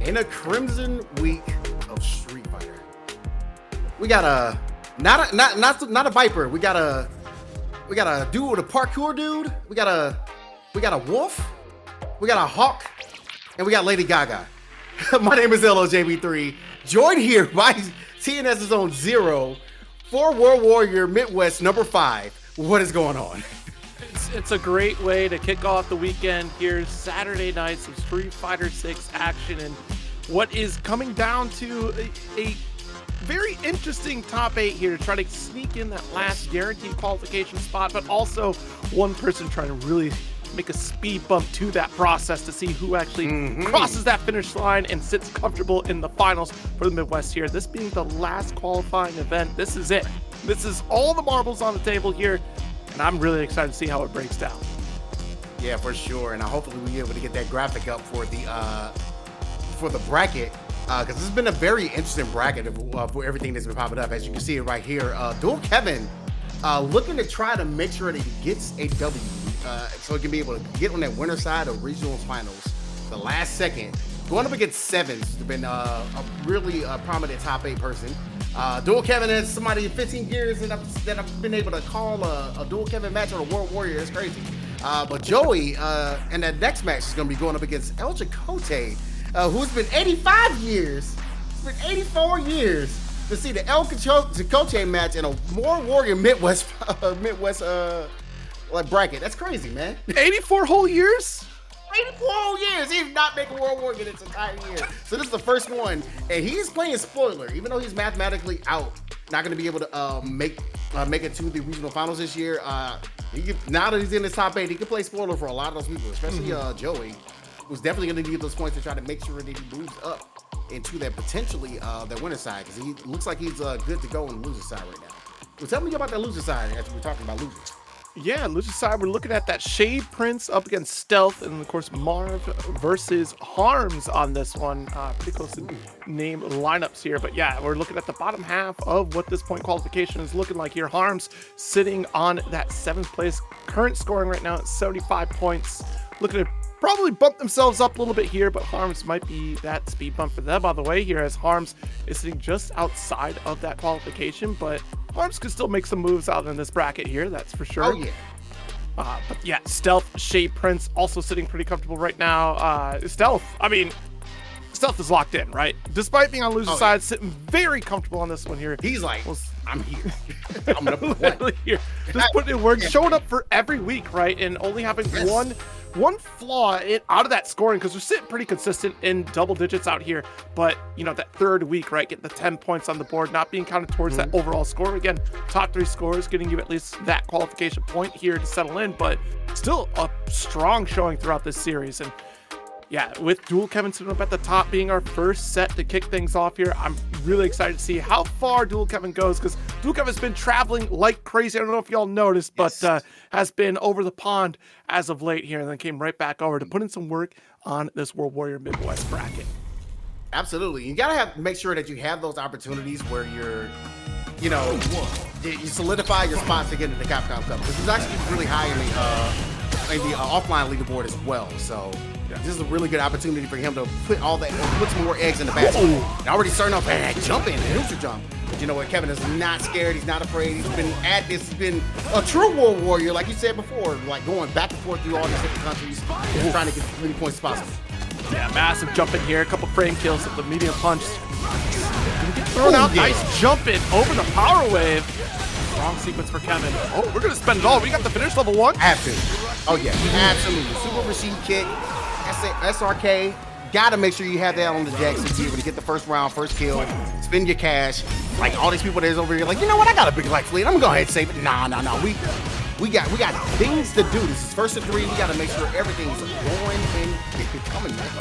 In a crimson week of Street Fighter, we got a not a Viper. We got a dude with a parkour dude. We got a wolf. We got a hawk, and we got Lady Gaga. My name is LOJB3, joined here by TNS's own Zero for World Warrior Midwest number 5. What is going on? It's a great way to kick off the weekend here. Saturday night, some Street Fighter 6 action, and what is coming down to a very interesting top 8 here to try to sneak in that last guaranteed qualification spot, but also one person trying to really make a speed bump to that process to see who actually crosses that finish line and sits comfortable in the finals for the Midwest here. This being the last qualifying event, this is it. This is all the marbles on the table here, and I'm really excited to see how it breaks down. Yeah, for sure, and hopefully we'll be able to get that graphic up for the bracket, because this has been a very interesting bracket for everything that's been popping up. As you can see it right here, Dual Kevin looking to try to make sure that he gets a W, so he can be able to get on that winner side of regionals finals. The last second, going up against Sevens, has been a really prominent top 8 person. Dual Kevin is somebody in 15 years that I've been able to call a Dual Kevin match on a World Warrior. It's crazy. But Joey, and that next match is going to be going up against ELCHAKOTAY, who's been 85 years. It's been 84 years to see the ELCHAKOTAY match in a World Warrior Midwest like bracket. That's crazy, man. 84 whole years? 84 whole years. He did not make a World Warrior this entire year. So this is the first one, and he's playing spoiler, even though he's mathematically out, not going to be able to make it to the regional finals this year. Now that he's in the top 8, he can play spoiler for a lot of those people, especially Joey, who's definitely going to need those points to try to make sure that he moves up into that potentially that winner side, because he looks like he's good to go on the loser side right now. So tell me about that loser side as we're talking about losers. Yeah, loser side, we're looking at that SHADEPRINCE up against Stealth, and of course MARV versus Harms on this one. Pretty close to name lineups here, but yeah, we're looking at the bottom half of what this point qualification is looking like here. Harms sitting on that 7th place, current scoring right now at 75 points, looking to probably bump themselves up a little bit here, but Harms might be that speed bump for them on the way here, as Harms is sitting just outside of that qualification, but Harms could still make some moves out in this bracket here, that's for sure. Oh, yeah. But yeah, Stealth, SHADEPRINCE also sitting pretty comfortable right now. Stealth is locked in, right? Despite being on loser side, sitting very comfortable on this one here. He's like, I'm here. I'm number one. Here. Just putting in work, showing up for every week, right? And only having one flaw out of that scoring, because we're sitting pretty consistent in double digits out here, but you know, that third week, right, getting the 10 points on the board, not being counted towards that overall score. Again, top 3 scores getting you at least that qualification point here to settle in, but still a strong showing throughout this series. And yeah, with Dual Kevin sitting up at the top being our first set to kick things off here, I'm really excited to see how far Dual Kevin goes, because Dual Kevin's been traveling like crazy. I don't know if y'all noticed, but has been over the pond as of late here, and then came right back over to put in some work on this World Warrior Midwest bracket. Absolutely. You gotta make sure that you have those opportunities where you solidify your spots to get into the Capcom Cup. This is actually really high in the offline leaderboard as well. So this is a really good opportunity for him to put some more eggs in the basket. And already starting off at jumping, neutral jump. But you know what? Kevin is not scared. He's not afraid. He's been at this. He's been a true World Warrior, like you said before, like going back and forth through all these different countries, and trying to get as many points as possible. Yeah, massive jump in here. A couple frame kills with the medium punch. Thrown out. Nice jump in over the power wave. Strong sequence for Kevin. Oh, we're going to spend it all. We got the finish level 1. Have to. Oh, yeah. Absolutely. Super Rashid kick. SRK. Got to make sure you have that on the deck so you be able to get the first round, first kill, spend your cash. Like all these people that's over here, like, you know what? I got a big light fleet. I'm going to go ahead and save it. Nah. We got things to do. This is first of 3. We got to make sure everything's going and coming back.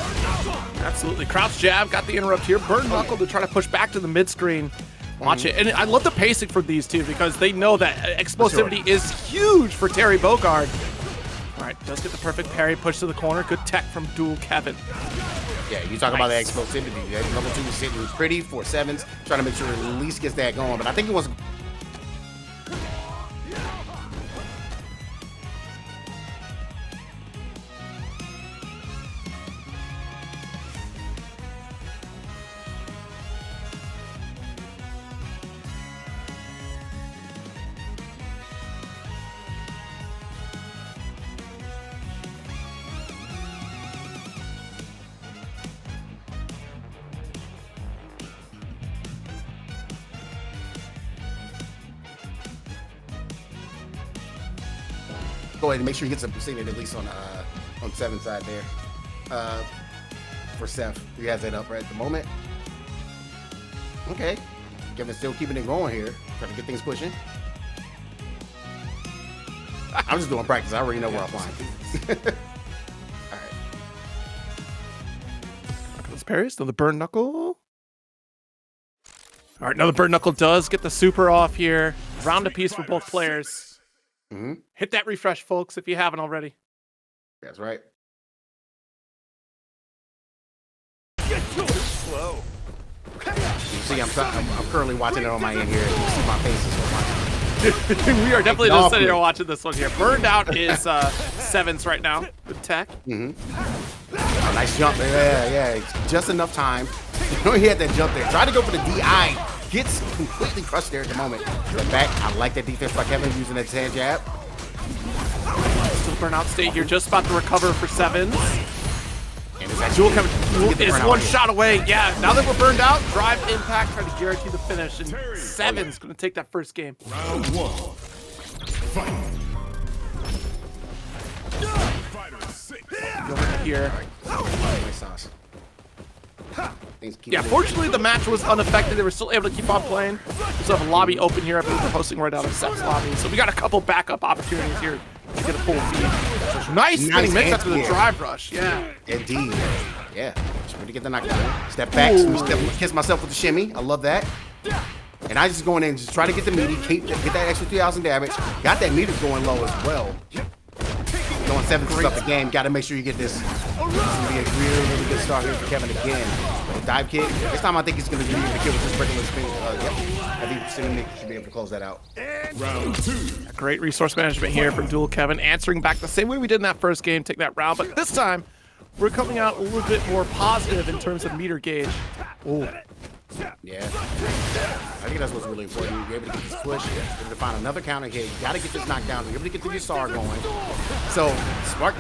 Absolutely. Crouch jab, got the interrupt here. Burn knuckle to try to push back to the mid screen. Watch it. And I love the pacing for these two, because they know that explosivity is huge for Terry Bogard. All right, does get the perfect parry, push to the corner. Good tech from Dual Kevin. Yeah, you talk about that explosivity. That level 2 is sitting pretty for 7s, trying to make sure it at least gets that going. But I think he wants to go ahead and make sure you get some percentage at least on 7 side there. For Seth, he has that up right at the moment. Okay, Kevin's still keeping it going here, trying to get things pushing. I'm just doing practice. I already know where I'm flying. All right. Knuckles parries, another burn knuckle. All right, another burn knuckle does get the super off here. Round apiece for both players. Hit that refresh, folks, if you haven't already. That's right. Slow. You see, I'm currently watching it on my end here. You see my face is watching. We are definitely just sitting here watching this one here. Burned out is sevens right now with tech. Oh, nice jump there. Yeah. Just enough time. You know, he had that jump there. Tried to go for the DI. Gets completely crushed there at the moment. Step back. I like that defense by Kevin using that hand jab. Still burnout state here. Just about to recover for sevens. And it's Jewel coming is one shot away. Yeah, now that we're burned out, drive impact, trying to guarantee the finish. And Seven's going to take that first game. Round 1. Fight. Over here. Nice sauce. Yeah, fortunately the match was unaffected. They were still able to keep on playing. We still have a lobby open here. I believe we're hosting right out of Seth's lobby. So we got a couple backup opportunities here to get a full feed. Nice spinning mix after the drive rush. Yeah. Indeed. Yeah. Trying to get the knockdown. Step back. Kiss myself with the shimmy. I love that. And I just go in and just try to get the meaty, get that extra 3,000 damage. Got that meter going low as well. Going 7 up the game. Got to make sure you get this. This is going to be a really good start here for Kevin again. Dive kick. This time I think he's going to be able to kill with this regular spin. I think Cinnamon should be able to close that out. Round 2. Great resource management here from Dual Kevin, answering back the same way we did in that first game, take that round. But this time, we're coming out a little bit more positive in terms of meter gauge. Ooh. Yeah. I think that's what's really important. You're able to get this push, you're able to find another counter hit. You got to get this knockdown. You're able to get the Guitar going. So, smart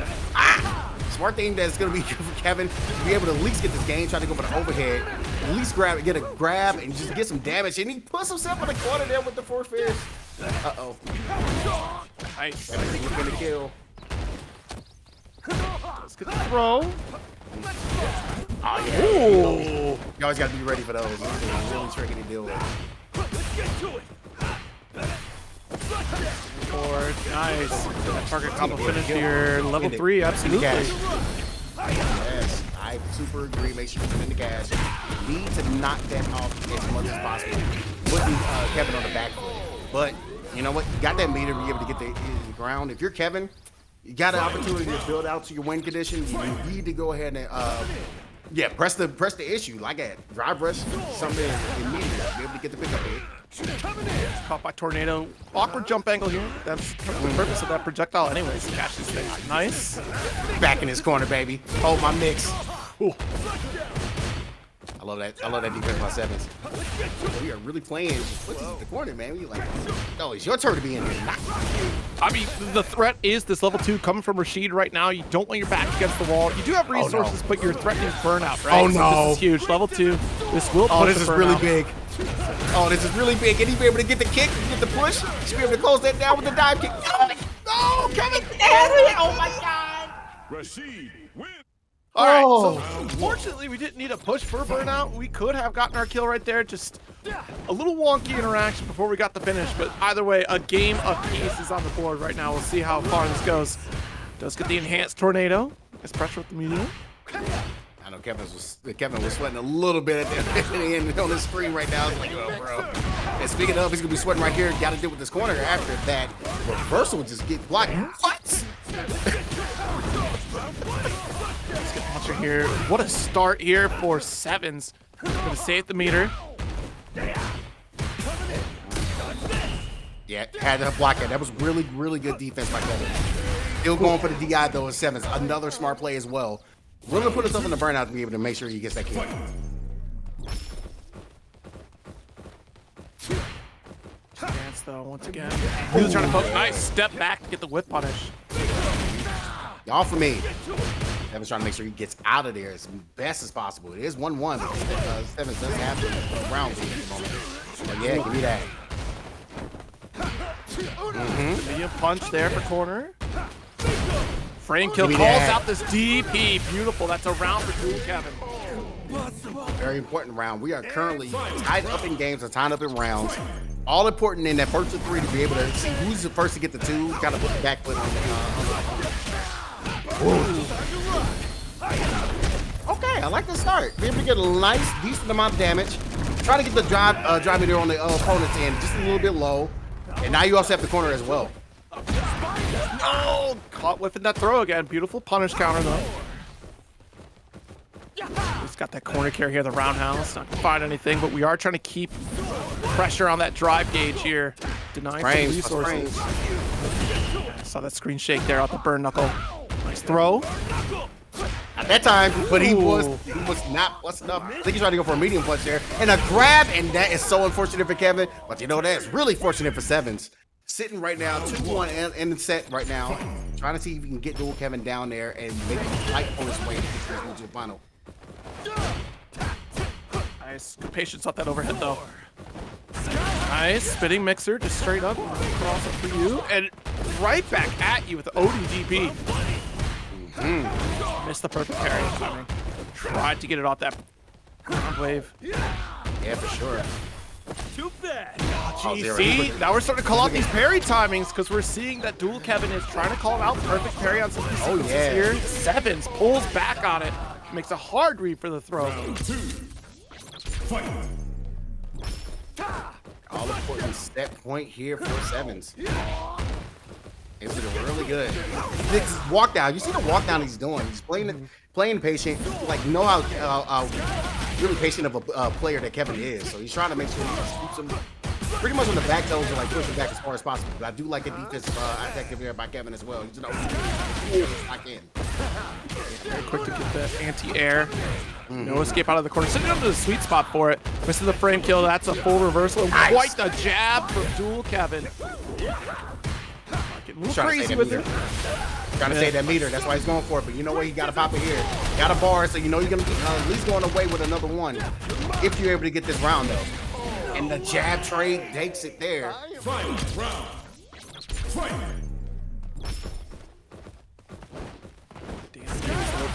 thing that's going to be good for Kevin to be able to at least get this game, try to go for the overhead, at least get a grab and just get some damage. And he puts himself in the corner there with the 4 fist. Uh-oh. Nice. Looking to kill. Let's get the throw. Oh, yeah. Ooh. You always got to be ready for those. It's really tricky to deal with. Forward. Nice. That target combo finish here. Level 3, absolutely. Yes, I super agree. Make sure you put in the gas. You need to knock that off as much as possible. Putting Kevin on the back foot. But you know what? You got that meter to be able to get the ground. If you're Kevin, you got an opportunity to build out to your win condition. You need to go ahead and press the issue. Like that drive rush, something immediately. Be able to get the pickup here. Caught by Tornado. Awkward jump angle here. That's the purpose of that projectile anyways. Catch this thing. Nice. Back in his corner, baby. Hold my mix. Ooh. I love that. I love that defense by Sevens. We are really playing the corner, man. We like, no, it's your turn to be in here. I mean, the threat is this level 2 coming from Rashid right now. You don't want your back against the wall. You do have resources, but you're threatening burnout, right? Oh, no. So this is huge. Level 2. This will Oh, push this is the really burnout. big. Oh, this is really big. And he be able to get the kick, get the push. Should be able to close that down with the dive kick. Oh, Kevin. Oh, my God. Rashid win. All right, so fortunately we didn't need a push for burnout. We could have gotten our kill right there. Just a little wonky interaction before we got the finish. But either way, a game of peace is on the board right now. We'll see how far this goes. Does get the enhanced tornado. Gets pressure with the medium. I know Kevin was sweating a little bit at the end on his screen right now. It's like, oh, bro. And speaking of, he's going to be sweating right here. Got to deal with this corner after that. Reversal just get blocked. What? Let's get Launcher here. What a start here for Sevens. Gonna save the meter. Yeah, had to block it. That was really, really good defense by Kevin. Still going for the DI though at Sevens. Another smart play as well. Willing to put himself in the burnout to be able to make sure he gets that kill. Dance though, once again. He's trying to poke. Nice step back to get the whip punish. All for me. Kevin's trying to make sure he gets out of there as best as possible. It is 1-1, but Sevens does have the round lead at the moment. But yeah, give me that. Medium punch there for corner. Frame kill Give calls me that. out this DP. Beautiful. That's a round for Dual Kevin. Very important round. We are currently tied up in games and tied up in rounds. All important in that first of 3 to be able to see who's the first to get the 2. Got to put the back foot on the. Okay, I like the start. Be able to get a nice, decent amount of damage. Try to get the drive meter on the opponent's end just a little bit low. And now you also have the corner as well. No! Caught whiffing that throw again. Beautiful punish counter, though. He's got that corner carry here, the roundhouse. Not gonna find anything, but we are trying to keep pressure on that drive gauge here. Denying Frames, some resources. Saw that screen shake there off the burn knuckle. Nice throw. At that time, but he was not busting up. I think he's trying to go for a medium punch there. And a grab, and that is so unfortunate for Kevin. But you know, that's really fortunate for Sevens. Sitting right now, 2-1 in the set right now. Trying to see if he can get Dual Kevin down there and maybe fight on his way to get to the final. Nice. Good patience off that overhead, though. Nice. Spinning mixer, just straight up. Cross up for you. And right back at you with the ODDP. Missed the perfect parry. I mean, tried to get it off that ground wave. Yeah, for sure. Too bad. See, now we're starting to call out these parry timings because we're seeing that Dual Kevin is trying to call out perfect parry on some of these sequences here. Sevens pulls back on it. Makes a hard read for the throw. Round 2. Fight. All important set point here for Sevens. It's looking really good. This walk down. You see the walk down he's doing. He's playing patient. Like, know how really patient of a player that Kevin is. So he's trying to make sure he scoops him pretty much on the back toes and like push him back as far as possible. But I do like the defensive attack here by Kevin as well. He's lock in. Very quick to get that anti-air. No escape out of the corner. Sitting under the sweet spot for it. Misses the frame kill. That's a full reversal. Nice. Quite the jab from Dual Kevin. Getting a little crazy with it. Trying to save that meter. That's why he's going for it. But you know what? He got to pop it here. Got a bar, so you know you're going to be at least going away with another one if you're able to get this round, though. And the jab trade takes it there. Final round. Fight.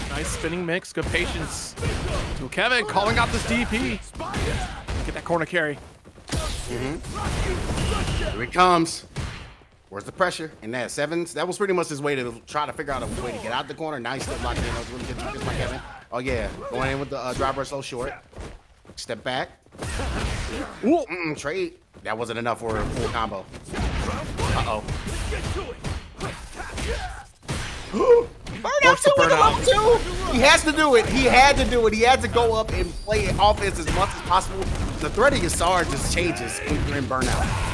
Nice spinning mix. Good patience. Dual Kevin calling out this DP. Get that corner carry. Here it comes. Where's the pressure? And that Sevens, that was pretty much his way to try to figure out a way to get out the corner. Nice still locked in. That was really good defense by Kevin. Oh yeah, going in with the driver slow short. Step back. Ooh, trade. That wasn't enough for a full combo. Uh-oh. Burnout. He has to do it. He had to do it. He had to go up and play offense as much as possible. The threat of your SAR just changes when you're in burnout.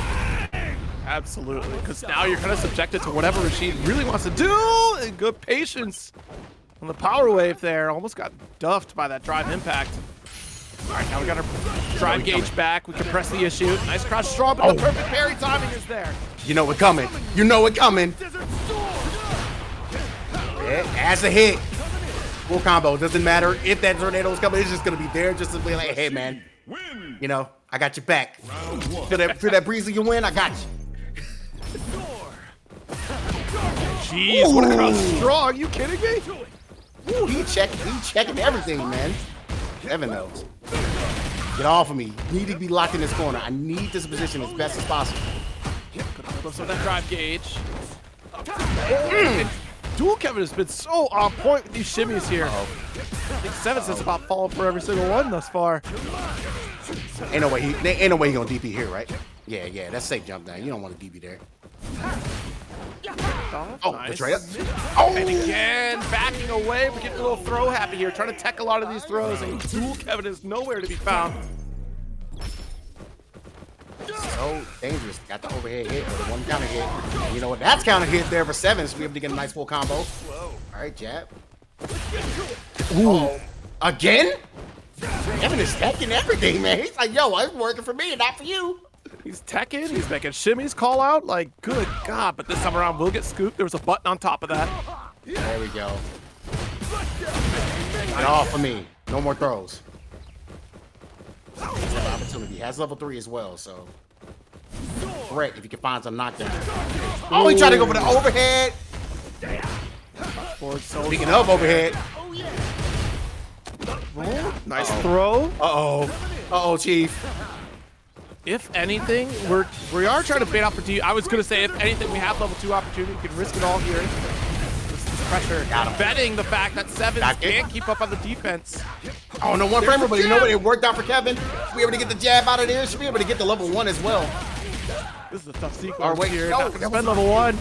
Absolutely, because now you're kind of subjected to whatever Rashid really wants to do. And good patience on the power wave there. Almost got duffed by that drive impact. All right, now we got our drive gauge back. We can press the issue. Nice crouch strong, but the perfect parry timing is there. You know it coming. You know it coming. As a hit. Full combo. Doesn't matter if that tornado is coming. It's just going to be there just to be like, hey, man. Win. You know, I got your back. Round 1. Feel that breeze of you win, I got you. Jeez, what a crouch strong. Are you kidding me? Ooh, he checking everything, man. Kevin knows. Get off of me. You need to be locked in this corner. I need this position as best as possible. Could hold up some of that drive gauge. Dual Kevin has been so on point with these shimmies here. I think Sevens is about falling for every single one thus far. Ain't no way he gonna DP here, right? Yeah, that's safe jump down. You don't want to DP there. Oh, nice. betrayal. Oh, And again, backing away. We're getting a little throw happy here, trying to tech a lot of these throws, and Dual Kevin is nowhere to be found. so dangerous. Got the overhead hit or the one counter hit. And you know what? That's counter hit there for Sevens. We able to get a nice full combo. All right, jab. Ooh. Again? Kevin is stacking everything, man. He's like, yo, it's working for me, not for you. He's teching, he's making shimmies call out. Like, good God, but this time around we'll get scooped. There was a button on top of that. There we go. Get off of me. No more throws. Opportunity. He has level 3 as well, so. Threat if you can find some knockdown. Oh, he tried to go for the overhead. forward. So Speaking of overhead. nice throw. Uh-oh, Chief. If anything, we are trying to bait out for D. I was gonna say, if anything, we have level 2 opportunity. We can risk it all here. This pressure. Betting the fact that Sevens can't keep up on the defense. Oh, no one framer, but you know what? It worked out for Kevin. Should be able to get the jab out of there. Should be able to get the level 1 as well. This is a tough sequence here. No, Not gonna spend level 1.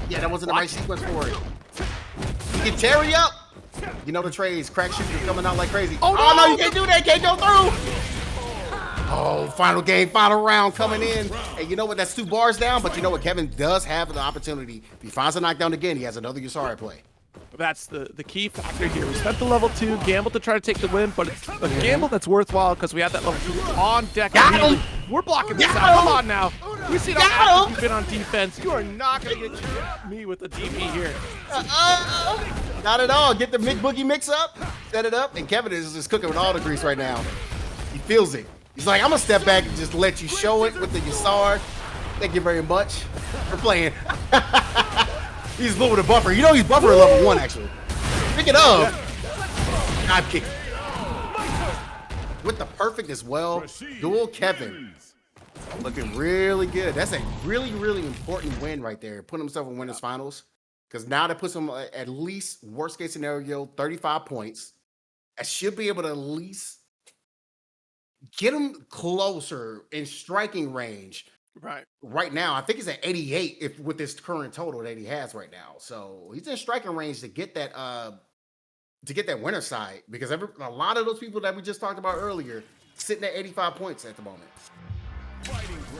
Yeah, that wasn't the right sequence for it. You can carry up. You know the trades. Crack shooters coming out like crazy. Oh, no, you can't do that. Can't go through. Oh, final game, final round coming in. And you know what? That's 2 bars down. But you know what? Kevin does have the opportunity. If he finds a knockdown again, he has another Yusari play. That's the key factor here. We spent the level 2 gamble to try to take the win, but it's a gamble that's worthwhile because we have that level 2 on deck. We're blocking this out. Come on now. We see how active you've been on defense. You are not going to get me with the DP here. Not at all. Get the Boogie mix up, set it up, and Kevin is just cooking with all the grease right now. He feels it. He's like, I'm going to step back and just let you show it with the Yusari. Thank you very much for playing. He's low with a buffer. You know he's buffering level 1, actually. Speaking of, dive kick. With the perfect as well. Dual Kevin. Looking really good. That's a really, really important win right there. Putting himself in winners finals. Because now that puts him at least, worst case scenario, 35 points. I should be able to at least get him closer in striking range. Right now, I think he's at 88 if with this current total that he has right now. So he's in striking range to get that winner side, because a lot of those people that we just talked about earlier sitting at 85 points at the moment.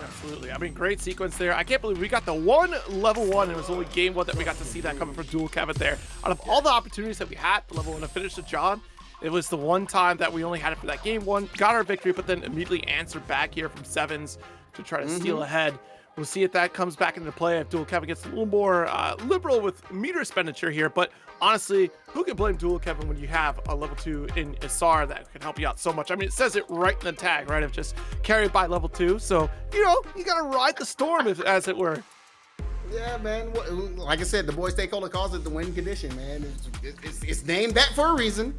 Absolutely. I mean, great sequence there. I can't believe we got the one level 1, and it was only game 1 that we got to see that coming from Dual Kevin there. Out of all the opportunities that we had for level 1 to finish the John, it was the one time that we only had it for that game 1, got our victory, but then immediately answered back here from Sevens to try to steal ahead. We'll see if that comes back into play, if Dual Kevin gets a little more liberal with meter expenditure here. But honestly, who can blame Dual Kevin when you have a level 2 in Isar that can help you out so much? I mean, it says it right in the tag, right? Of just carried by level 2. So, you know, you got to ride the storm, as it were. Yeah, man. Like I said, the boy stakeholder calls it the win condition, man. It's named that for a reason.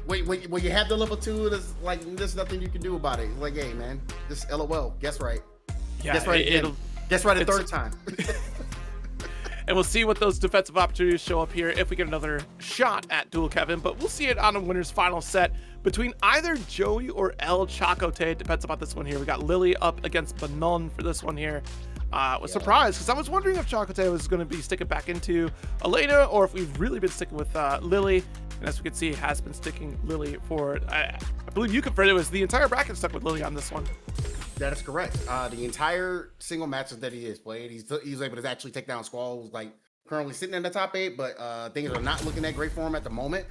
when you have the level 2, there's nothing you can do about it. It's like, hey, man, just LOL. Guess right. Yeah, guess right. Guess right a third time. And we'll see what those defensive opportunities show up here if we get another shot at Dual Kevin. But we'll see it on a winner's final set between either Joey or ELCHAKOTAY. It depends about this one here. We got Lily up against Manon for this one here. Was surprised because I was wondering if Chakotae was going to be sticking back into Elena or if we've really been sticking with Lily. And as we can see, has been sticking Lily for, I believe you confirmed it was the entire bracket stuck with Lily on this one. That is correct. The entire single matches that he has played, he's able to actually take down Squall, who's like currently sitting in the top 8, but things are not looking that great for him at the moment.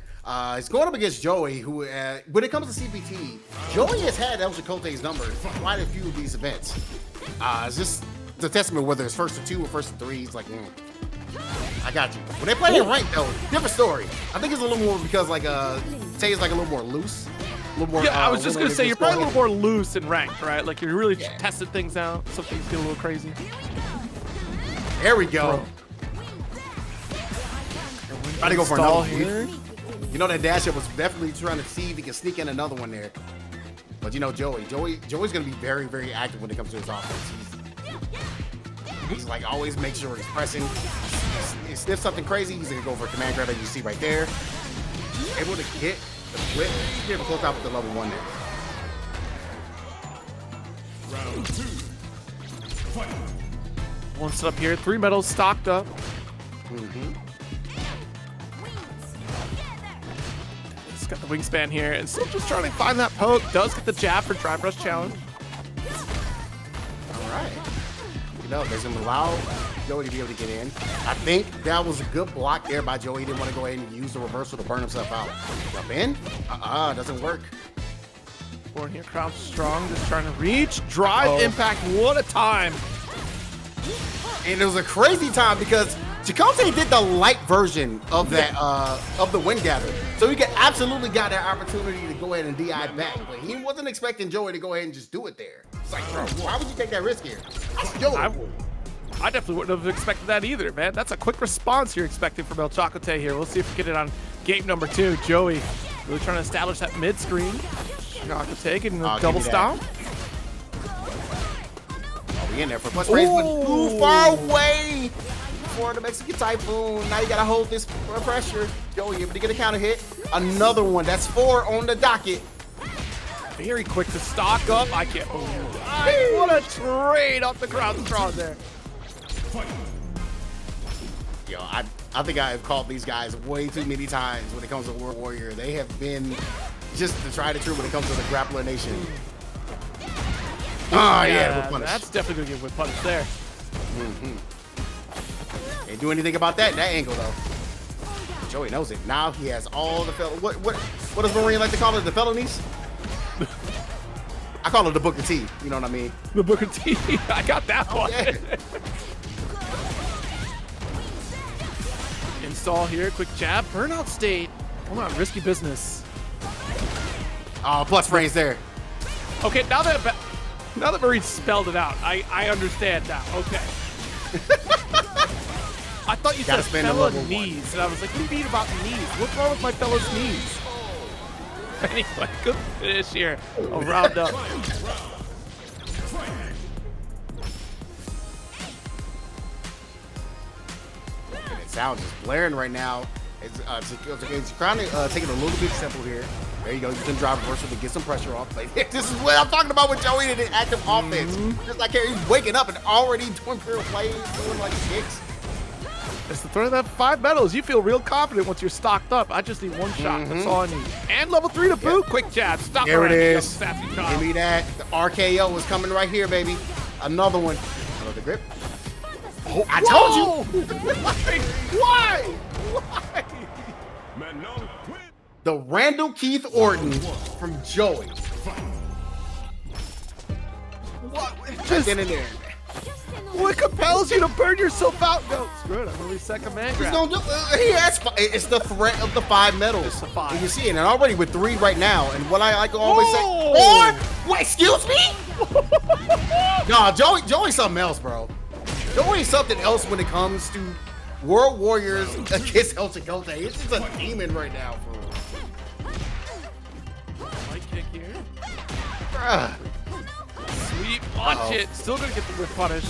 He's going up against Joey, who, when it comes to CPT, Joey has had ELCHAKOTAY's number for quite a few of these events. It's just the testament, whether it's first to 2 or first to 3, he's like, I got you. When they play in ranked, though, different story. I think it's a little more because like Tay is like a little more loose. More, yeah, I was just gonna say you're probably a little more loose in ranked, right? Like you're really testing things out. Some things get a little crazy. There we go. Try to go for another here. You know that dash up was definitely trying to see if he can sneak in another one there. But you know Joey's gonna be very, very active when it comes to his offense. He's like always make sure he's pressing. He sniffs something crazy, he's gonna go for a command grab that you see right there. Able to get the whip. He's able to close out with the level 1 there. Round 2. Fight. One set up here, 3 medals stocked up. He's got the wingspan here, and still just trying to find that poke. Does get the jab for Drive Rush challenge. All right. You know, doesn't allow Joey to be able to get in. I think that was a good block there by Joey. He didn't want to go ahead and use the reversal to burn himself out. Jump in. Doesn't work. Born here, crouch strong, just trying to reach. Drive impact, what a time. And it was a crazy time because Chakotay did the light version of that of the wind gather. So he absolutely got that opportunity to go ahead and DI back. But he wasn't expecting Joey to go ahead and just do it there. It's like, bro, why would you take that risk here? That's Joey. I definitely wouldn't have expected that either, man. That's a quick response you're expecting from ELCHAKOTAY here. We'll see if we get it on game number 2. Joey really trying to establish that mid screen. ELCHAKOTAY getting the double stomp. Oh, we in there for plus raise, but too far away for the Mexican Typhoon. Now you gotta hold this pressure. Joey able to get a counter hit. Another one. That's 4 on the docket. Very quick to stock up. I can't believe it. What a trade off the crowd strong there. Yo, I think I have called these guys way too many times when it comes to World Warrior. They have been just the tried and true when it comes to the Grappler Nation. Yeah, with punish. That's definitely gonna get with punish there. Can't do anything about that angle though. Joey knows it. Now he has all the what does Marine like to call it? The felonies? I call it the Booker T. You know what I mean? The Booker T. I got that one. Yeah. Install here, quick jab, burnout state. Hold on, risky business. Oh, plus frames there. Okay, now that Marine spelled it out, I understand now. Okay. I thought you said fellow knees, and I was like, what do you mean about knees? What's wrong with my fellow's knees? Anyway, good finish here. A round up. It sounds just blaring right now. It's kind of taking a little bit simple here. There you go. You can drive reversal to get some pressure off. Like, this is what I'm talking about with Joey and the active offense. Just like he's waking up and already doing pure plays, doing like kicks. It's the throw of that 5 medals. You feel real confident once you're stocked up. I just need one shot. That's all I need. And level 3 to boot. Quick jab. Stop. There it is. Give me that. The RKO is coming right here, baby. Another one. Another grip. Oh, I told you. Why? Why? Manon win. The Randall Keith Orton from Joey. What? Just in there. What compels you to burn yourself out? No, screw it. I'm gonna reset command grab. He has. It's the threat of the 5 medals. It's the 5. And you see it, and already with 3 right now. And what I like to always say, what? Excuse me? No, Joey's something else, bro. Joey's something else when it comes to World Warriors against ELCHAKOTAY. It's just a demon right now, bro. Light kick here. Bruh. Sweep, watch it. Still gonna get the whip punish.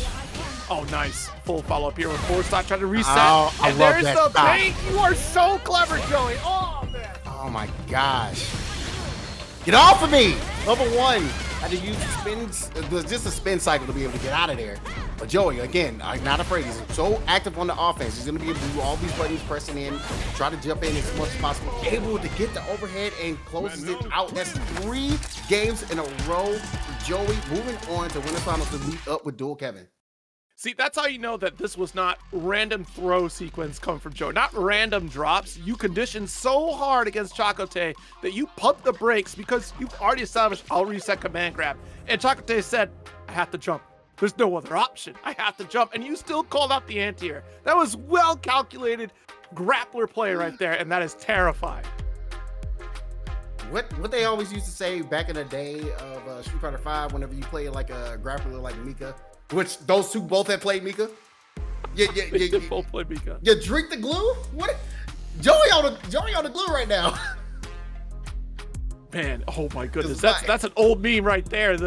Oh, nice. Full follow up here with 4 stock, trying to reset. Oh, I and love there's that the bait. You are so clever, Joey. Oh, man. Oh my gosh. Get off of me! Level 1. Had to use spins, just a spin cycle to be able to get out of there. But Joey, again, I'm not afraid. He's so active on the offense. He's going to be able to do all these buttons, pressing in, try to jump in as much as possible. Able to get the overhead and closes it out. That's 3 games in a row for Joey. Moving on to winners finals to meet up with Dual Kevin. See, that's how you know that this was not random throw sequence coming from Joe. Not random drops. You conditioned so hard against ELCHAKOTAY that you pumped the brakes because you've already established I'll reset command grab. And ELCHAKOTAY said, I have to jump. There's no other option. I have to jump. And you still called out the anti-air. That was well-calculated grappler play right there, and that is terrifying. What they always used to say back in the day of Street Fighter 5, whenever you play like a grappler like Mika, which those 2 both had played Mika. They both play Mika. You drink the glue? What? Joey on the glue right now. Man, oh my goodness, that's an old meme right there.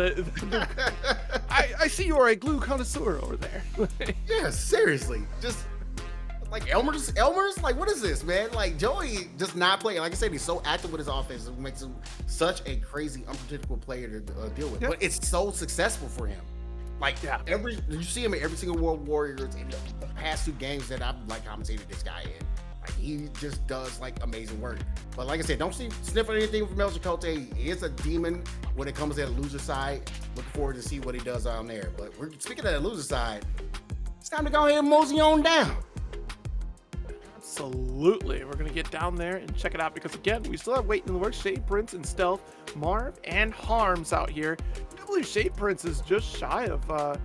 I see you are a glue connoisseur over there. Yeah, seriously, just like Elmer's. Like, what is this, man? Like Joey just not playing. Like I said, he's so active with his offense, it makes him such a crazy, unpredictable player to deal with. But it's so successful for him. Like, you see him in every single World Warriors in the past 2 games that I've like commentated this guy in. Like, he just does like amazing work. But like I said, don't sniff at anything from ELCHAKOTAY. He is a demon when it comes to the loser side. Looking forward to see what he does on there. But we're speaking of the loser side, it's time to go ahead and mosey on down. Absolutely. We're going to get down there and check it out because, again, we still have waiting in the works. SHADEPRINCE and Stealth, Marv, and Harms out here. I believe SHADEPRINCE is just shy of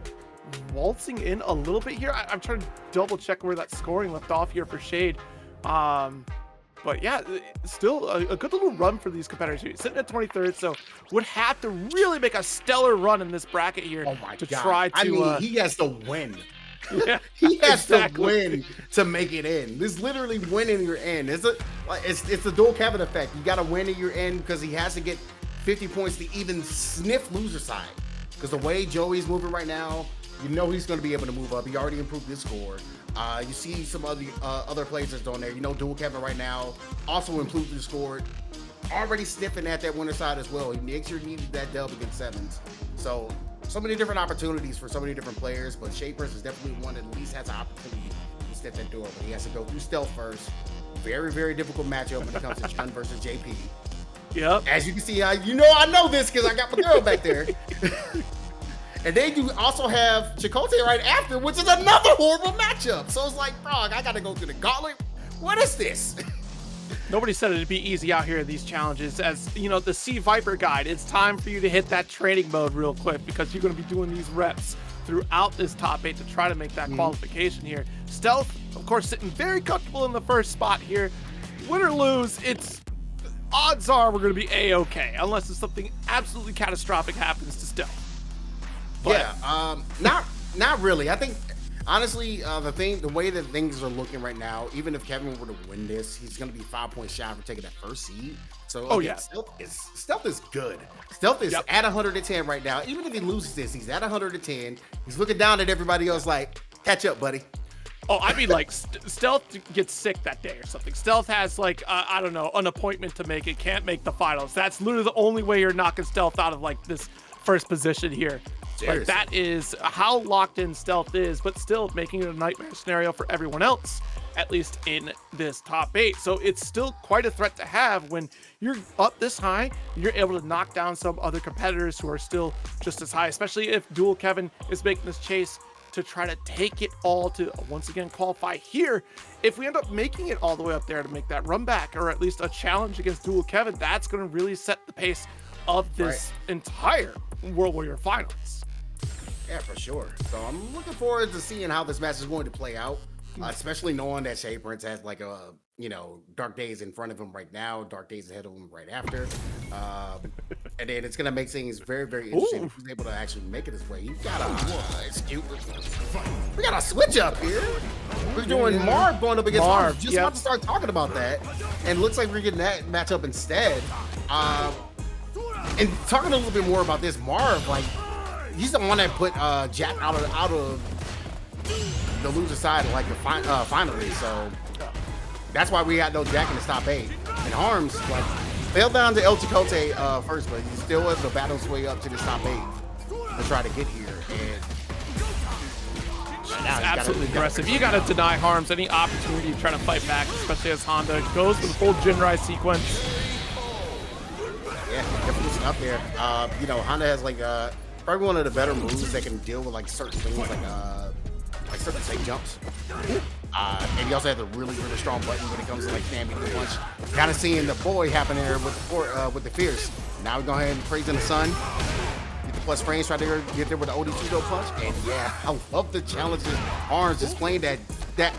waltzing in a little bit here. I'm trying to double check where that scoring left off here for Shade. But yeah, still a good little run for these competitors here. Sitting at 23rd, so would have to really make a stellar run in this bracket here oh my to God. try to. I mean, he has to win. Yeah, He has exactly. to win to make it in. This is literally winning your end. It's the dual Kevin effect. You got to win in your end because he has to get 50 points to even sniff loser side. Because the way Joey's moving right now, you know he's going to be able to move up. He already improved his score. You see some other players that's on there. You know, dual Kevin right now also improved his score. Already sniffing at that winner side as well. He makes sure he needed that dub against Sevens. So many different opportunities for so many different players, but SHADEPRINCE is definitely one that at least has an opportunity to step that door. But he has to go through stealth first. Very, very difficult matchup when it comes to Chun versus JP. Yep. As you can see, I know this because I got my girl back there. And then you also have Chakotay right after, which is another horrible matchup. So it's like, frog, I got to go through the gauntlet. What is this? Nobody said it'd be easy out here in these challenges. As you know, the Sea Viper guide, it's time for you to hit that training mode real quick because you're going to be doing these reps throughout this top 8 to try to make that qualification here. Stealth, of course, sitting very comfortable in the first spot here. Win or lose, it's odds are we're going to be A-okay unless it's something absolutely catastrophic happens to Stealth. But, yeah, not really. I think honestly, the way that things are looking right now, even if Kevin were to win this, he's going to be 5 points shy for taking that first seed. So Stealth is good. Stealth is at 110 right now. Even if he loses this, he's at 110. He's looking down at everybody else like, catch up, buddy. Oh, I mean, like, Stealth gets sick that day or something. Stealth has, like, I don't know, an appointment to make. It can't make the finals. That's literally the only way you're knocking Stealth out of, like, this first position here. Like, that is how locked in Stealth is, but still making it a nightmare scenario for everyone else, at least in this top 8. So it's still quite a threat to have when you're up this high. You're able to knock down some other competitors who are still just as high, especially if Dual Kevin is making this chase to try to take it all to once again qualify here. If we end up making it all the way up there to make that run back, or at least a challenge against Dual Kevin, that's going to really set the pace of this entire World Warrior Finals. Yeah, for sure. So I'm looking forward to seeing how this match is going to play out, especially knowing that SHADEPRINCE has like dark days in front of him right now, dark days ahead of him right after. And then it's going to make things very, very interesting if he's able to actually make it his way. You got we got a switch up here. We're doing MARV going up against MARV. Just about to start talking about that. And it looks like we're getting that matchup instead. And talking a little bit more about this, MARV, like, he's the one that put Jack out of the loser side, like finally. So that's why we got no Jack in the top 8. And Harms like fell down to ELCHAKOTAY first, but he still able to battle his way up to the top 8 to try to get here. And it's absolutely aggressive. You got to deny Harms any opportunity to try to fight back, especially as Honda goes for the full Jinrai sequence. Yeah, definitely up there. Honda has like probably one of the better moves that can deal with like certain things, like certain safe jumps. And he also has a really, really strong button when it comes to like stamping the punch. Kind of seeing the boy happen there with the Fierce. Now we go ahead and praise in the sun. Get the plus frames, try to get there with the OD2 punch. And yeah, I love the challenges. Arms just playing that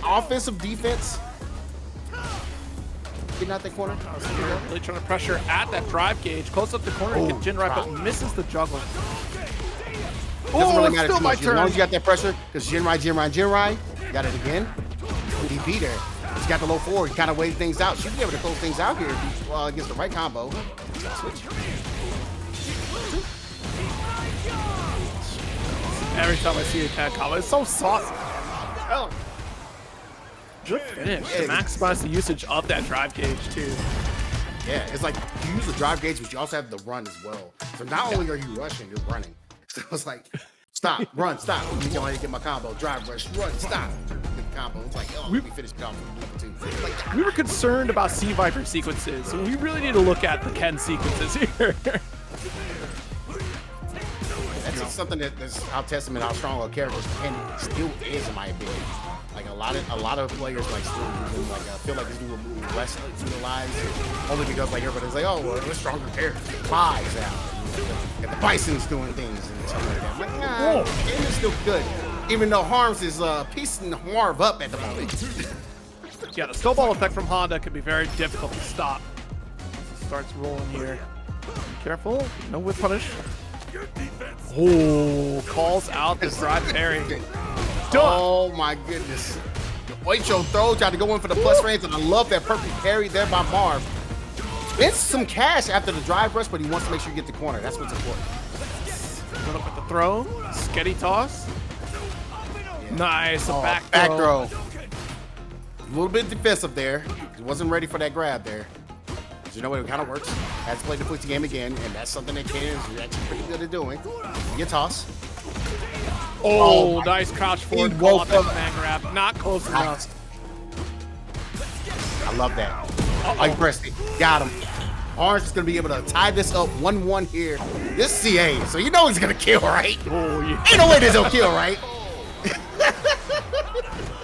offensive defense. Getting out that corner. Really trying to pressure at that drive gauge. Close up the corner to get Jinrai, but misses the juggle. Doesn't really matter too much. As long as you got that pressure, because Jinrai. Got it again. DP there. He's got the low forward. He kind of waited things out. Should be able to close things out here if he gets the right combo. Switch. Every time I see a cat combo, it's so saucy. Oh. Good finish to maximize the usage of that drive gauge too. Yeah, it's like you use the drive gauge, but you also have the run as well. So not only are you rushing, you're running. So it's like, stop, run, stop. You go ahead and get my combo. Drive, rush, run, stop. Get the combo. It's like, let me finish the combo. We were concerned about Sea Viper sequences, so we really need to look at the Ken sequences here. That's just something that's our testament how strong our characters Ken still is, in my opinion. Like a lot of players like still using like I feel like this dude will move less utilized only because like everybody's like, oh well, we're stronger characters. Fives out. And the Bison's doing things and stuff like that. I'm like, nah, Ken is still good. Even though Harms is piecing MARV up at the moment. Yeah, the snowball effect from Honda can be very difficult to stop. As it starts rolling here. Be careful, no whip punish. Oh, calls out this drive parry. Oh my goodness. The Oicho throw, tried to go in for the plus range, and I love that perfect parry there by Marv. It's some cash after the drive rush, but he wants to make sure you get the corner. That's what's important. Put up with the throw. Sketty toss. Yeah. Nice. Back throw. A little bit defensive there. He wasn't ready for that grab there. You know what? It kind of works. Has to play the footy game again, and that's something that Ken is actually pretty good at doing. Your toss. Oh, nice crouch forward. Call out that man grab. Not close enough. I love that. I pressed it. Got him. Orange is going to be able to tie this up 1-1 here. This CA, so you know he's going to kill, right? Oh, yeah. Ain't no way this will kill, right?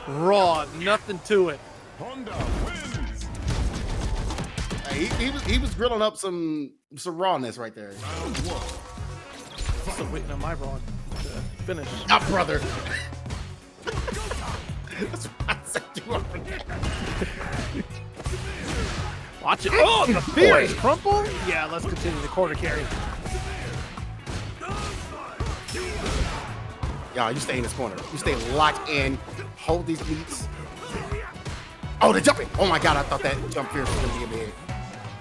Raw, nothing to it. Honda wins. He was grilling up some rawness right there. Still waiting on my raw to finish. Not brother. That's why I set you up for that. Watch it. Oh, the fierce crumple. Yeah, let's continue the corner carry. Y'all, you stay in this corner. You stay locked in. Hold these beats. Oh, the jumping. Oh my God, I thought that jump fierce was gonna be a big.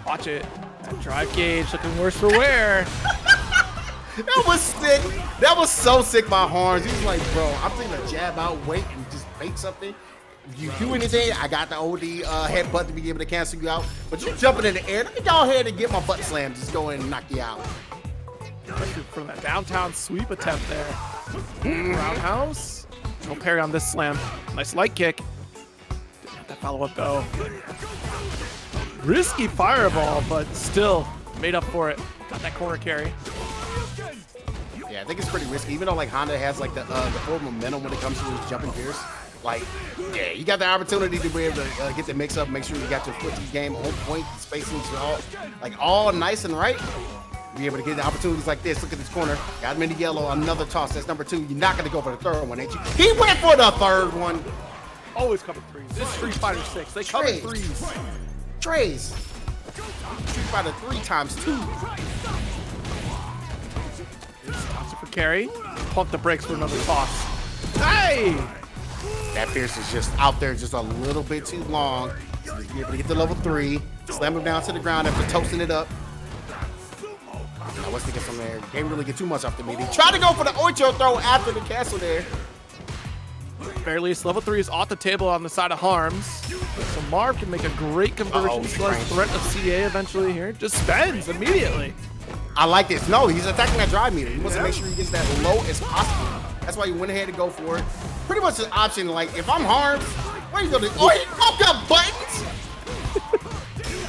Watch it. That drive gauge looking worse for wear. That was sick. That was so sick by Harms. He was like, bro, I'm taking a jab out, wait, and just bait something. If you do anything, I got the OD headbutt to be able to cancel you out. But you jumping in the air, let me go ahead and get my butt slam. Just go in and knock you out. From that downtown sweep attempt there. Roundhouse. No parry on this slam. Nice light kick. Didn't have that follow-up though. Risky fireball, but still made up for it. Got that corner carry. Yeah, I think it's pretty risky. Even though like Honda has like the full momentum when it comes to his jumping fierce. Like, yeah, you got the opportunity to be able to get the mix up, make sure you got your footy game on point, spacing all nice and right. Be able to get the opportunities like this. Look at this corner. Got him in the yellow. Another toss. That's number 2. You're not going to go for the third one, ain't you? He went for the third one. Always cover threes. This is Street Fighter 6. They cover threes. Trays. Street Fighter 3 times 2. Toss it for carry. Pump the brakes for another toss. Hey! That fierce is just out there just a little bit too long. So be able to get to level 3. Slam him down to the ground after toasting it up. Now let's get some there. Can't really get too much off the meat. He tried to go for the Oicho throw after the castle there. Fairleast level 3 is off the table on the side of Harms. So Marv can make a great conversion slash threat of CA eventually here. Just spends immediately. I like this. No, he's attacking that drive meter. He wants to make sure he gets that low as possible. That's why he went ahead and go for it. Pretty much an option. Like, if I'm Harms, what are you going to do? Oh, he broke up buttons.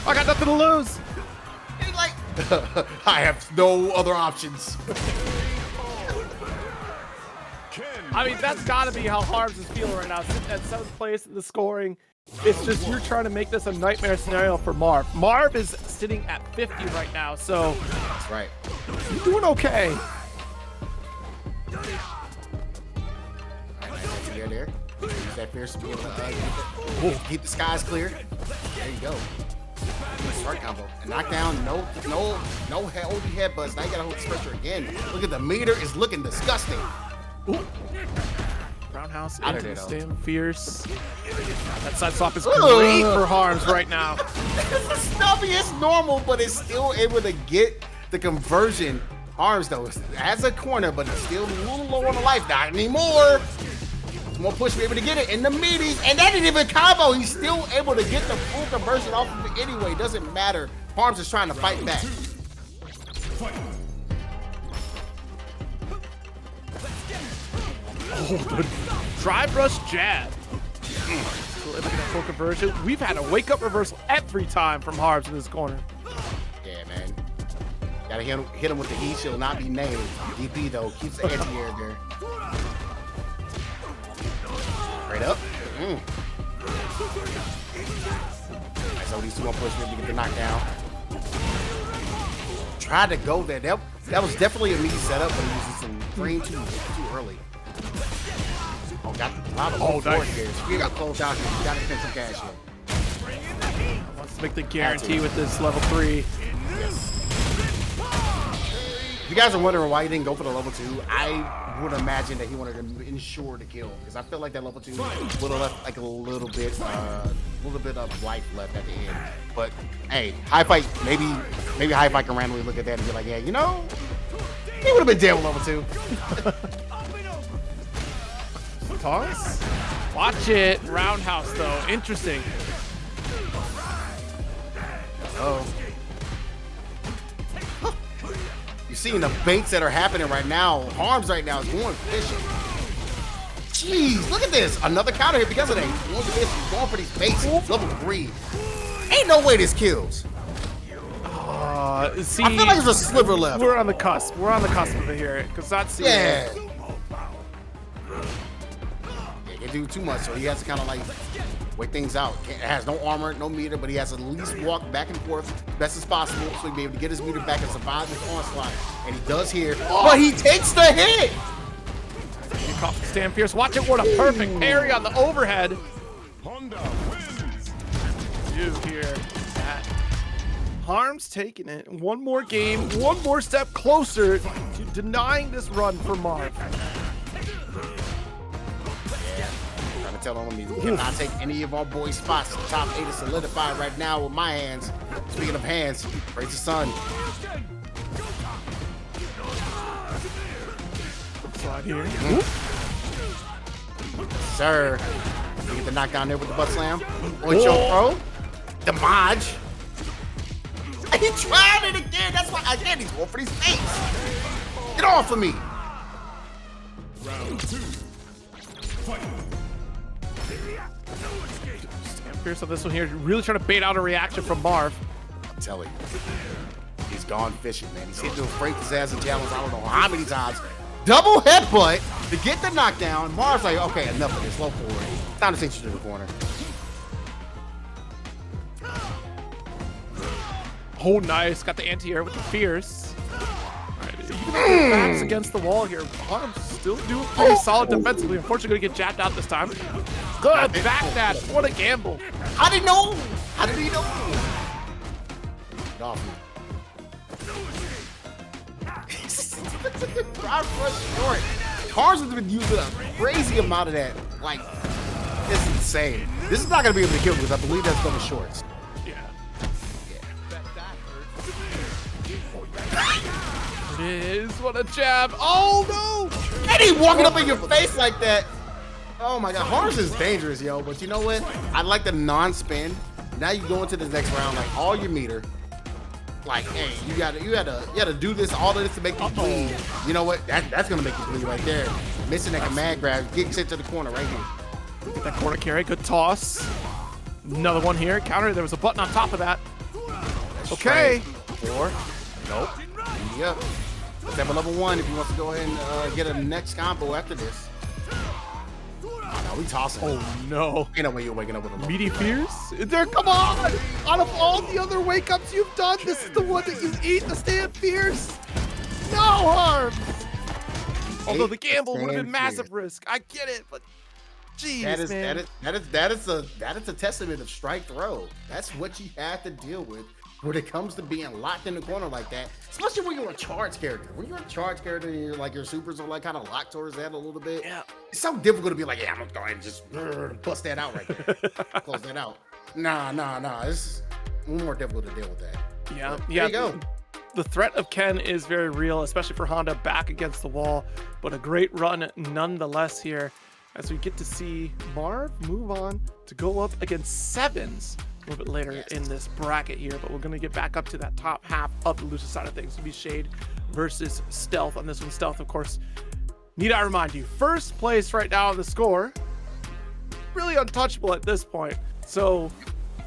I got nothing to lose. He's like, I have no other options. I mean, that's got to be how Harms is feeling right now. Sitting at 7th place in the scoring. It's just you're trying to make this a nightmare scenario for Marv. Marv is sitting at 50 right now, so that's right. You're doing okay. There. Use that fierce to be able to keep the skies clear. There you go. Start combo. A knockdown, no OD headbutts. Now you gotta hold this pressure again. Look at the meter is looking disgusting. Ooh. Roundhouse into the stand, fierce. That side swap is great for Harms right now. It's snubby, it's normal, but it's still able to get the conversion. Harms though has a corner, but it's still a little low on the life. Not anymore. More push, be able to get it in the meaties, and that didn't even combo. He's still able to get the full conversion off of it anyway. Doesn't matter. Harms is trying to fight back. Oh, the drive rush jab. Still able to get that full conversion. We've had a wake up reversal every time from Harms in this corner. Yeah, man. Gotta hit him with the E shield, not be named. DP though keeps the anti-air there. Straight up. So these two gonna push me to get the knockdown. Tried to go there. That was definitely a me setup, but he was some green too early. Oh, got a lot of nice here. You got closed out here. You gotta spend some cash here. Wants to make the guarantee with this level 3. Yes. you guys are wondering why he didn't go for the level 2, I would imagine that he wanted to ensure the kill because I feel like that level 2 would have left like a little bit of life left at the end. But hey, High Fight, maybe High Fight can randomly look at that and be like, yeah, you know, he would have been dead with level 2. Toss. Watch it. Roundhouse though. Interesting. Oh. You're seeing the baits that are happening right now. Harms right now is going fishing. Jeez, look at this. Another counter hit because of that. He's going for these baits. Level 3. Ain't no way this kills. See, I feel like there's a sliver left. We're on the cusp. We're on the cusp of it here because that's Yeah. He can't do too much, so he has to kind of like wait things out. It has no armor, no meter, but he has to at least walk back and forth as best as possible so he'll be able to get his meter back and survive this onslaught. And he does here, but he takes the hit. You caught the stand fierce. Watch it. What a perfect parry on the overhead. Honda wins. You here. Harm's taking it. One more game, one more step closer to denying this run for Marv. Trying to tell him he cannot take any of our boys' spots. The top 8 is solidified right now with my hands. Speaking of hands, praise the sun. Slide here. Sir, you get the knockdown there with the butt slam. Boy, choke pro. Damage. He tried it again. That's why again he's going for these fakes. Get off of me. Round 2. Fight. Stand fierce on this one here. Really trying to bait out a reaction from Marv. I'm telling you, he's gone fishing, man. He's hit those break his ass and challenge I don't know how many times. Double headbutt to get the knockdown. Marv's like, okay, enough of this. Low forward. Time to send you to the corner. Oh, nice. Got the anti-air with the fierce. Alright, even though his back's against the wall here, Harm's still doing pretty solid defensively. Unfortunately, gonna get jabbed out this time. Good back dash. What a gamble. How did he know? How did he know? Get off me. Drive rush short. Cars have been using a crazy amount of that. Like, it's insane. This is not gonna be able to kill because I believe that's going to shorts. It is. What a jab. Oh, no. And he walking up in your face like that. Oh, my God. Harms is dangerous, yo. But you know what? I like the non-spin. Now you go into the next round, like, all your meter. Like, hey, you gotta do this, all of this to make you bleed. You know what? That's going to make you bleed right there. Missing that command grab. Get sent to the corner right here. Get that corner carry. Good toss. Another one here. Counter. There was a button on top of that. Okay. 4. Nope. Yep. Let's have a level 1 if he wants to go ahead and get a next combo after this. Oh, no, we tossing. Oh, no. Ain't no way you're waking up with a level. Meaty fierce? There, come on! Out of all the other wake-ups you've done, this is the one that you eat, the stand fierce. No harm! Although the gamble would have been massive risk. I get it, but jeez, man. That is a testament of strike throw. That's what you have to deal with when it comes to being locked in the corner like that, especially when you're a charge character. When you're a charge character and you're like your supers are like kind of locked towards that a little bit. Yeah. It's so difficult to be like, yeah, I'm gonna go ahead and just bust that out right there. Close that out. Nah. It's more difficult to deal with that. Yeah. There you go. The threat of Ken is very real, especially for Honda back against the wall, but a great run nonetheless here as we get to see Marv move on to go up against Sevens a little bit later in this bracket here, but we're going to get back up to that top half of the loser side of things. It'll be Shade versus Stealth on this one. Stealth, of course, need I remind you, first place right now on the score, really untouchable at this point, so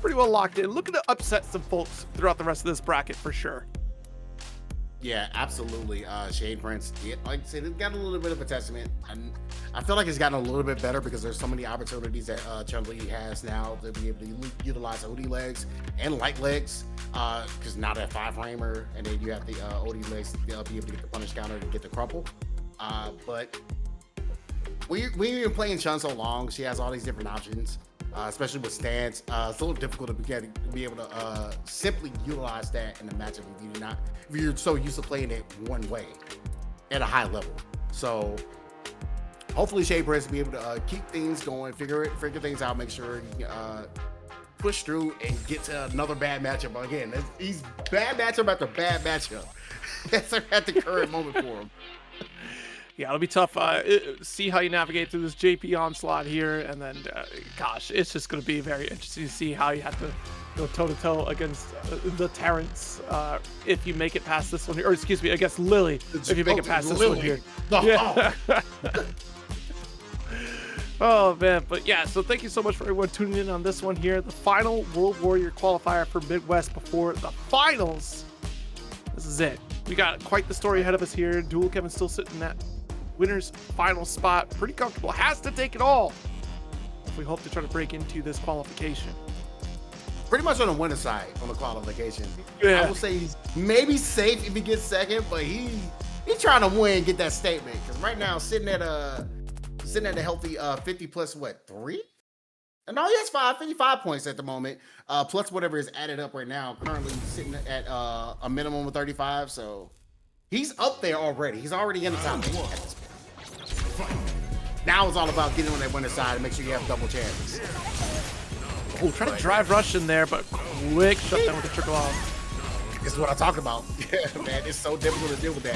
pretty well locked in. Looking to upset some folks throughout the rest of this bracket for sure. Yeah, absolutely. SHADEPRINCE, like I said, it got a little bit of a testament. And I feel like it's gotten a little bit better because there's so many opportunities that Chun-Li has now to be able to utilize OD legs and light legs. Because now that 5-framer, and then you have the OD legs to be able to get the punish counter to get the crumple. But we've been playing Chun so long, she has all these different options. especially with stance. It's a little difficult to be able to simply utilize that in the matchup if you're so used to playing it one way at a high level. So hopefully SHADEPRINCE will be able to keep things going, figure things out, make sure he push through and get to another bad matchup. Again, he's bad matchup after bad matchup. That's at the current moment for him. Yeah, it'll be tough. See how you navigate through this JP onslaught here, and then, gosh, it's just going to be very interesting to see how you have to go toe-to-toe against the Terrence if you make it past this one here. Or, excuse me, against Lily if you make it past this one here. Yeah. Oh, man. But, yeah, so thank you so much for everyone tuning in on this one here. The final World Warrior qualifier for Midwest before the finals. This is it. We got quite the story ahead of us here. Dual Kevin still sitting in that winner's final spot. Pretty comfortable. Has to take it all. We hope to try to break into this qualification. Pretty much on the winner's side on the qualification. Yeah. I would say he's maybe safe if he gets second, but he's trying to win, get that statement. Because right now, sitting at a healthy 50 plus what, 3? No, he has 55 points at the moment, plus whatever is added up right now. Currently sitting at a minimum of 35, so he's up there already. He's already in the top 8 at this point. Now it's all about getting on that winner's side and make sure you have double chances. Oh, try to drive rush in there, but quick shutdown with the trickle off. This is what I talked about. Yeah, man, it's so difficult to deal with that.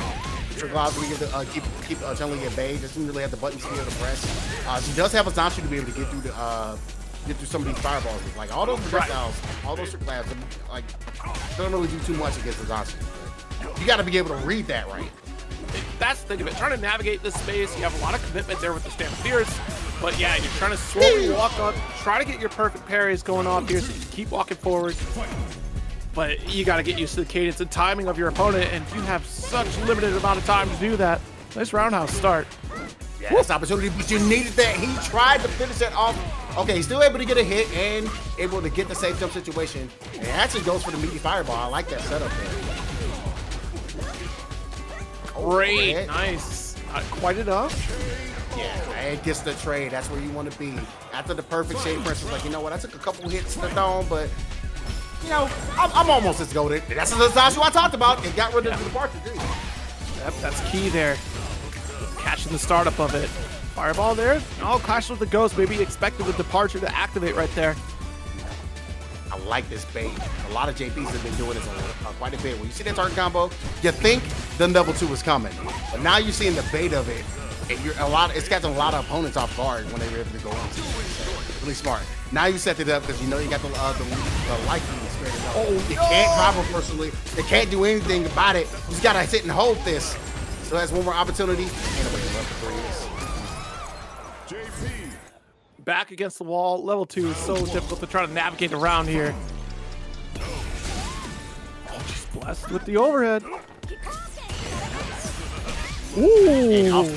Trickle off, we get to keep Chun-Li at bay. Doesn't really have the buttons to be able to press. She does have a Zanshu to be able to get through some of these fireballs. Like all those projectiles, all those trick labs, like don't really do too much against the Zanshu. You got to be able to read that right. That's the thing of it. Trying to navigate this space, you have a lot of commitment there with the stand fierce. But yeah, you're trying to slowly walk up, try to get your perfect parries going off here so you can keep walking forward. But you got to get used to the cadence and timing of your opponent, and you have such limited amount of time to do that. Nice roundhouse start. Yeah, that's opportunity, but you needed that. He tried to finish that off. Okay, he's still able to get a hit and able to get the safe jump situation. And it actually goes for the meaty fireball. I like that setup there. Great, nice. Quite enough. Yeah, and gets the trade. That's where you want to be. After the perfect SHADEPRINCE was like, you know what? I took a couple hits to the dome, but you know, I'm almost as goated. That's the Zanshu I talked about. It got rid of the departure, too. Yep, that's key there. Catching the startup of it. Fireball there. Oh, clash with the ghost. Maybe expected the departure to activate right there. I like this bait. A lot of JPs have been doing this quite a bit. When you see that target combo, you think the level 2 is coming, but now you're seeing the bait of it, and it's catching a lot of opponents off guard when they're able to go on. So really smart. Now you set it up because you know you got the life spread it out. Oh, you can't drive them personally. They can't do anything about it. You just gotta sit and hold this. So that's one more opportunity. Anyway, JP. Back against the wall. Level 2 is so difficult to try to navigate around here. Oh, just blessed with the overhead. Ooh.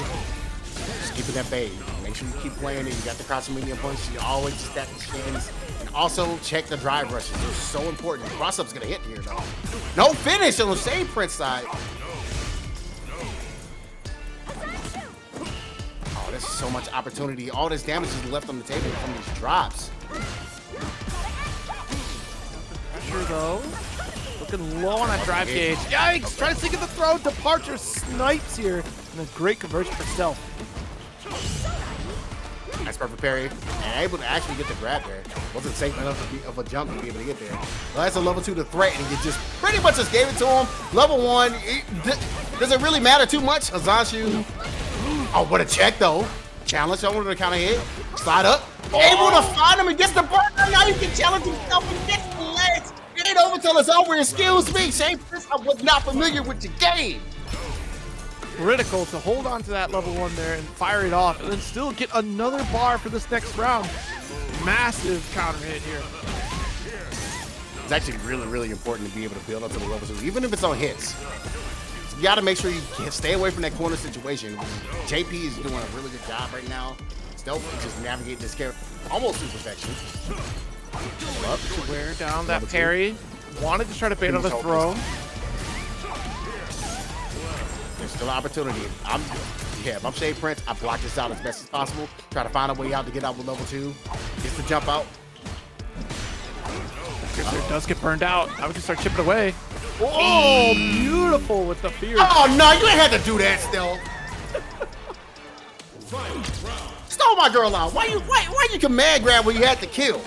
Just keeping that bait. Make sure you keep playing it. You got the cross medium punch. You always stack the shins. And also check the drive rushes. They're so important. Cross up's gonna hit here though. No finish on the SHADEPRINCE side. Oh, there's so much opportunity. All this damage is left on the table from these drops. Pressure though. Looking low on that drive gauge. Yikes! Trying to sink in the throw. Departure snipes here. And a great conversion for stealth. Nice perfect parry. And able to actually get the grab there. Wasn't safe enough of a jump to be able to get there. Well, that's a level 2 to threat, and you just pretty much just gave it to him. Level 1. Does it really matter too much? Zanshu. Oh, what a check though. Challenge over the counter hit. Slide up. Able to find him and gets the burn. Now you can challenge himself and get the legs. It ain't over till it's over. Excuse me, SHADEPRINCE. I was not familiar with the game. Critical to hold on to that level 1 there and fire it off, and then still get another bar for this next round. Massive counter hit here. It's actually really, really important to be able to build up to the level 2, even if it's on hits. You got to make sure you stay away from that corner situation. JP is doing a really good job right now. Stealth is just navigating this character almost to perfection. Up to wear down that parry. Wanted to try to bait on the throw. There's still an opportunity. If I'm SHADEPRINCE, I block this out as best as possible. Try to find a way out to get out with level 2. Gets the jump out. It does get burned out. Now we can start chipping away. Oh, beautiful with the fear. Oh no, you ain't had to do that still. Stole my girl out. Why you command grab when you had to kill?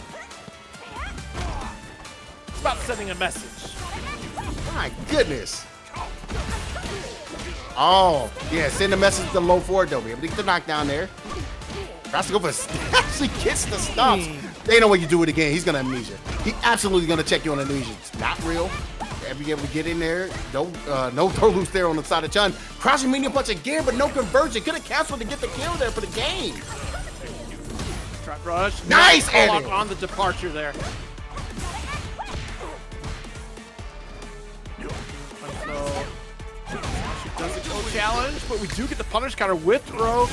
It's about sending a message. My goodness. Oh, yeah, send a message to low forward though. Be able to get the knockdown there. Tries to go for actually gets the stops. They know when you do it again. He's gonna amnesia. He absolutely gonna check you on amnesia. It's not real. Be able to get in there. No throw loose there on the side of Chun. Crouching medium punch again, but no conversion. Could have canceled to get the kill there for the game. Trap rush. Nice, Andy. On the departure there. So, she doesn't go challenge, but we do get the punish counter with throw.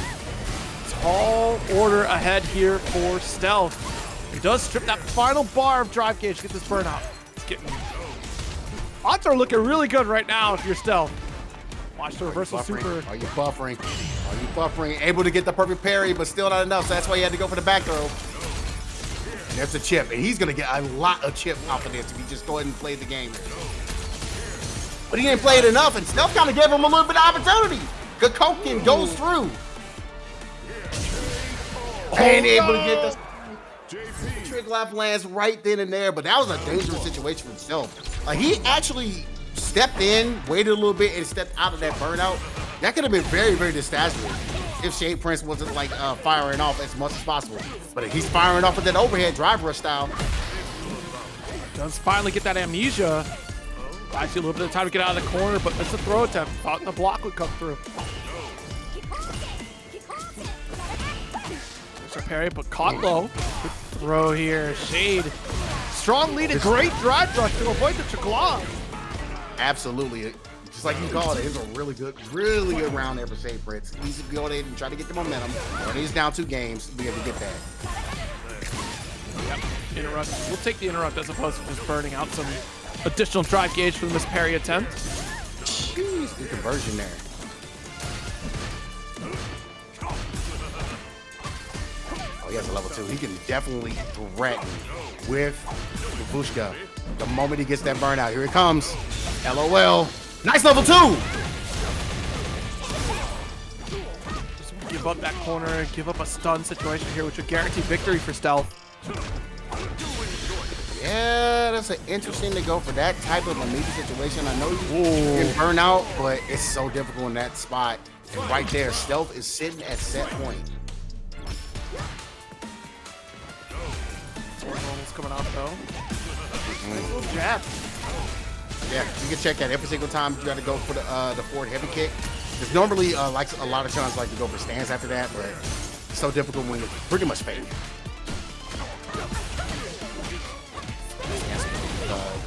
Tall order ahead here for Stealth. He does strip that final bar of drive gauge to get this burnout. It's getting. Odds are looking really good right now if you're Stealth. Watch the reversal super. Are you buffering? Are you buffering? Able to get the perfect parry, but still not enough, so that's why you had to go for the back throw. And there's the chip, and he's gonna get a lot of chip off of this if he just go ahead and play the game. But he didn't play it enough, and Stealth kind of gave him a little bit of opportunity. Gakokin goes through. And able to get the trick lap lands right then and there, but that was a dangerous situation for himself. He actually stepped in, waited a little bit, and stepped out of that burnout. That could have been very, very destabilizing if SHADEPRINCE wasn't like firing off as much as possible. But he's firing off with that overhead drive rush style. Does finally get that amnesia. Actually, a little bit of time to get out of the corner, but it's a throw attempt. Thought the block would come through. There's a parry, but caught low. Good throw here. Shade. Strong lead and great drive rush to avoid the Chun-Li. Absolutely. Just like you called it, it was a really good round there for SHADEPRINCE. Easy to go ahead and try to get the momentum. When he's down 2 games, to be able to get that. Yep. Interrupt. We'll take the interrupt as opposed to just burning out some additional drive gauge for the miss parry attempt. Jeez, good conversion there. Oh, he has a level 2. He can definitely threaten with the Vushka. The moment he gets that burnout, here it comes. LOL. Nice level 2. Just give up that corner, give up a stun situation here, which would guarantee victory for Stealth. Yeah, that's interesting to go for that type of a meaty situation. I know you can burn out, but it's so difficult in that spot. And right there, Stealth is sitting at set point. Almost coming off though. Jab. Yeah, you can check that every single time you got to go for the forward heavy kick. There's normally like a lot of Chuns like to go for stands after that, but it's so difficult when it's pretty much fake.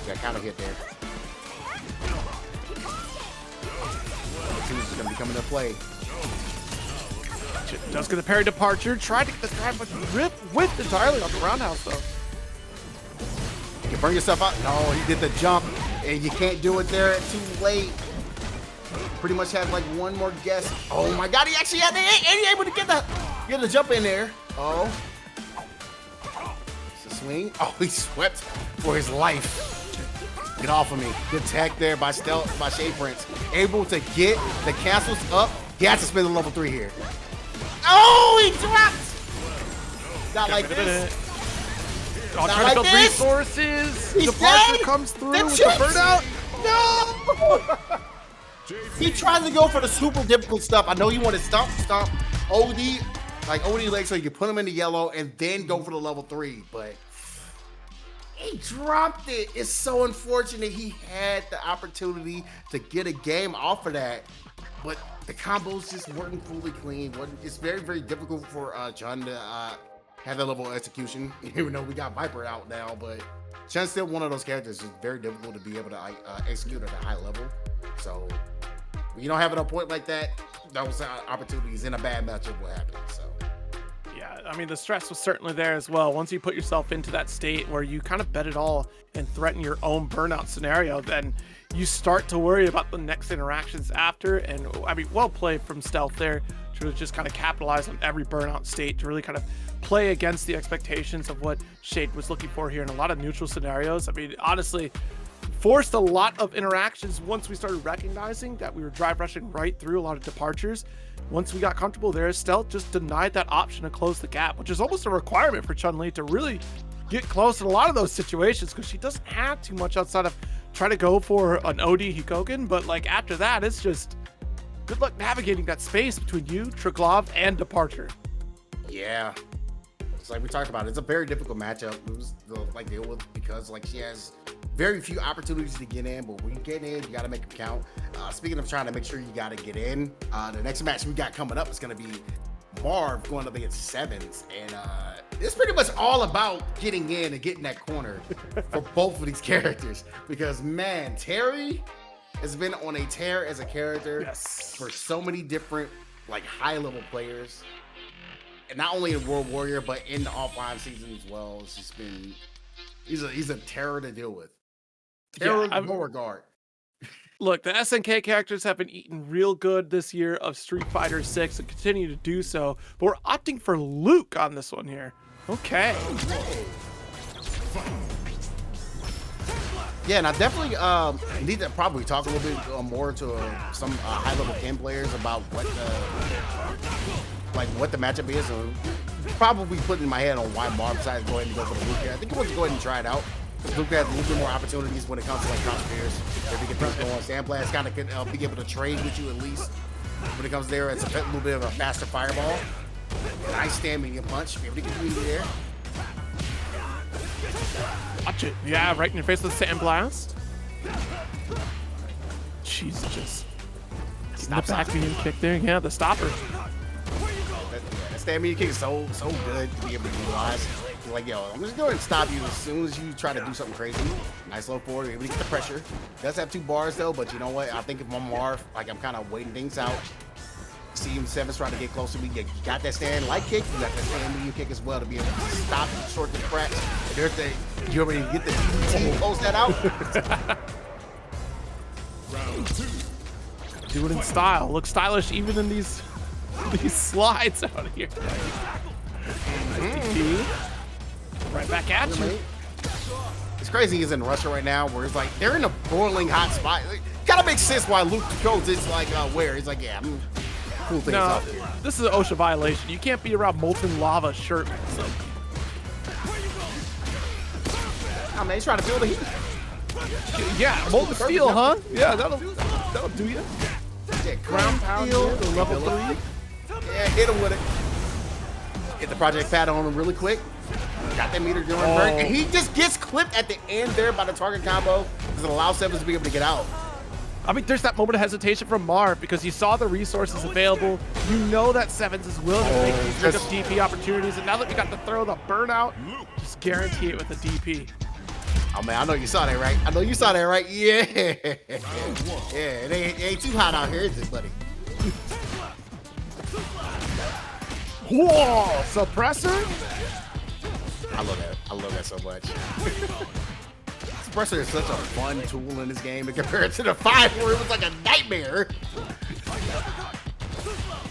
That counter hit there. Is gonna be coming to play. Does get the parry departure. Tried to get the drive, but ripped with entirely on the roundhouse though. You can burn yourself out. No, he did the jump, and you can't do it there too late. Pretty much had like one more guess. Oh my God, he actually had the, and he able to get the jump in there. Oh, it's a swing. Oh, he swept for his life. Get off of me. Good tech there by SHADEPRINCE. Able to get the cancels up. He has to spend the level 3 here. Oh, he dropped. Not like this. Not trying to build resources. The departure comes through with the burnout. No! He tried to go for the super difficult stuff. I know you want to stomp, OD, like OD legs so you can put him in the yellow and then go for the level 3, but he dropped it. It's so unfortunate. He had the opportunity to get a game off of that, but the combos just weren't fully clean. It's very, very difficult for Chun to have that level of execution, even though we got Viper out now, but Chun's still one of those characters that's very difficult to be able to execute at a high level. So when you don't have it on point like that, those opportunities in a bad matchup will happen. So yeah, I mean, the stress was certainly there as well. Once you put yourself into that state where you kind of bet it all and threaten your own burnout scenario, then you start to worry about the next interactions after. And I mean, well played from Stealth there to just kind of capitalize on every burnout state to really kind of play against the expectations of what Shade was looking for here in a lot of neutral scenarios. I mean, honestly, forced a lot of interactions once we started recognizing that we were drive rushing right through a lot of departures. Once we got comfortable there, Stealth just denied that option to close the gap, which is almost a requirement for Chun-Li to really get close in a lot of those situations, because she doesn't have too much outside of try to go for an OD Hikoken, but like after that, it's just good luck navigating that space between you, Triglav, and Departure. Yeah. It's like we talked about, it's a very difficult matchup like deal with, because like she has very few opportunities to get in, but when you get in, you got to make them count. Speaking of trying to make sure you got to get in, the next match we got coming up is going to be Marv going up against Sevens, and it's pretty much all about getting in and getting that corner for both of these characters, because man, Terry has been on a tear as a character for so many different like high level players, and not only in World Warrior but in the offline season as well. It's just been he's a terror to deal with. Terror in no regard. Look, the SNK characters have been eating real good this year of Street Fighter 6 and continue to do so, but we're opting for Luke on this one here. Okay. Yeah, and I definitely need to probably talk a little bit more to some high-level Ken players about what the matchup is, and probably putting in my head on why Marv decided to go ahead and go for the Luke here. I think he wants to go ahead and try it out. Luke has a little bit more opportunities when it comes to like crossfairs. If he can things going, Sandblast kind of could be able to trade with you at least. When it comes there, it's a little bit of a faster fireball. Nice stamina punch. Be able to get you there. Watch it. Yeah, right in your face with the Sandblast. Jesus. Stop back being kicked there. Yeah, the stopper. That stamina kick is so good to be able to utilize. Like, yo, I'm just going to stop you as soon as you try to do something crazy. Nice low forward, able to get the pressure. Does have 2 bars though, but you know what? I think if I'm Marv, like I'm kind of waiting things out. See him Sevens trying to get close to me. You got that stand light kick, you got that stand medium kick as well to be able to stop and short the cracks. And there's the you already get the DDT, close that out. Round 2. Do it in style. Look stylish even in these slides out here. DP. Right back at you. It's crazy he's in Russia right now, where it's like they're in a boiling hot spot. It gotta make sense why Luke goes it's like where he's like, yeah, I'm cool things up here. This is an OSHA violation. You can't be around molten lava shirtman. Oh man, he's trying to build a heat. Yeah, molten steel, huh? Yeah, that'll do you. Yeah, ground pound here, level 3. Yeah, hit him with it. Get the project pad on him really quick. Got that meter doing work, and he just gets clipped at the end there by the target combo because it allows Sevens to be able to get out. I mean, there's that moment of hesitation from Marv because he saw the resources available. You know that Sevens is willing to make these big up DP opportunities, and now that you got to throw the burnout, just guarantee it with a DP. Oh man, I know you saw that, right? I know you saw that, right? Yeah. Yeah, it ain't too hot out here, is it, buddy? Whoa, suppressor? I love that. I love that so much. Suppressor is such a fun tool in this game in comparison to 5, where it was like a nightmare.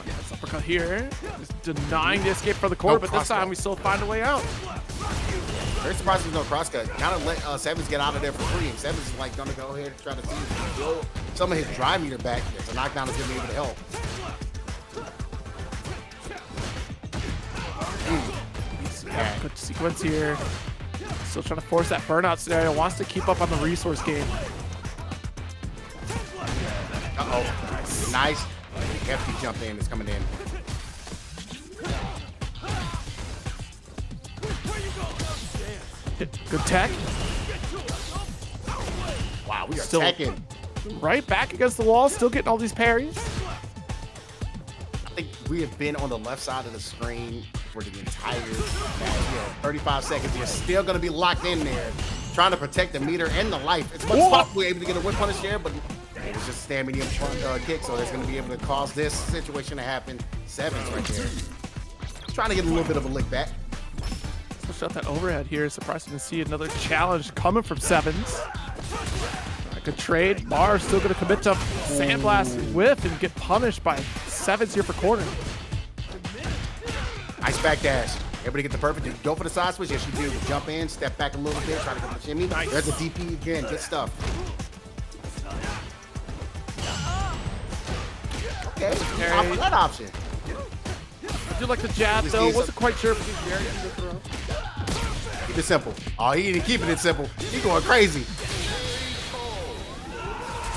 Yes, uppercut here. Just denying the escape for the core, but this time we still find a way out. Very surprised there's no crosscut. Kind of let Sevens get out of there for free, and Sevens is like gonna go ahead and try to see if he can blow some of his drive meter back. So knockdown is gonna be able to help. Good sequence here. Still trying to force that burnout scenario. Wants to keep up on the resource game. Uh-oh. Nice. Hefty jump in is coming in. Good tech. Wow, we are Still teching. Right back against the wall. Still getting all these parries. I think we have been on the left side of the screen for the entire match. 35 seconds. You're still going to be locked in there, trying to protect the meter and the life. It's much possible we're able to get a whip punish there, but it was just standing in front kick, so that's going to be able to cause this situation to happen. Sevens right there. trying to get a little bit of a lick back. Especially out that overhead here. Surprising to see another challenge coming from Sevens. Good trade. MARV still going to commit to Sandblast whiff and get punished by Sevens here for corner. Nice back dash. Everybody get the perfect. You go for the side switch. Yes, you do. Jump in, step back a little bit, try to go for the shimmy. Nice. There's a DP again. Good stuff. Okay. Opt for that option. I do like the jab though. Wasn't quite sure if he was very under the throw. Keep it simple. Oh, he ain't keeping it simple. He going crazy.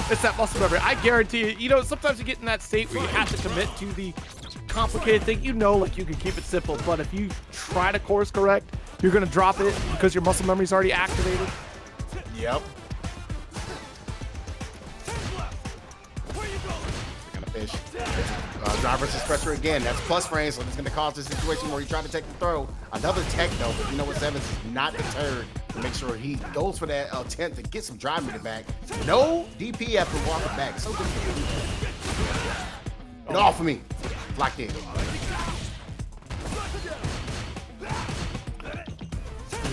It's that muscle memory. I guarantee you, you know, sometimes you get in that state where you have to commit to the complicated thing. You know, like you can keep it simple, but if you try to course correct, you're going to drop it because your muscle memory is already activated. Yep. Fish. Drive versus pressure again. That's plus frames, so it's going to cause this situation where you try to take the throw. Another tech though, but you know what? Sevens is not deterred to make sure he goes for that attempt to get some drive meter back. No DP after walking back. So good. Get off of me. Locked in.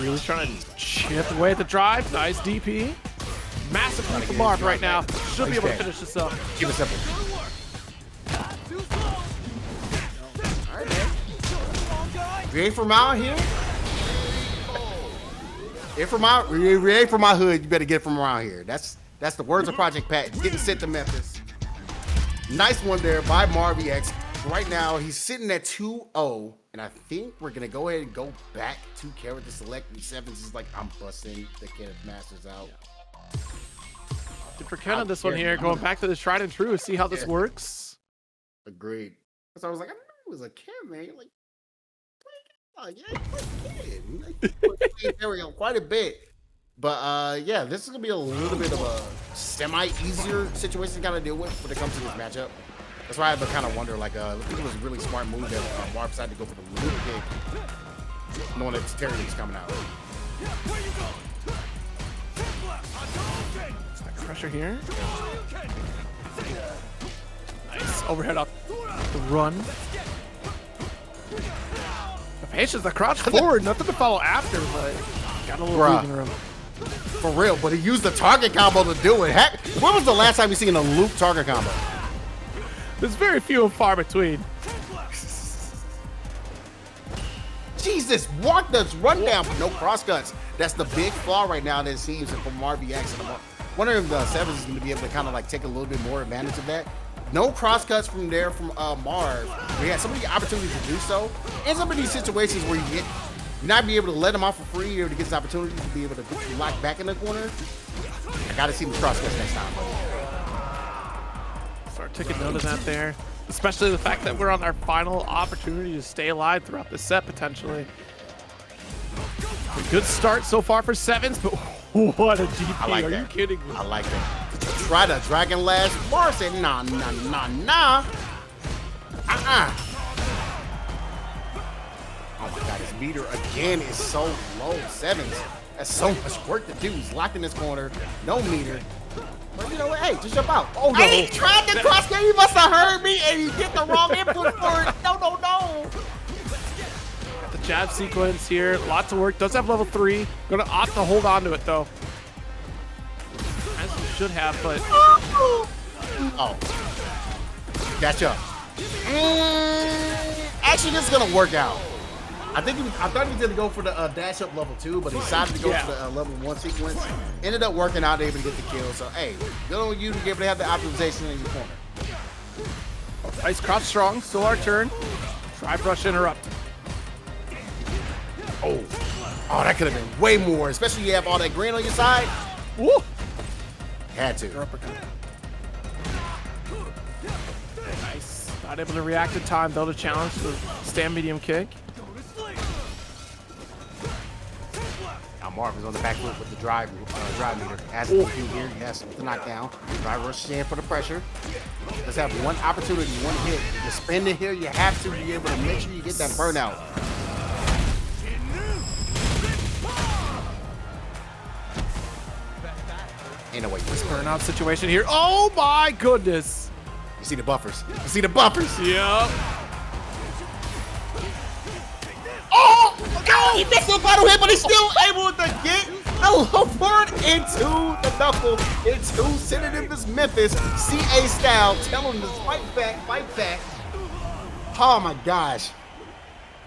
Really trying to chip away at the drive. Nice DP. Massive lead for MARV right now. Should be able to finish this up. Keep it simple. Alright, man. You ain't from out here? If from out, you ain't from my hood, you better get from around here. That's the words of Project Pat. Getting sent to Memphis. Nice one there by MARV.EX. Right now, he's sitting at 2-0, and I think we're gonna go ahead and go back to carrot to select. And Sevens is like, I'm busting the Kenneth Masters out. Good for Ken on this one here. Going back to the tried and true. See how this works. Agreed. So I was like, I knew it was a kid, man. Like, oh yeah, kid. There we go, quite a bit. But yeah, this is gonna be a little bit of a semi-easier situation to kind of deal with when it comes to this matchup. That's why I have to kind of wonder, like, I think it was a really smart move that MARV decided to go for the loop kick, knowing that Terry is coming out. Pressure here. Nice overhead up the run. The patience, the crouch forward, nothing to follow after, but got a little breathing room. For real, but he used the target combo to do it. Heck, when was the last time you seen a loop target combo? There's very few and far between. Jesus, walk this run down, but no cross cuts. That's the big flaw right now that it seems from MARV.EX. Wondering if the Sevens is going to be able to kind of like take a little bit more advantage of that. No cross cuts from there from MARV. We had so many opportunities to do so. And some of these situations where you not be able to let him off for free, you're able to get this opportunity to be able to get you locked back in the corner. I got to see the cross cuts next time. Start taking note of that there. Especially the fact that we're on our final opportunity to stay alive throughout the set potentially. A good start so far for Sevens, but what a DP. I like Are that. you kidding me? I like that. Try the Dragon Lash. MARV said, nah. Oh my God, his meter again is so low. Sevens. That's so much work to do. He's locked in this corner. No meter. But you know what? Hey, just jump out. Oh no. Hey, he tried to cross game. He must have heard me and he did the wrong input for it. No. Got the jab sequence here. Lots of work. Does have level 3. Gonna opt to hold on to it though. As he should have, but. Oh. Gotcha. Actually, this is gonna work out. I thought he was gonna go for the dash up level 2, but he decided to go for the level 1 sequence. Ended up working out, able to get the kill. So hey, good on you to be able to have the optimization in your corner. Nice crouch strong. Still our turn. Try brush interrupt. Oh, that could have been way more, especially you have all that green on your side. Woo! Had to. Nice. Not able to react in time though to challenge the stand medium kick. Now MARV is on the back foot with the drive meter. As you can here, he has the knockdown. Drive rushes in for the pressure. Let's have one opportunity, one hit. You spend it here, you have to be able to make sure you get that burnout. Ain't no way. This burnout situation here. Oh my goodness. You see the buffers. You see the buffers. Yep. he missed the final hit, but he's still able to get a low forward into the knuckle, into sending him this Memphis CA style, telling him to fight back, fight back. Oh my gosh.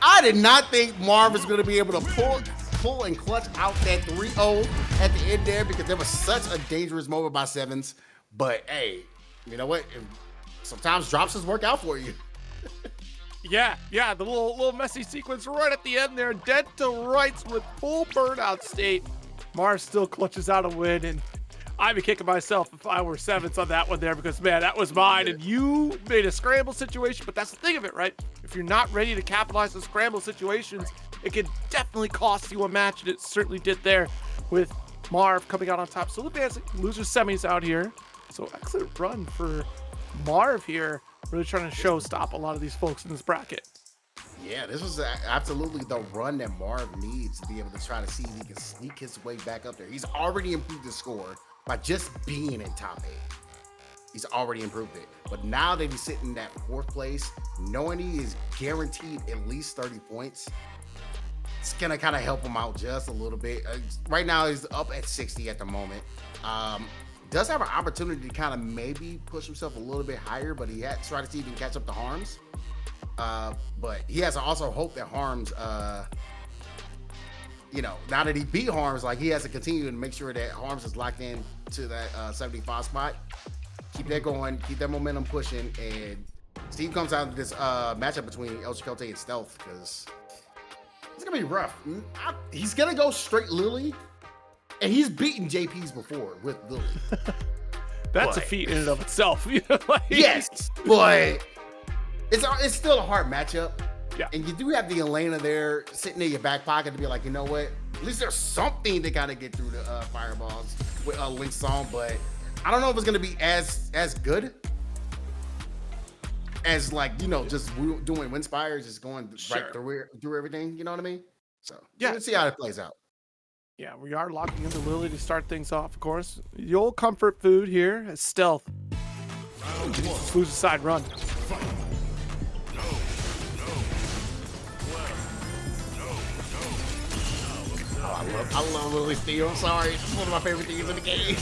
I did not think Marv was going to be able to pull and clutch out that 3-0 at the end there because there was such a dangerous moment by Sevens. But hey, you know what? Sometimes drops just work out for you. Yeah, the little messy sequence right at the end there, dead to rights with full burnout state. Marv still clutches out a win, and I'd be kicking myself if I were Sevens on that one there because, man, that was mine, and you made a scramble situation, but that's the thing of it, right? If you're not ready to capitalize on scramble situations, it can definitely cost you a match, and it certainly did there with Marv coming out on top. So advancing, loser semis out here. So excellent run for Marv here, really trying to show stop a lot of these folks in this bracket. Yeah, this was absolutely the run that Marv needs to be able to try to see if he can sneak his way back up there. He's already improved his score by just being in top 8. He's already improved it. But now that he's sitting in that 4th place, knowing he is guaranteed at least 30 points, it's going to kind of help him out just a little bit. Right now, he's up at 60 at the moment. Does have an opportunity to kind of maybe push himself a little bit higher, but he had to try to see if he can catch up to Harms. But he has to also hope that Harms, you know, now that he beat Harms, like he has to continue to make sure that Harms is locked in to that 75 spot. Keep that going, keep that momentum pushing, and Steve comes out of this matchup between ELCHAKOTAY and Stealth because it's gonna be rough. He's gonna go straight Lily, and he's beaten JPs before with Lily. That's a feat in and of itself. You know, like, yes, but it's still a hard matchup. Yeah. And you do have the Elena there sitting in your back pocket to be like, you know what? At least there's something to kind of get through the fireballs with Link's song, but I don't know if it's gonna be as good as, like, you know, just doing Windspire, just going right through everything. You know what I mean? So yeah, let's see how it plays out. Yeah, we are locking into Lily to start things off, of course. The old comfort food here is Stealth. Lose a side run. I love Lily Steel. I'm sorry. It's one of my favorite things in the game.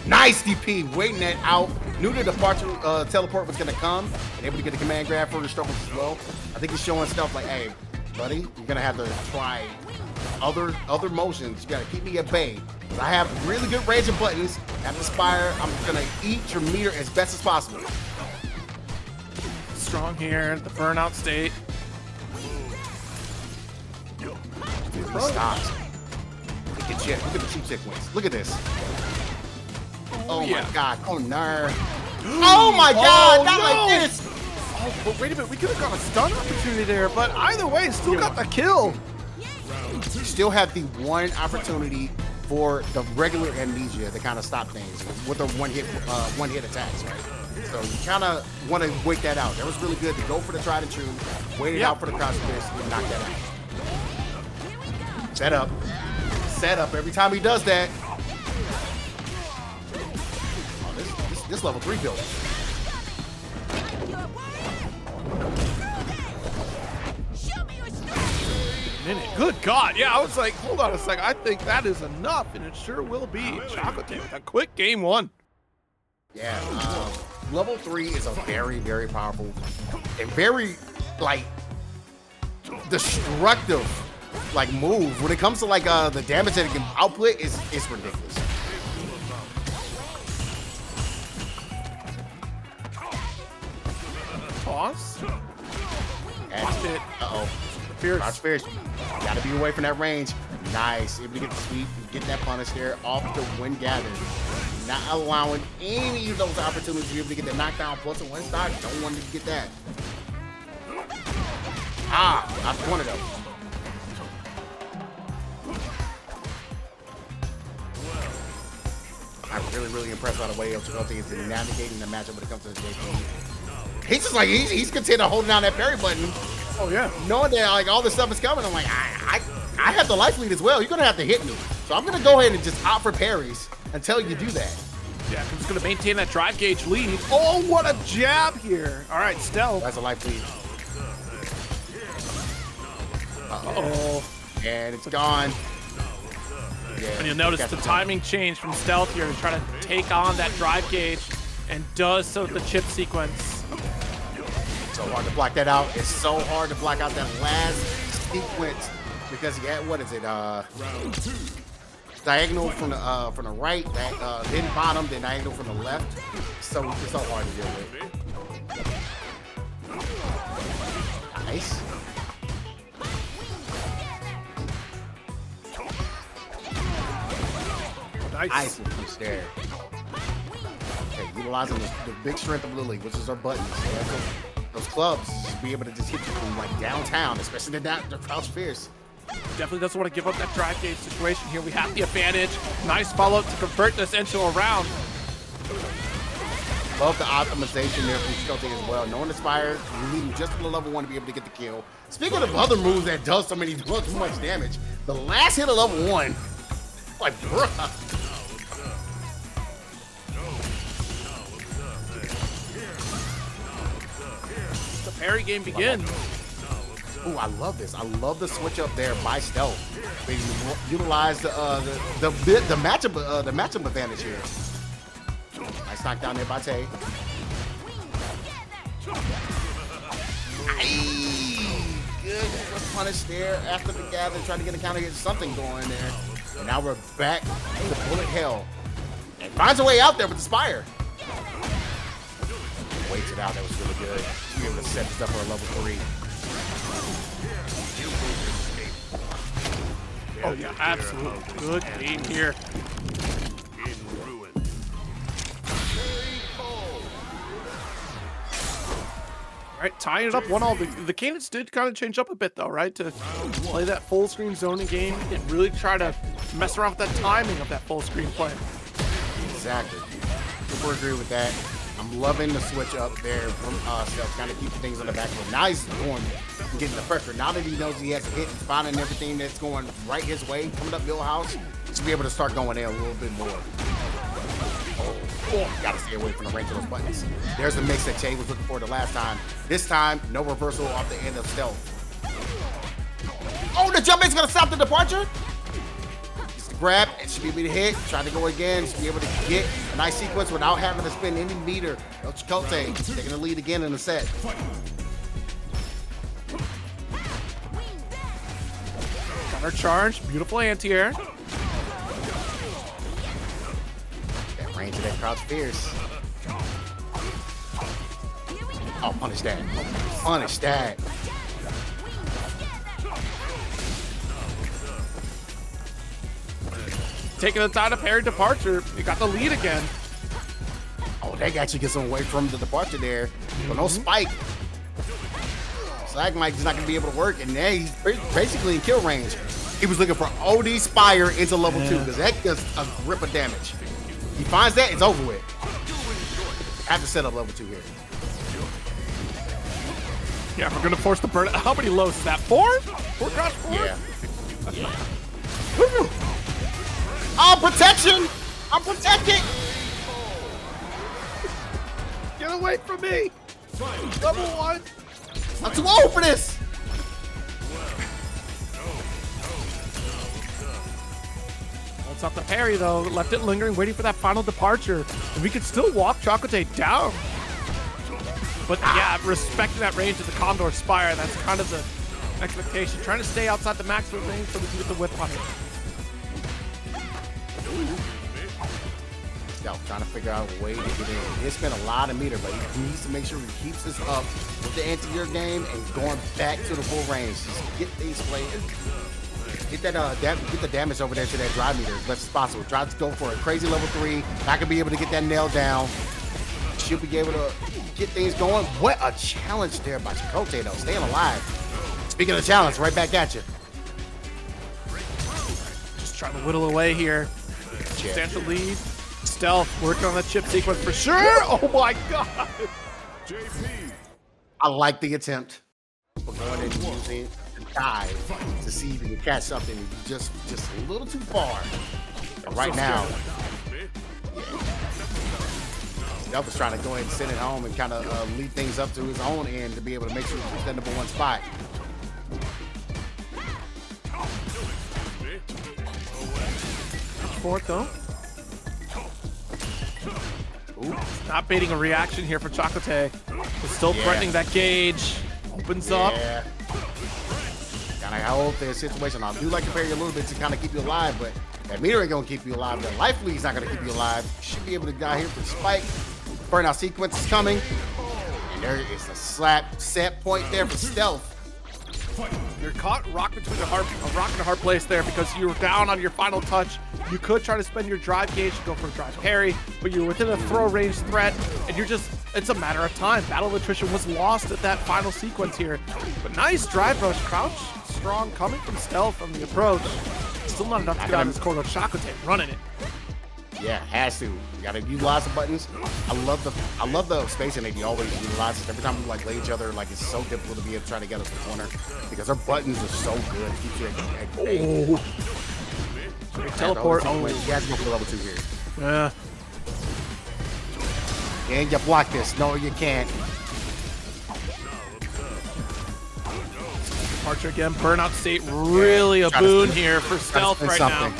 Nice DP. Waiting that out. Knew the departure teleport was going to come. And able to get the command grab for the struggles as well. I think he's showing stuff like, hey, buddy, you're going to have to try other motions. You got to keep me at bay. I have really good range of buttons. At the Spire, I'm going to eat your meter as best as possible. Strong here. The burnout state. Stops. Look at the cheap sequence. Look at this. Oh my god. Oh no. Oh my god. Not like this. Oh, but wait a minute. We could have got a stun opportunity there, but either way, still got the kill. You still have the one opportunity for the regular amnesia to kind of stop things with the one hit attacks, right? So you kind of want to wait that out. That was really good to go for the tried and true, wait it out for the crouch miss, and knock that out. Set up. Every time he does that. Oh, this level 3 build. Good God. Yeah, I was like, hold on a second. I think that is enough, and it sure will be. Chakotay with a quick game 1. Yeah, level 3 is a very, very powerful and very, like, destructive, like, move. When it comes to, like, the damage that it can output, it's ridiculous. Toss. Watch it. Uh-oh. Crouch Fierce. Gotta be away from that range. Nice. Able to get the sweep, get that punish there off the wind gather. Not allowing any of those opportunities to be able to get the knockdown plus a 1 stock. Don't want to get that. Not one of those. I'm really, really impressed by the way ELCHAKOTAY is navigating the matchup when it comes to the JP. He's just like, he's content to holding down that parry button. Oh, yeah. Knowing that, like, all this stuff is coming, I'm like, I have the life lead as well. You're going to have to hit me. So I'm going to go ahead and just opt for parries until you do that. Yeah, I'm just going to maintain that drive gauge lead. Oh, what a jab here. All right, Stealth. That's a life lead. Uh-oh. And it's gone. Yeah, And you'll notice the timing change from stealth here to try to take on that drive gauge, and does so with the chip sequence. So hard to block that out. It's so hard to block out that last sequence because you had, what is it? Diagonal from the right, then bottom, then diagonal from the left. So it's so hard to deal with. Nice. Nice piece there. Okay, utilizing the big strength of Lily, which is our buttons. So those clubs should be able to just hit you from like downtown, especially the crouch fierce. Definitely doesn't want to give up that drive gauge situation here. We have the advantage. Nice follow-up to convert this into a round. Love the optimization there from Chakotay as well. Knowing the Spire, you need him just for the level 1 to be able to get the kill. Speaking of other moves that does too much damage, the last hit of level 1, like, bruh. The parry game begins. Ooh, I love this. I love the switch up there by stealth. They utilize the matchup advantage here. Nice knockdown there by Tay. Good punish there after the gather, trying to get a counter, get something going there. And now we're back to bullet hell. And finds a way out there with the Spire. Waits it out. That was really good. To be able to set this up for a level 3. Oh yeah, absolutely. Good game here. All right, tying it up 1-all. The cadence did kind of change up a bit though, right? To play that full screen zoning game and really try to mess around with that timing of that full screen play. Exactly. Super agree with that. I'm loving the switch up there from Stealth, kind of keeping things on the back foot. Now he's going and getting the pressure. Now that he knows he has a hit and spotting everything that's going right his way, coming up your house, to be able to start going in a little bit more. Oh, gotta stay away from the range of those buttons. There's the mix that Che was looking for the last time. This time, no reversal off the end of Stealth. Oh, the jump main's gonna stop the departure? Grab, it should be able to hit, try to go again, should be able to get a nice sequence without having to spend any meter. Chakotay taking the lead again in the set. Counter charge, beautiful anti-air. That range of that crouch fierce. Oh, punish that. Punish that. Taking the time to parry departure. You got the lead again. Oh, they actually gets him away from the departure there. But no spike. Slag Mike is not going to be able to work. And now he's basically in kill range. He was looking for OD Spire into level 2 because that does a grip of damage. He finds that, it's over with. Have to set up level 2 here. Yeah, we're going to force the burn. How many lows is that? 4? 4 crouch 4? Yeah. Oh, protection! I'm protected! Get away from me! Level 1! I'm too old for this! Well, it's not the parry though. Left it lingering, waiting for that final departure. And we could still walk Chakotay down. But yeah, respecting that range of the Condor Spire, that's kind of the expectation. Trying to stay outside the maximum range so we can get the whip on it. Stealth trying to figure out a way to get in. He spent a lot of meter, but he needs to make sure he keeps this up with the anti-air game and going back to the full range. Just get these played. Get that get the damage over there to that drive meter as much as possible. Try to go for a crazy level 3. Not gonna be able to get that nail down. She'll be able to get things going. What a challenge there by Chakotay though, staying alive. Speaking of challenge, right back at you. Just trying to whittle away here. Substantial lead. Stealth working on that chip sequence for sure. Oh my god. JP. I like the attempt. We're going in and using the dive to see if you can catch something. Just a little too far. But right now, Stealth is trying to go ahead and send it home and kind of lead things up to his own end to be able to make sure he keeps that #1 spot. for it though. Ooh, not baiting a reaction here for Chakotay. But still threatening that gauge. Opens up. Gotta hold this situation. I do like to parry you a little bit to kind of keep you alive, but that meter ain't gonna keep you alive. That life lead's not gonna keep you alive. You should be able to get out here for the spike. Burnout sequence is coming. And there is a slap set point there for stealth. You're caught rock between a rock and a hard place there because you were down on your final touch. You could try to spend your drive gauge to go for a drive parry, but you're within a throw range threat, and it's a matter of time. Battle attrition was lost at that final sequence here. But nice drive rush, crouch strong coming from stealth from the approach. Still not enough to get out of this corner. Chakotay running it. Yeah, has to. You gotta utilize the buttons. I love the spacing that you always utilize. Every time we like lay each other, like it's so difficult to be able to try to get us the corner because our buttons are so good. It keeps you at bay. Teleport. Oh, you guys go for level 2 here. Yeah. Can you block this? No, you can't. Departure again. Burnout state really a boon here for stealth right now.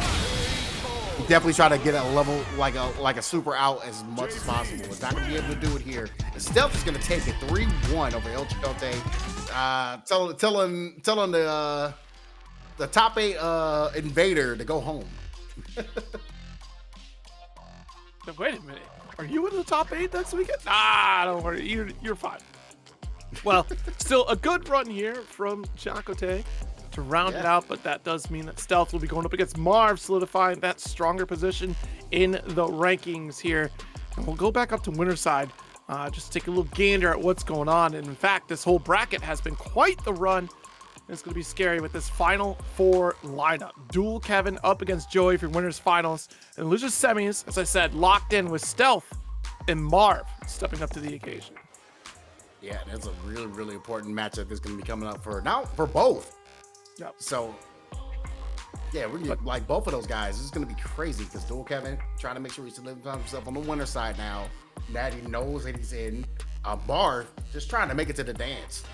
Definitely try to get a level like a super out as much as possible. It's not gonna be able to do it here. And stealth is gonna take it 3-1 over ELCHAKOTAY. Telling the top 8 invader to go home. Wait a minute. Are you in the top 8 this weekend? Nah, don't worry. You're fine. Well, still a good run here from Chakotay to round it out, but that does mean that stealth will be going up against MARV, solidifying that stronger position in the rankings here. And we'll go back up to winner's side, just take a little gander at what's going on. And in fact, this whole bracket has been quite the run. It's going to be scary with this final 4 lineup. Dual Kevin up against Joey for winners finals, and losers semis, as I said, locked in with stealth and MARV stepping up to the occasion. Yeah, that's a really, really important matchup that's going to be coming up for both. Yep. So, yeah, we're gonna, like both of those guys. This is going to be crazy because Dual Kevin trying to make sure he's living himself on the winner side now. That he knows that he's in. MARV just trying to make it to the dance.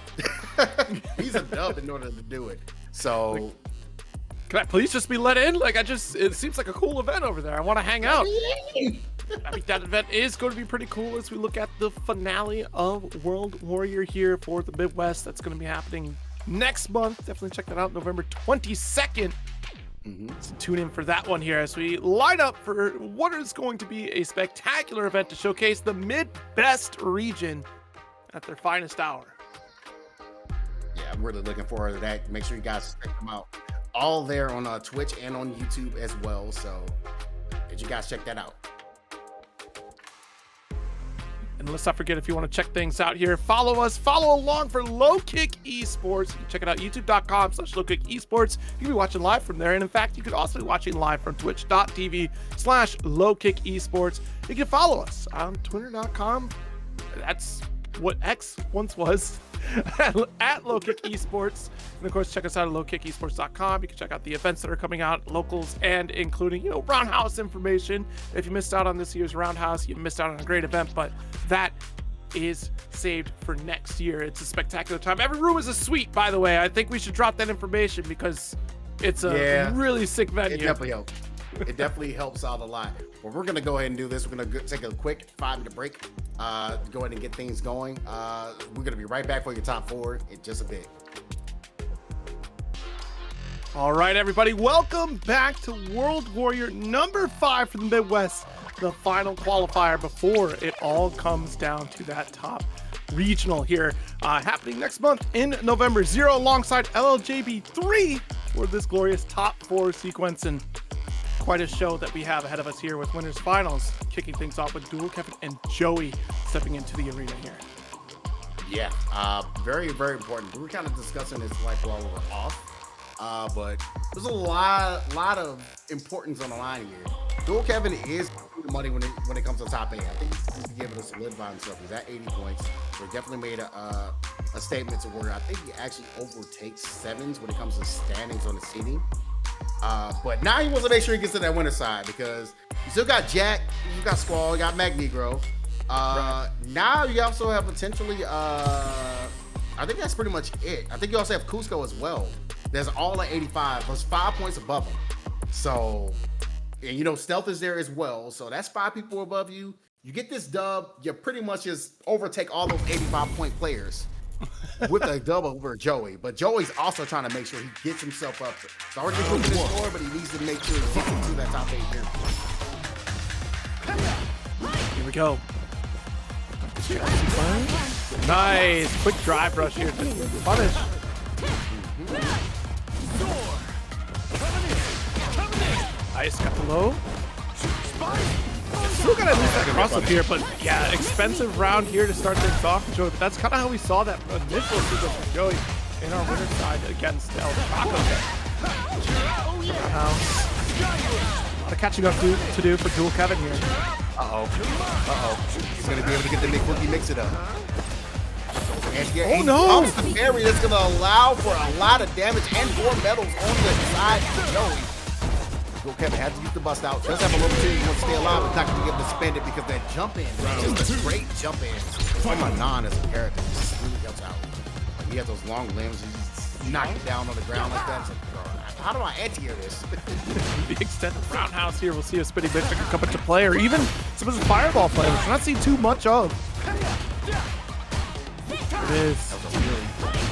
He's a dub in order to do it. So, can I please just be let in? It seems like a cool event over there. I want to hang out. I think that event is going to be pretty cool as we look at the finale of World Warrior here for the Midwest. That's going to be happening next month. Definitely check that out, November 22nd. So tune in for that one here as we line up for what is going to be a spectacular event to showcase the Midwest region at their finest hour. Yeah, I'm really looking forward to that. Make sure you guys check them out. All there on Twitch and on YouTube as well. So, did you guys check that out? And let's not forget, if you want to check things out here, follow along for Low Kick Esports. You can check it out, youtube.com/Low Kick Esports. You can be watching live from there. And in fact, you could also be watching live from twitch.tv/Low Kick Esports. You can follow us on twitter.com. That's what X once was, at Low Kick Esports. And of course, check us out at lowkickesports.com. You can check out the events that are coming out, locals, and including, Roundhouse information. If you missed out on this year's Roundhouse, you missed out on a great event, but that is saved for next year. It's a spectacular time. Every room is a suite, by the way. I think we should drop that information because it's a really sick venue. It definitely helps. It definitely helps out a lot. Well, we're going to go ahead and do this. We're going to take a quick 5-minute break. Go ahead and get things going. We're going to be right back for your top 4 in just a bit. All right, everybody, welcome back to World Warrior number 5 for the Midwest, the final qualifier before it all comes down to that top regional here, happening next month in November. 0 alongside LLJB3 for this glorious top 4 sequence, and quite a show that we have ahead of us here with winners finals, kicking things off with Dual Kevin and Joey stepping into the arena here. Yeah, very, very important. We were kind of discussing this while we were off. But there's a lot of importance on the line here. Dual Kevin is the money when it comes to top 8. I think he's able to solidify himself. He's at 80 points. So he definitely made a statement to where I think he actually overtakes 7s when it comes to standings on the seating. But now he wants to make sure he gets to that winner side because you still got Jack, you got Squall, you got Magnegro. Now you also have potentially, I think that's pretty much it. I think you also have Cusco as well. There's all at 85 plus 5 points above him. So And you know, stealth is there as well. So that's 5 people above you. You get this dub, you pretty much just overtake all those 85-point players with a dub over Joey. But Joey's also trying to make sure he gets himself up. He's already moving his score, but he needs to make sure he gets into that top 8 here. Here we go. Nice. Quick drive rush here. Punish. Nice. Got the low. Still got at least that cross up here, but yeah, expensive round here to start things off for Joey. But that's kind of how we saw that initial sequence from Joey in our winner's side against ELCHAKOTAY. Roundhouse. A lot of catching up to do for Dual Kevin here. He's going to be able to get the McBookie mix it up. Oh no! The parry that's going to allow for a lot of damage and 4 medals on the side of Joey. Dual Kevin has to use the bust out. Does have a little too. He wants to stay alive, but not going to be able to spend it because that jump in, just a great jump in. Manon as a character just really helps out. Like, he has those long limbs. He's knocking it down on the ground like that. It's like, how do I anti-air this? The extended roundhouse here, we'll see a spinning bitch that can come into play, or even some of the fireball play, which we're not seeing too much of. This was a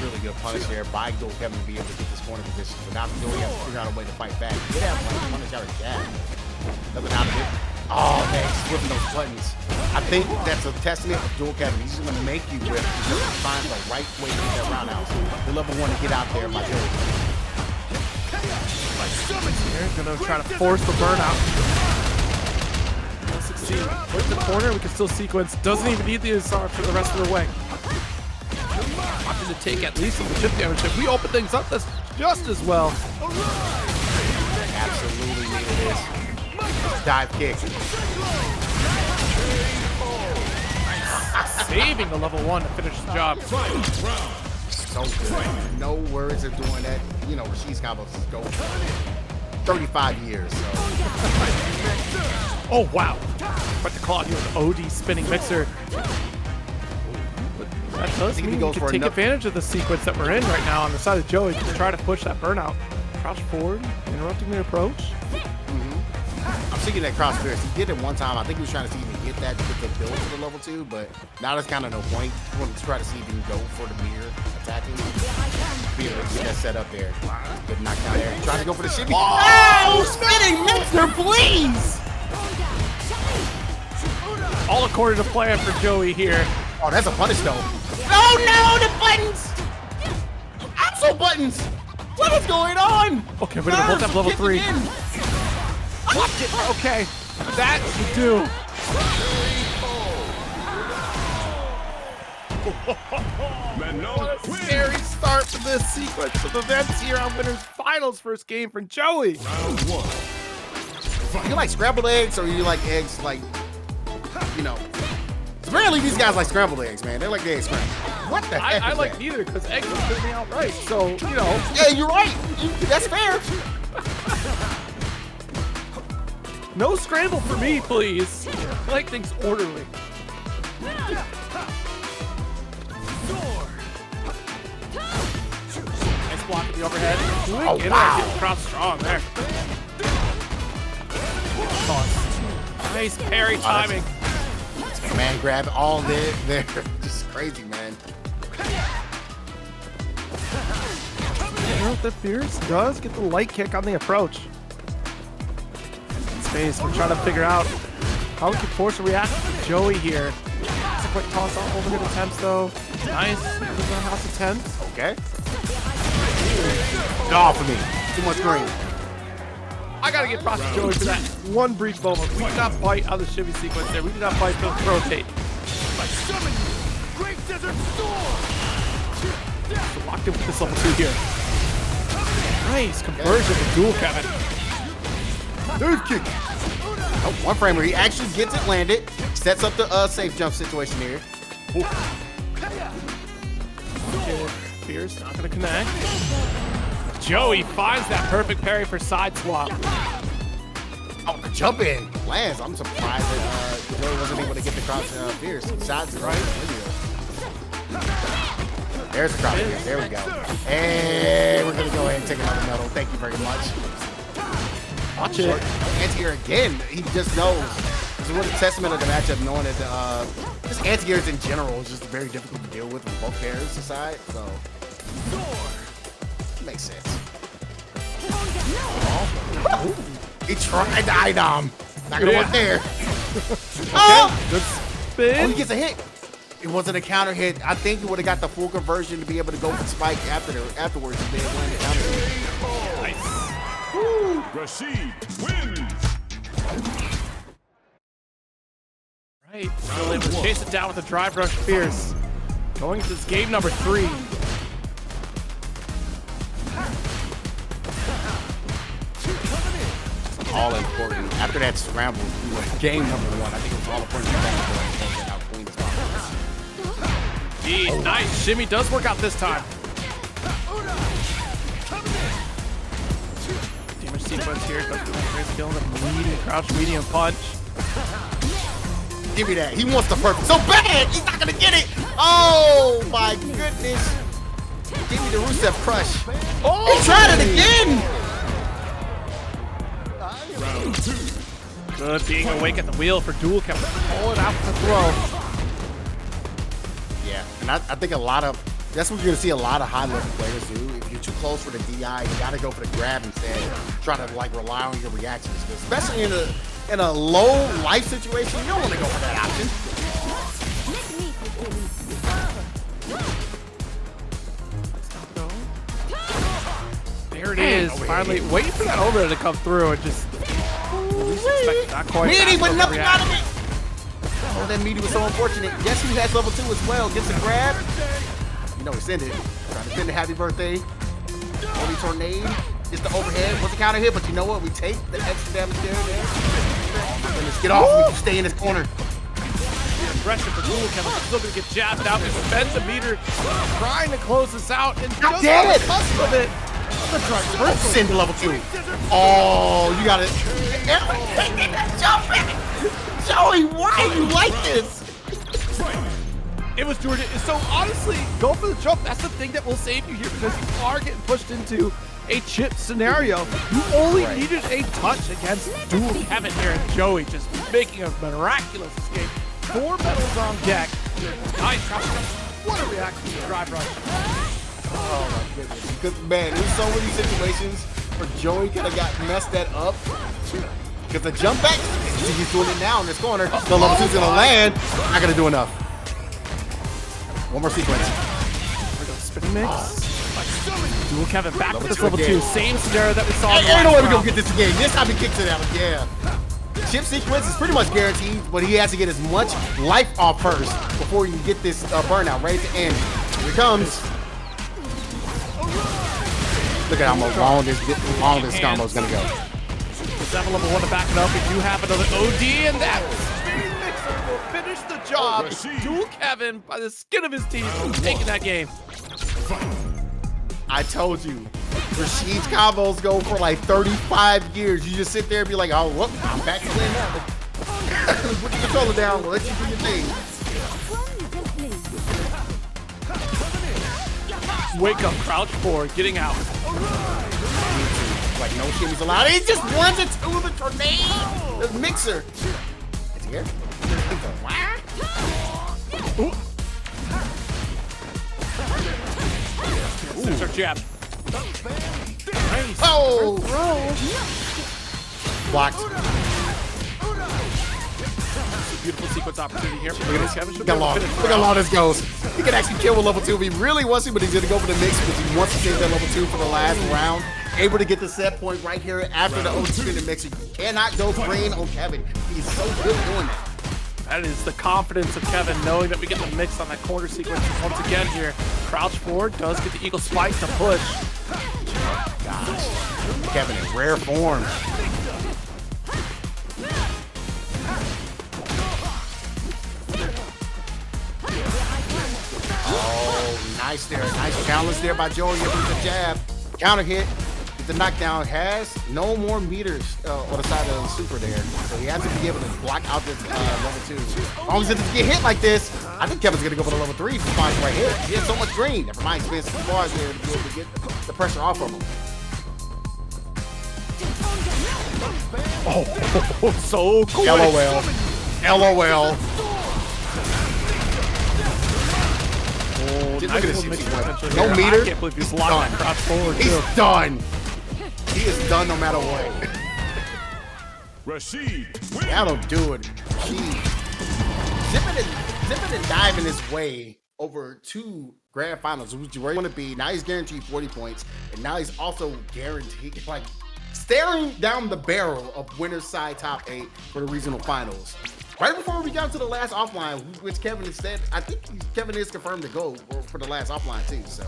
really good punish there by Dual Kevin to be able to get this corner position. But now Joey has to figure out a way to fight back. He did have one punish out of jab. Nothing out of it. Oh man, he's whipping those buttons. I think that's a testament of Dual Kevin. He's just going to make you whip because he finds the right way to get that roundhouse. The level 1 to get out there by Joey. Here, gonna try to force the burnout. He'll succeed. Put the corner, we can still sequence. Doesn't even need the SR for the rest of the way. Opting to take at least some of the chip damage. If we open things up, that's just as well. Absolutely needed this. Dive kick. Saving the level 1 to finish the job. So good. No worries of doing that. You know, Rashid's combos go 35 years. So. Oh wow! But the call here with OD spinning mixer. That does mean we can take advantage of the sequence that we're in right now on the side of Joey to try to push that burnout. Crouch forward, interrupting the approach. I'm thinking that cross fierce. He did it one time. I think he was trying to see if he can get that to get the build to the level 2, but now there's kind of no point. He wanted to try to see if he can go for the mirror attacking. Be able to get that set up there. Good knockdown there. Trying to go for the shimmy. Oh, spinning mixer, please! All according to plan for Joey here. Oh, that's a punish though. Oh no, the buttons! Absol buttons! What is going on? Okay, we're gonna hold that level 3. Watch it. Okay, that should do. What a scary start to this sequence of events here on Winners Finals. First game for Joey. Round 1. You like scrambled eggs or you like eggs like, you know, apparently these guys like scrambled eggs, man. They like the eggs scrambled. What the heck I is like that? neither because eggs are putting me out right. So, you know. Yeah, you're right. That's fair. No scramble for me, please. I like things orderly. Nice block at the overhead. Oh, wow. Getting across strong there. Nice parry timing. Man, grab all there. Just crazy, man. The Fierce does get the light kick on the approach. Space, we're trying to figure out how we can force a reaction from Joey here. It's a quick toss off overhead attempts though. Nice. House attempts. Okay. Off for me. Too much green. I gotta get props to Joey for that one brief moment. We did not bite out of the shimmy sequence there. We did not bite the rotate. Great Desert Storm. So locked in with this level 2 here. Nice conversion to Dual Kevin. Dude kick. Oh, one framer. He actually gets it landed. Sets up the safe jump situation here. Fierce not gonna connect. Joey finds that perfect parry for side swap. Oh, the jump in lands. I'm surprised that Joey wasn't able to get the cross Fierce. Sides right. There's the cross Fierce. There we go. And we're gonna go ahead and take another medal. Thank you very much. Watch it. Anti-air again. He just knows. It's really a testament of the matchup, knowing that just anti-airs in general is just very difficult to deal with both pairs aside. So makes sense. He tried the item. Not gonna work there. Good spin. Oh, he gets a hit. It wasn't a counter hit. I think he would have got the full conversion to be able to go for spike afterwards if they had won the counter hit. Nice. Woo. Rashid wins. Right. Still able to chase it down with a drive rush fierce. Going into this game number 3. All important. After that scramble, game number 1, I think it was all important to get out Queen as well. Nice. Shimmy does work out this time. Damage sequence here. Great skill. Medium crouch, medium punch. Give me that. He wants the perfect. So bad. He's not going to get it. Oh, my goodness. Give me the Rusev crush. Oh, he tried it again. Round 2. Good being awake at the wheel for Dual Kept pulling out the throw. Yeah, and I think that's what you're going to see a lot of high-level players do. If you're too close for the DI, you got to go for the grab instead. Try to like rely on your reactions, especially in a low life situation. You don't want to go for that option. There it is. Finally, waiting for that over to come through and just least expected. Not quite. Meaty with nothing out of it. Oh, that Meaty was so unfortunate. Yes, he has level 2 as well. Gets a grab. You know, he sent it. Trying to send a happy birthday. Holy tornado. It's the overhead. Was a counter hit, but you know what? We take the extra damage there. And let's get off. We can stay in this corner. Aggression for Dual Kevin. Still gonna get jabbed out. He spends a meter trying to close this out and just on the cusp of it. Send to level 2. Oh, you got it. Joey, why are you like this? It was Jordan. So honestly, go for the jump. That's the thing that will save you here because you are getting pushed into a chip scenario. You only needed a touch against Dual Kevin here, and Joey just making a miraculous escape. 4 medals on deck. Nice. What a reaction to the drive rush. Oh my goodness. Because, man, there's so many situations where Joey could have got messed that up. Because the jump back, he's doing it now in this corner. The level 2's going to land. Not going to do enough. One more sequence. We're going to spinning mix. Dual Kevin back Level with this two level again. 2. Same scenario that we saw in the Ain't no way last we're going round. to get this again. This time he kicks it out. Yeah. Chip sequence is pretty much guaranteed, but he has to get as much life off first before you can get this burnout ready to end. Here it comes. Look at how long this combo is going to go. Level 1 to back it up. We do have another OD, and that Speed Mixer will finish the job. Rashid. Dual Kevin, by the skin of his teeth, taking that game. I told you, Rashid's combos go for like 35 years. You just sit there and be like, oh, whoop, I'm back to playing now. Put your controller down, we'll let you do your thing. Wake up, crouch forward, getting out. Like, no shimmies allowed. He just wants it to the tornado. The mixer. It's here. Scissor jab. Nice. Oh! Blocked. Beautiful sequence opportunity here. Look at this, Kevin. Look how long this goes. He can actually kill with level 2 if he really wants to, but he's going to go for the mix because he wants to save that level 2 for the last round. Able to get the set point right here after the OT in the mixer. You cannot go green on Kevin. He's so good doing that. That is the confidence of Kevin, knowing that we get the mix on that corner sequence once again here. Crouch forward, does get the eagle spike to push. Gosh, Kevin in rare form. Oh, nice there. Nice challenge there by Joey with the jab. Counter hit. The knockdown has no more meters on the side of the super there. So he has to be able to block out this level 2. As long as it doesn't get hit like this, I think Kevin's going to go for the level 3 if he finds the right hit. He has so much green. Never mind expensive bars there to be able to get the pressure off of him. Oh, so quick. LOL. LOL. Oh, Look at nice this little mix shit. potential No here. meter. I can't believe he's locked that cross forward too. He's done. He is done no matter what. Rashid wins. That'll do it. Zipping and diving his way over 2 grand finals, which where he want to be. Now he's guaranteed 40 points, and now he's also guaranteed, like, staring down the barrel of winner's side top 8 for the regional finals. Right before we got to the last offline, which Kevin instead, I think Kevin is confirmed to go for the last offline too. So.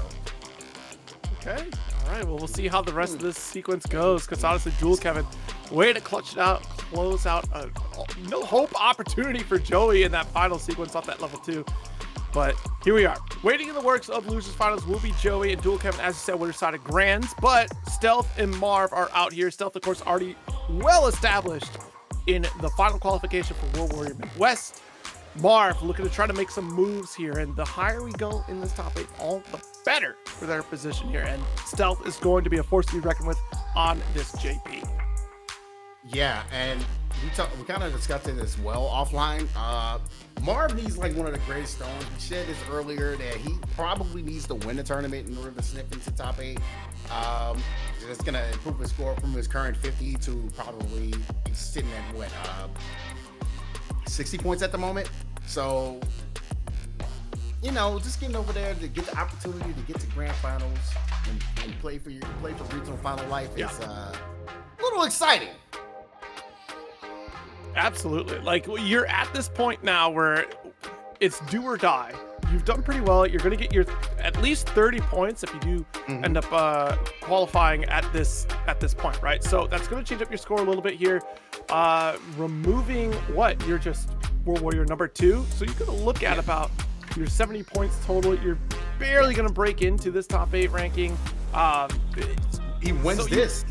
Okay. All right. Well, we'll see how the rest of this sequence goes. Because honestly, Duel Kevin, way to clutch it out, close out a no hope opportunity for Joey in that final sequence off that level 2. But here we are. Waiting in the works of losers finals will be Joey and Duel Kevin, as you said, winner side of grands. But Stealth and Marv are out here. Stealth, of course, already well established in the final qualification for World Warrior Midwest. Marv looking to try to make some moves here, and the higher we go in this top 8, all the better for their position here. And Stealth is going to be a force to be reckoned with on this JP. Yeah, and we kind of discussed it as well offline. Marv needs like one of the greatest stones. We said this earlier that he probably needs to win the tournament in order to snip into top 8. It's gonna improve his score from his current 50 to probably sitting at what 60 points at the moment. So, you know, just getting over there to get the opportunity to get to grand finals and play for regional final life is a little exciting. Absolutely. Like, you're at this point now where it's do or die. You've done pretty well. You're going to get your at least 30 points if you do end up qualifying at this point, right? So that's going to change up your score a little bit here. Removing what? You're just World Warrior number 2. So you're going to look at about your 70 points total. You're barely going to break into this top 8 ranking. He wins this.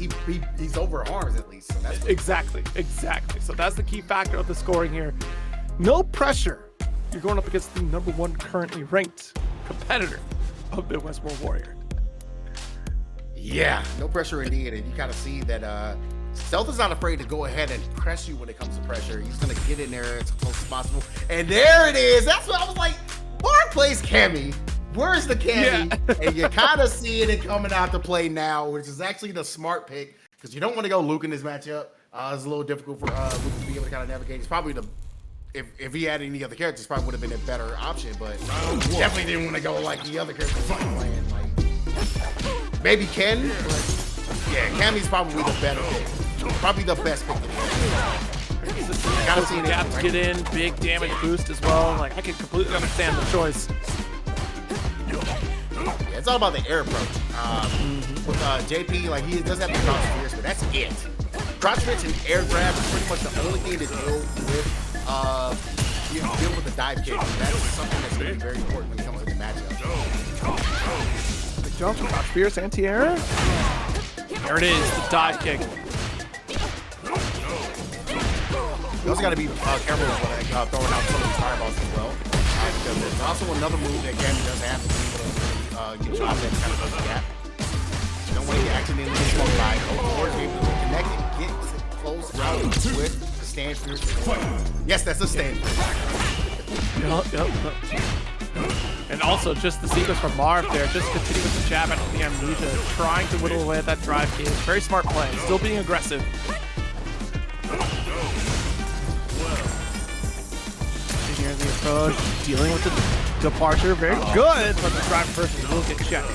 He's over Arms at least. So that's exactly. So that's the key factor of the scoring here. No pressure. You're going up against the number 1 currently ranked competitor of Midwest World Warrior. Yeah, no pressure indeed. And you kind of see that Stealth is not afraid to go ahead and press you when it comes to pressure. He's going to get in there as close as possible. And there it is. That's what I was like. Mark plays Cammy. Where's the Cammy? Yeah. And you kind of see it coming out to play now, which is actually the smart pick because you don't want to go Luke in this matchup. It's a little difficult for Luke to be able to kind of navigate. It's probably the if he had any other characters, probably would have been a better option, but definitely didn't want to go like the other characters playing. Like maybe Ken, but yeah, Cammy's probably the better pick. Probably the best pick. Gotta see gaps get in, big damage boost as well. Like I can completely understand the choice. Yeah, it's all about the air approach. With JP, like he does have the crouch fierce, but that's it. Crouch fierce and air grab is pretty much the only thing to deal with. Deal with the dive kick. That is something that's going to be very important when it comes to the matchup. Big jump, crouch fierce, anti-air. There it is, the dive kick. You also got to be careful with throwing out some of these fireballs as well. Because there's also another move that Cammy does have to be able to get you out there and kind of close the gap. You don't want to get accidentally get smoke by. Or be able to connect and get close out with the stand fierce. Yes, that's a stand fierce. Yep. And also just the sequence from Marv there, just continue with the jab at the amnesia, trying to whittle away at that drive cage. Very smart play, still being aggressive. Here the approach, dealing with the departure, very good, but the drive person will get checked.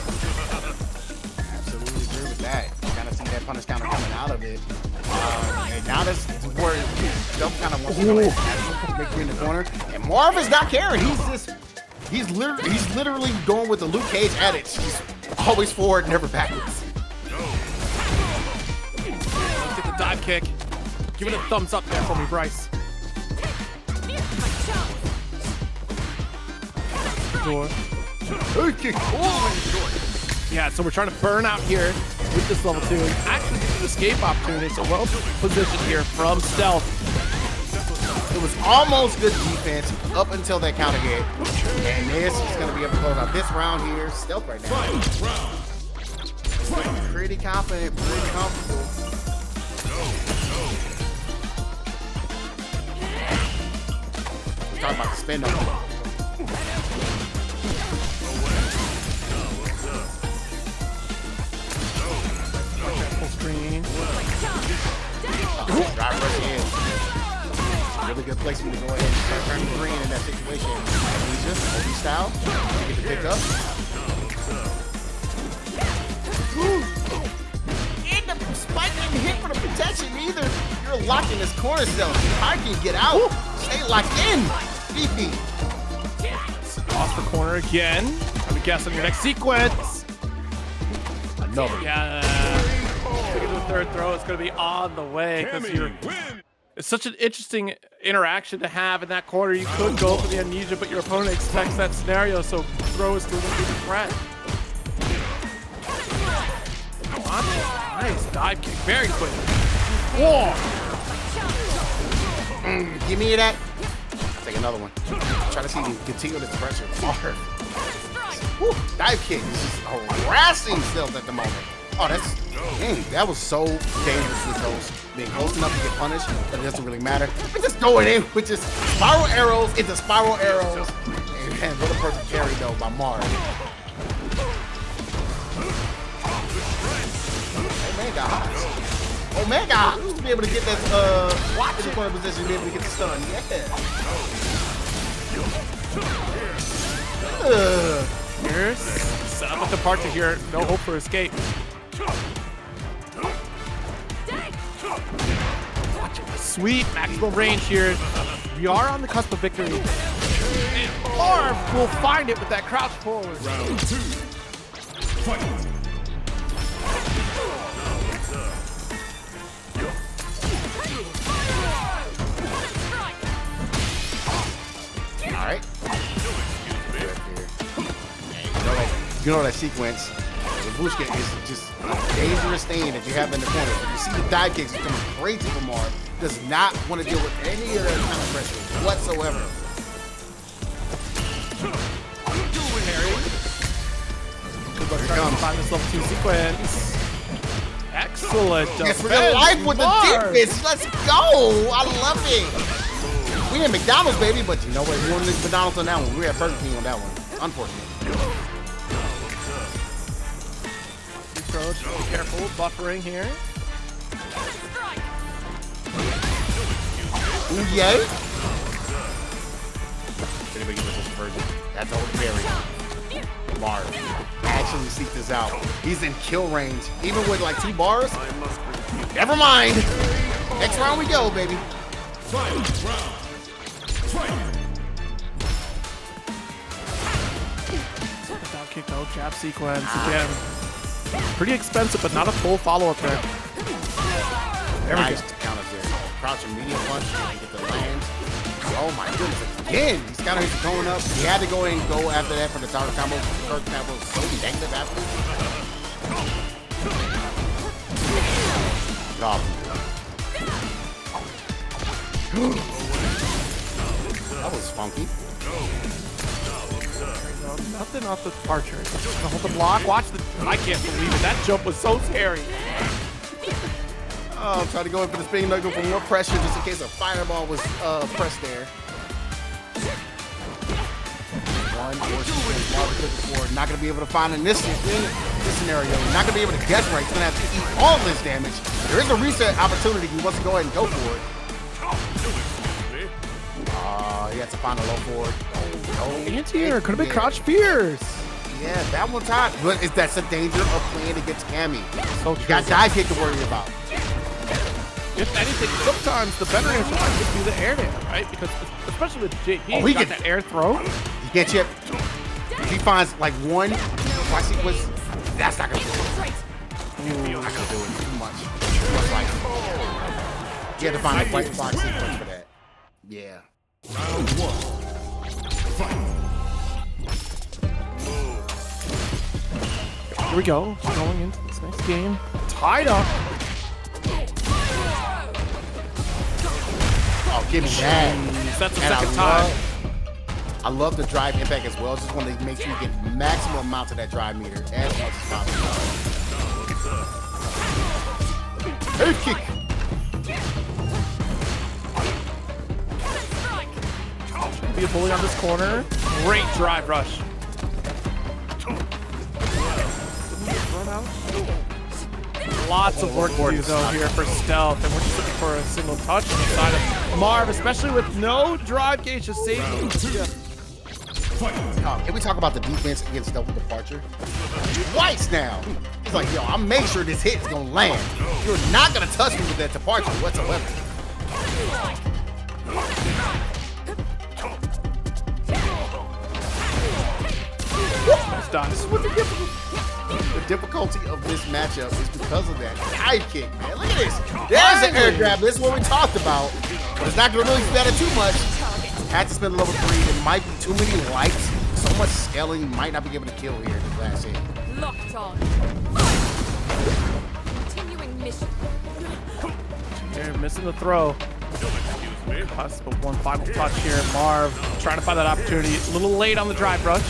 Absolutely agree with that. You kind of see that punish counter coming out of it. And now that's where Stealth kind of wants to go make you in the corner. And Marv is not caring. He's literally going with the Luke Cage edits. He's always forward, never backwards. Let's get the dive kick. Give it a thumbs up there for me, Bryce. Door. Yeah, so we're trying to burn out here with this level 2. Actually, get an escape opportunity. So well positioned here from Stealth. It was almost good defense up until that counter hit. And this is going to be able to close out this round here. Stealth right now. Pretty confident, pretty comfortable. spin them. Full screen. Drive rush in. Really good place for you to go ahead and start turning green in that situation. Amnesia, Obi style. Get the pick up. And the spike didn't hit for the protection either. You're locked in this corner still. I can get out. Stay locked in. BP. Off the corner again. I'm guessing your next sequence. Another. Yeah. Get to the third throw. It's going to be on the way because you're. It's such an interesting interaction to have in that corner. You could go for the amnesia, but your opponent expects that scenario, so throw is still going to be the threat. Nice dive kick, very quick. Whoa! Give me that. Take another one. Try to see you continue this pressure. Dive kick. This is harassing Stealth at the moment. Oh, that was so dangerous with those. Being close enough to get punished, but it doesn't really matter. We're just going in with just spiral arrows into spiral arrows. And what a perfect carry though by MARV. Omega Hots. Omega Hots to be able to get that watch in the corner position to be able to get the stun. Yeah. Here's set up with the departure here. No hope for escape. Sweet maximum range here. We are on the cusp of victory. And MARV will find it with that crouch forward. Round 2. Fight. All right. You know that sequence. Vushka is just a dangerous thing that you have in the corner. If you see the dive kicks becoming crazy for MARV, does not want to deal with any of that kind of pressure whatsoever. Here it comes. Find this level 2 sequence. Excellent. Yes, real life with the defense. Let's go. I love it. We in McDonald's, baby, but you know what? We weren't in McDonald's on that one. We were at Burger King on that one. Unfortunately. Approach. Be careful. Buffering here. Ooh, yay. Anybody get this version? That's old Barry. MARV. Actually seek this out. He's in kill range. Even with like 2 bars. Never mind. Next round we go, baby. Down kick, no jab sequence again. Pretty expensive, but not a full follow-up there. There we Nice go. counters there. Crouching medium punch and get the land. Oh my goodness, again. These counter hits are going up. He had to go and go after that for the tower combo. The third combo is so negative after. God. That was funky. Nothing off the departure. Just gonna hold the block. Watch the. I can't believe it. That jump was so scary. Oh, I'm trying to go in for the spinning knuckle for more pressure just in case a fireball was pressed there. One or sequence MARV looking for. Not going to be able to find in this scenario. Not going to be able to guess right. He's going to have to eat all this damage. There is a reset opportunity. He wants to go ahead and go for it. He has to find a low forward. Oh, Anti-air. Could have been crouch fierce. Yeah, that one's hot. But that's the danger of playing against Cammy. So You got dive kick to worry about. If anything, sometimes the better answer might just be the air dance, right? Because especially with JP, he he got can- that air throw. You get chip. If he finds like one fly sequence, that's not gonna do it. Not gonna do it too much. It's like, you have to find a white fly sequence for that. Yeah. Round 1. Fight. Here we go. Going into this next game. Tied up. Oh, give me that. That's the And second time. I love the drive impact as well. Just want to make sure you get maximum amounts of that drive meter as much as possible. Hey, kick. be a bully on this corner. Great drive rush. Run out. Lots of work to do though here for stealth, and we're just looking for a single touch on the side of Marv, especially with no drive gauge to save him. Can we talk about the defense against double departure? Twice now. He's like, yo, I'll make sure this hit's gonna land. You're not gonna touch me with that departure whatsoever. Nice dodge. The difficulty of this matchup is because of that dive kick, man. Look at this. There's an air grab. This is what we talked about. But it's not gonna really matter too much. Had to spend a level 3. There might be too many lights. So much scaling. You might not be able to kill here in this last hit. Locked on. Continuing mission. They're missing the throw. Possible one final touch here. Marv trying to find that opportunity. A little late on the drive rush.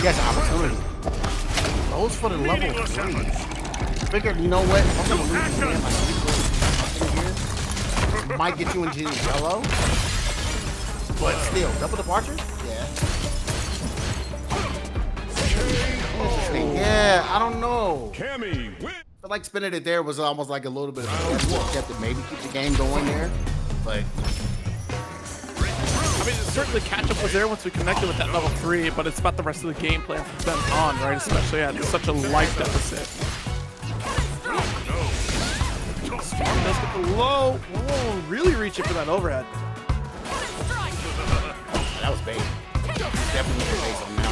Yes, opportunity. Those for the level 3. Figured, you know what? I'm gonna lose the game. Here might get you into yellow, but still, double departure. Yeah. Yeah, I don't know. Cammy win. I feel like spinning it there was almost like a little bit of a kept it, maybe keep the game going there, but. I mean, certainly catch-up was there once we connected with that level 3, but it's about the rest of the game plan from then on, right? Especially at such a life deficit. Storm does get the low. Whoa, really reaching for that overhead. That was bait. Definitely was bait something now.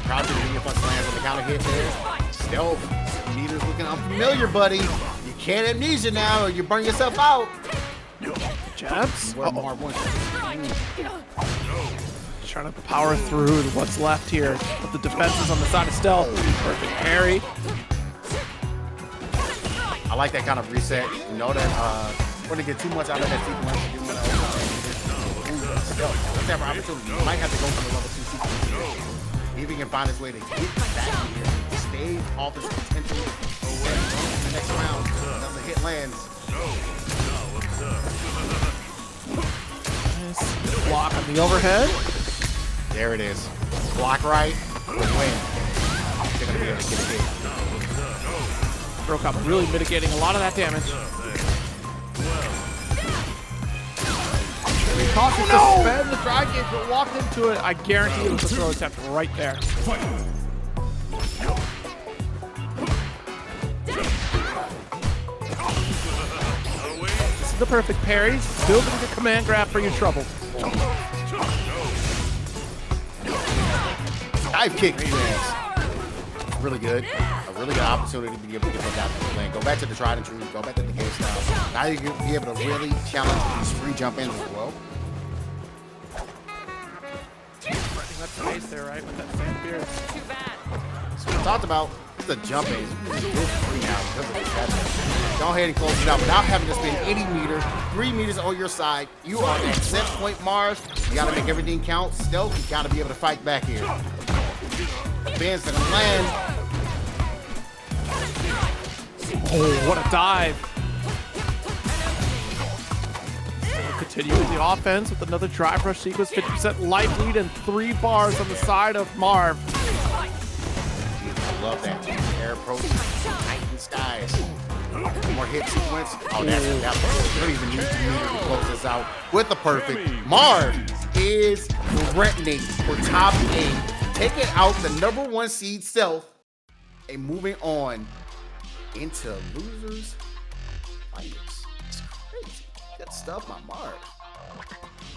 Proud to be if us lands on the counter hit there. Stealth. Meter's looking unfamiliar, buddy. You can't amnesia now or you burn yourself out. Jabs? Where Marv wants you. Trying to power through what's left here. But the defense is on the side of stealth. Perfect parry. I like that kind of reset. You know that we're gonna get too much out of that sequence. Whatever opportunity. You might have to go for the level 2 sequence. If he can find his way to get back here, stay off his potential. The next round, another hit lands. Nice block on the overhead. There it is. Block right, win. They're gonna be able to get a hit. Throw cup really mitigating a lot of that damage. Cautious to spend the drive gauge, but walked into it. I guarantee it was a throw attempt right there. This is the perfect parry. Still gonna get command grab for your trouble. Dive kick. Really good. A really good opportunity to be able to get back out to the lane. Go back to the tried and true. Go back to the game style. Now you can be able to really challenge these free jump ins as well. That's the base there, right? With that sand beard. Too bad. So we talked about the jump ins. It's free now because of this hazard. Go ahead and close it out without having to spend 80 meters, 3 meters on your side. You are at set point, Mars. You got to make everything count. Stealth, you got to be able to fight back here. Ben's gonna land. Oh, what a dive. Still continuing the offense with another drive rush sequence, 50% life lead and 3 bars on the side of Marv. I love that. Air approach, Titan skies. One more hit sequence. Oh, that's you don't even need to close this out with the perfect. Marv is threatening for top 8. Taking out the #1 seed Self and moving on into losers fights. It's crazy. Good stuff, my Marv.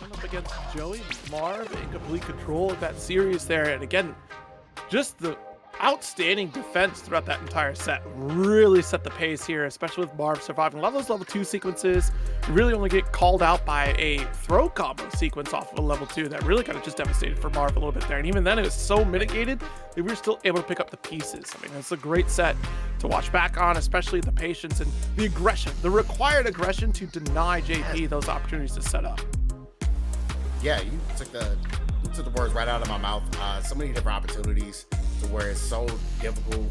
Up against Joey, Marv in complete control of that series there. And again, just the outstanding defense throughout that entire set really set the pace here, especially with Marv surviving a lot of those level 2 sequences. You really only get called out by a throw combo sequence off of a level 2 that really kind of just devastated for Marv a little bit there. And even then it was so mitigated that we were still able to pick up the pieces. I mean, it's a great set to watch back on, especially the patience and the aggression, the required aggression to deny JP those opportunities to set up. Yeah, you took the words right out of my mouth. So many different opportunities to where it's so difficult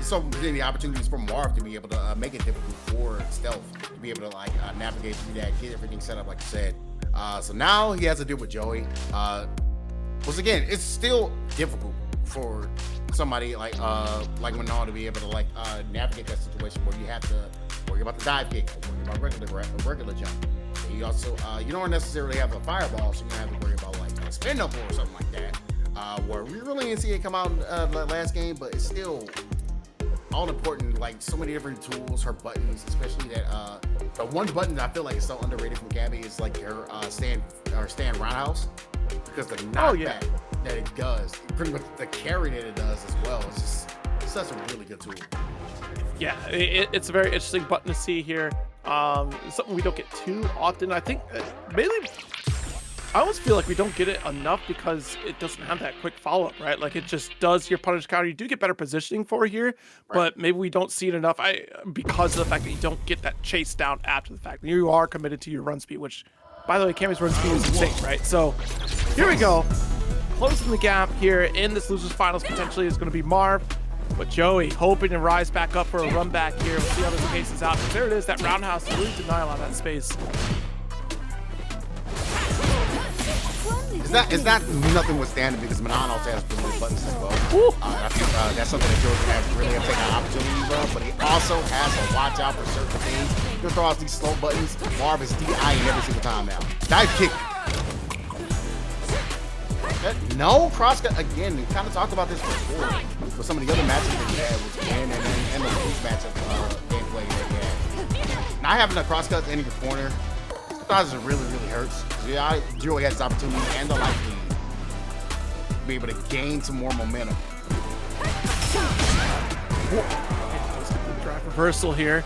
so many opportunities for Marv to be able to make it difficult for Stealth to be able to like navigate through that, get everything set up like you said. So now he has to deal with Joey. Once again, it's still difficult for somebody like Manon to be able to like navigate that situation where you have to worry about the dive kick, or worry about regular jump. And you also you don't necessarily have a fireball, so you have to worry about like a spin up or something like that. Where we really didn't see it come out last game, but it's still all important. Like so many different tools, her buttons, especially that the one button that I feel like is so underrated from Gabby is like her stand roundhouse, because the knockback that it does, pretty much the carry that it does as well. It's just such a really good tool. Yeah, it's a very interesting button to see here. Something we don't get too often. I think mainly I always feel like we don't get it enough because it doesn't have that quick follow-up, right? Like it just does your punish counter. You do get better positioning for it here, but maybe we don't see it enough because of the fact that you don't get that chase down after the fact. You are committed to your run speed, which, by the way, Cammy's run speed is insane, right? So here we go. Closing the gap here in this losers finals potentially is going to be Marv, but Joey hoping to rise back up for a run back here. We'll see how this paces out. There it is, that roundhouse really denial on that space. It's not nothing withstanding because Manon also has really buttons as well. I think that's something that George really have taken opportunities of, but he also has to watch out for certain things. He'll throw out these slow buttons. Marv is DIing every single time now. Dive kick. No crosscut again. We kind of talked about this before with some of the other matches that we had with Ken and the Bruce matchup gameplay that we had. Not having a crosscut in your corner, sometimes it really hurts. Yeah, Joey has the opportunity and the life lead to be able to gain some more momentum. Drive reversal here.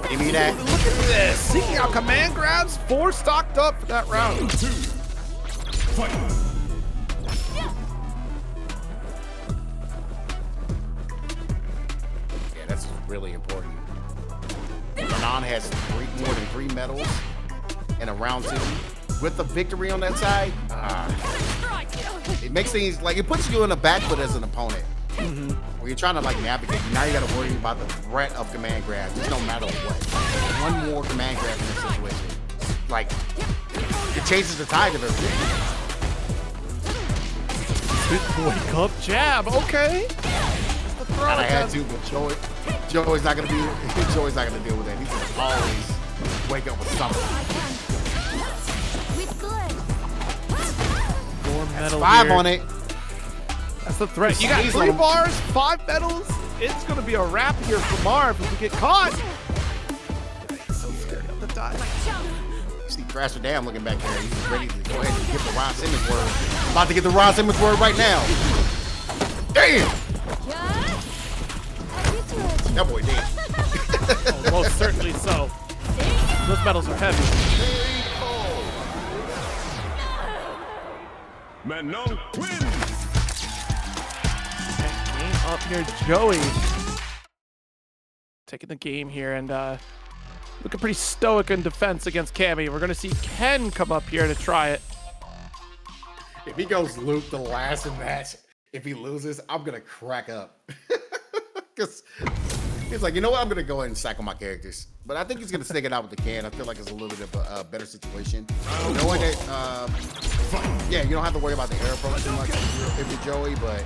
Give me that. Look at this. Seeking out command grabs. 4 stocked up for that round. 2. Fight. Yeah, that's really important. Manon has more than 3 medals in a round 2 with the victory on that side. It makes things like it puts you in a back foot as an opponent. Where you're trying to like navigate. Now you got to worry about the threat of command grab, just no matter what. One more command grab in this situation, like it changes the tide of everything. Wake up jab. Okay. I had to, but Joey's not gonna deal with that. He's gonna always wake up with something. 4 medals. 5 here. on it. That's the threat. You got 3 bars, 5 medals. It's gonna be a wrap here for Marv if we get caught. He's so scared of the dive. You see Thrasher Dam looking back there. He's ready to go ahead and get the Ron Simmons word. About to get the Ron Simmons word right now. Damn! That boy dead. Oh, most certainly so. Those medals are heavy. Manon wins. Game up here, Joey. Taking the game here and looking pretty stoic in defense against Cammy. We're gonna see Ken come up here to try it. If he goes Luke the last match, if he loses, I'm gonna crack up. Because he's like, you know what? I'm gonna go ahead and cycle my characters. But I think he's gonna stick it out with the Can. I feel like it's a little bit of a better situation. Knowing that, yeah, you don't have to worry about the air approach too much if you're Joey, but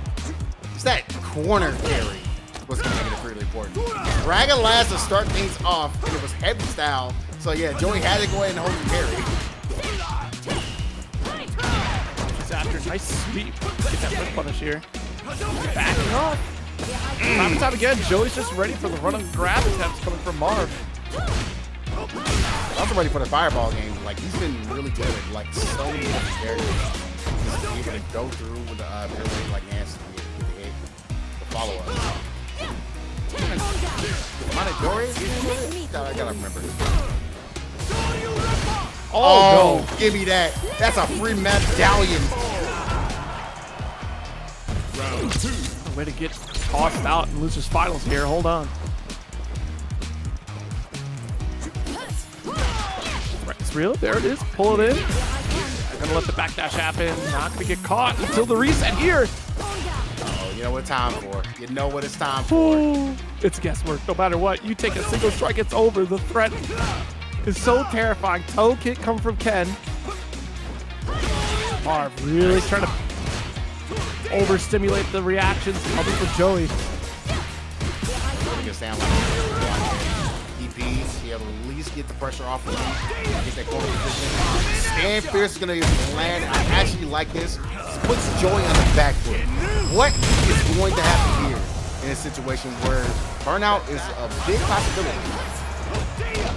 it's that corner carry was gonna make it really important. Dragon last to start things off, and it was heavy style. So yeah, Joey had to go ahead and hold the carry. He's after nice sweep. Get that flip punish here. Backing off. Time and time again, Joey's just ready for the run and grab attempts coming from Marv. Also ready for the fireball game. Like he's been really good at like so many different areas. He's able to go through with the ability like Nancy to hit the follow up. I gotta remember. Oh, no. Give me that. That's a free medallion. Round 2. Way to get tossed out in losers finals here. Hold on. It's real. There it is. Pull it in. Gonna let the backdash happen. Not gonna get caught until the reset here. Oh, you know what it's time for. You know what it's time for. Ooh, it's guesswork. No matter what, you take a single strike, it's over. The threat is so terrifying. Toe kick come from Ken. Marv really trying to overstimulate the reactions coming from Joey. Stand like DPs, he had to at least get the pressure off of him, get that corner position. Stand Fierce is gonna land. I actually like this. Puts Joey on the back foot. What is going to happen here in a situation where burnout is a big possibility?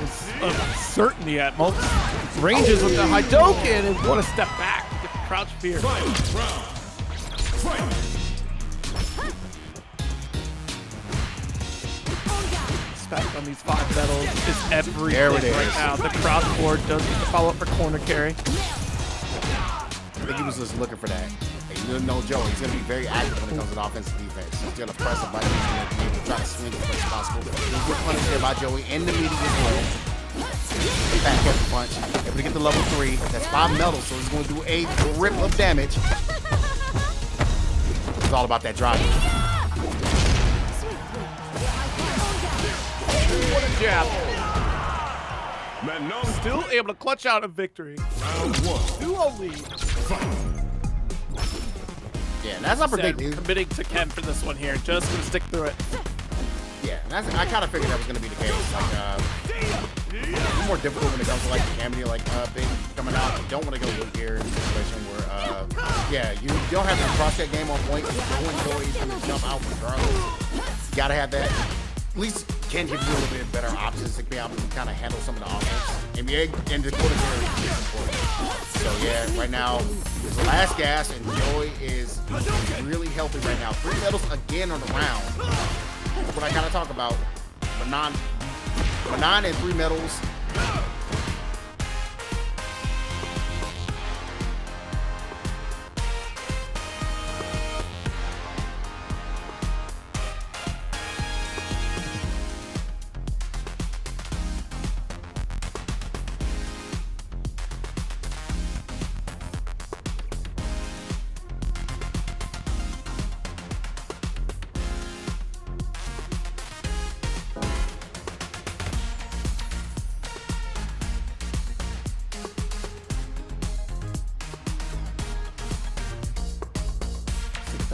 It's a certainty at most ranges with the Hadouken and want to step back, get the crouch fear. Respect on these 5 medals is everything There it is. right now. The crouch board does get the follow up for corner carry. I think he was just looking for that. Hey, you know Joey, he's going to be very active when it comes to offensive defense. He's going to press a button. He's going to be able to try to swing as much as possible. He'll get punished there by Joey in the media as well. Back up the punch. Able to get the level 3. That's 5 medals, so he's going to do a grip of damage. It's all about that driving. What a jab. Manon Still able to clutch out a victory. round 1. 2-0 lead. Yeah, and that's not Said, predicted. committing to Ken for this one here. Just gonna stick through it. Yeah, and I kind of figured that was going to be the case. Like, it's more difficult when it comes to like the cameo, like big coming out. You don't want to go look here in a situation where, yeah, you don't have to cross that game on point. You go and go, he's going to jump out regardless. You got to have that. At least Ken gives you a little bit better options to be able to kind of handle some of the offense. NBA and the quarter is important. So yeah, right now it's the last gas, and Joey is really healthy right now. 3 medals again on the round. That's what I kind of talk about. Manon and 3 medals.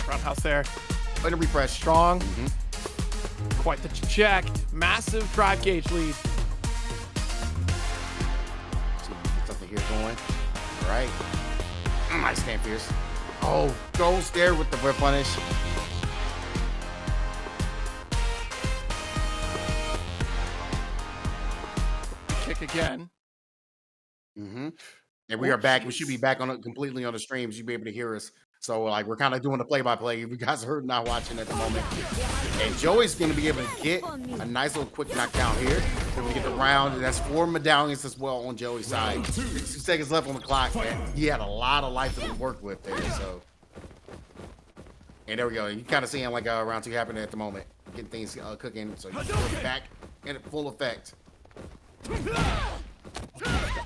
Roundhouse there. Way to refresh. Strong. Quite the check. Massive drive gauge lead. See, get something here going. All right. Nice stand fierce. Oh, goes there with the whip punish. Kick again. And we are back. We should be back on completely on the stream. You should be able to hear us. So like we're kind of doing the play-by-play. If you guys are not watching at the moment, and Joey's going to be able to get a nice little quick knockdown here. So we get the round. That's 4 medallions as well on Joey's side. 60 seconds left on the clock. And he had a lot of life to work with there. So, and there we go. You kind of seeing like round 2 happening at the moment, getting things cooking. So you're back in full effect.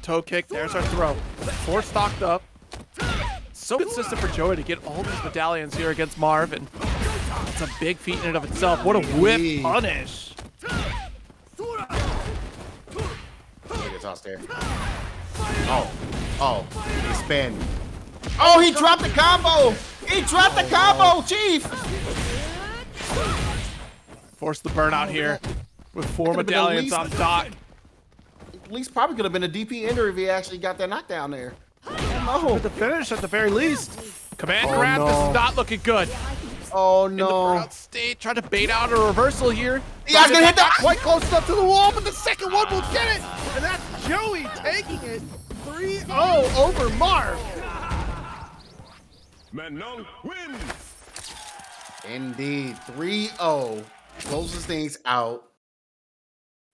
Toe kick. There's our throw. 4 stocked up. So consistent for Joey to get all these medallions here against Marv, and it's a big feat in and of itself. What a whip punish. Look at toss there. Oh, he spin. Oh, he dropped the combo. He dropped the combo, Chief. Force the burnout here with 4 medallions on dock. At least probably could have been a DP ender if he actually got that knockdown there. With the finish at the very least. Command grab, this is not looking good. Oh In the no. burnout state, trying to bait out a reversal here. Yeah, I was gonna hit that. Quite close enough to the wall, but the second one will get it. And that's Joey taking it 3-0 over Marv. Manon wins. Indeed, 3-0 closes things out.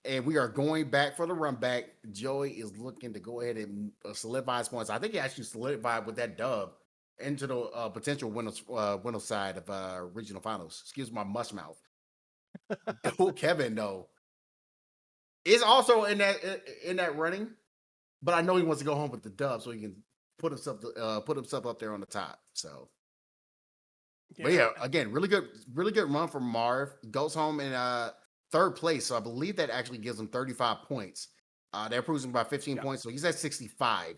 And we are going back for the run back. Joey is looking to go ahead and solidify his points. I think he actually solidified with that dub into the potential winner side of regional finals. Excuse my mush mouth. Oh, Kevin though is also in that running, but I know he wants to go home with the dub so he can put himself up there on the top. So, but yeah, again, really good run from Marv. Goes home in third place, so I believe that actually gives him 35 points. That improves him by 15 points, so he's at 65.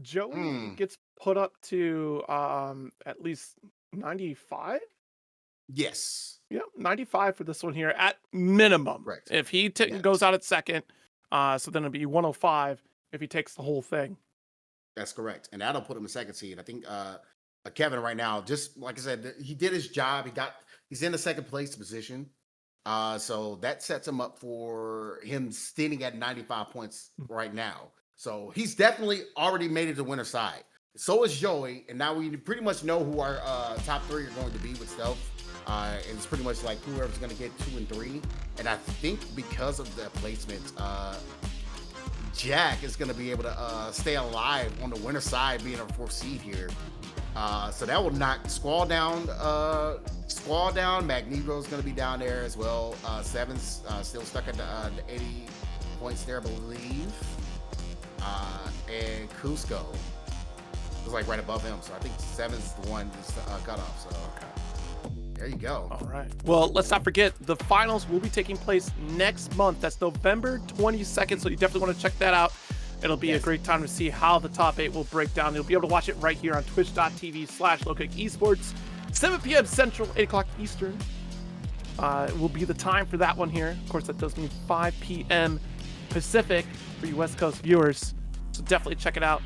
Joey gets put up to at least 95. Yes. Yeah, 95 for this one here at minimum. Correct. If he goes out at second, so then it'll be 105 if he takes the whole thing. That's correct, and that'll put him in second seed. I think Kevin right now, just like I said, he did his job. He's in the second place position, so that sets him up for him standing at 95 points right now. So he's definitely already made it to winner side. So is Joey, and now we pretty much know who our top three are going to be with Stealth. And it's pretty much like whoever's going to get 2 and 3. And I think because of the placement, Jack is going to be able to stay alive on the winner side, being a 4th seed here. So that will knock Squall down. Magneto is going to be down there as well. Seven's still stuck at the 80 points there, I believe. And Cusco was like right above him. So I think 7's the one that's cut off. So there you go. All right. Well, let's not forget the finals will be taking place next month. That's November 22nd. So you definitely want to check that out. It'll be a great time to see how the top 8 will break down. You'll be able to watch it right here on twitch.tv/LowKickEsports. 7 p.m. Central, 8 o'clock Eastern. Will be the time for that one here. Of course, that does mean 5 p.m. Pacific for you West Coast viewers. So definitely check it out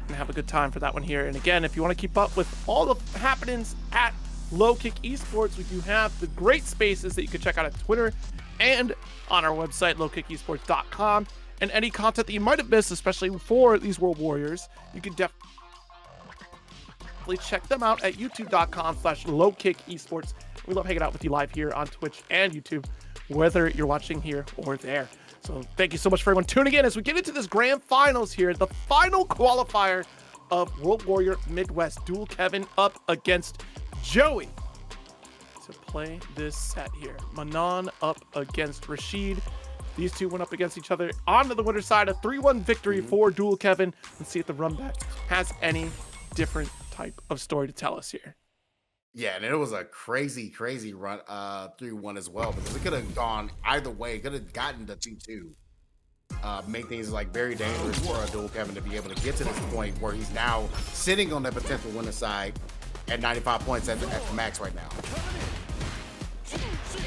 and have a good time for that one here. And again, if you want to keep up with all the happenings at Low Kick Esports, we do have the great spaces that you can check out at Twitter and on our website, lowkickesports.com. And any content that you might have missed, especially for these World Warriors, you can definitely check them out at youtube.com/lowkickesports. We love hanging out with you live here on Twitch and YouTube, whether you're watching here or there. So thank you so much for everyone tuning in as we get into this grand finals here, the final qualifier of World Warrior Midwest. Dual Kevin up against Joey to play this set here. Manon up against Rashid. These two went up against each other onto the winner's side. A 3-1 victory for Dual Kevin. Let's see if the runback has any different type of story to tell us here. Yeah, and it was a crazy run 3-1 as well, because it could have gone either way. It could have gotten the 2-2. Make things like very dangerous for Dual Kevin to be able to get to this point where he's now sitting on the potential winner side at 95 points at the max right now.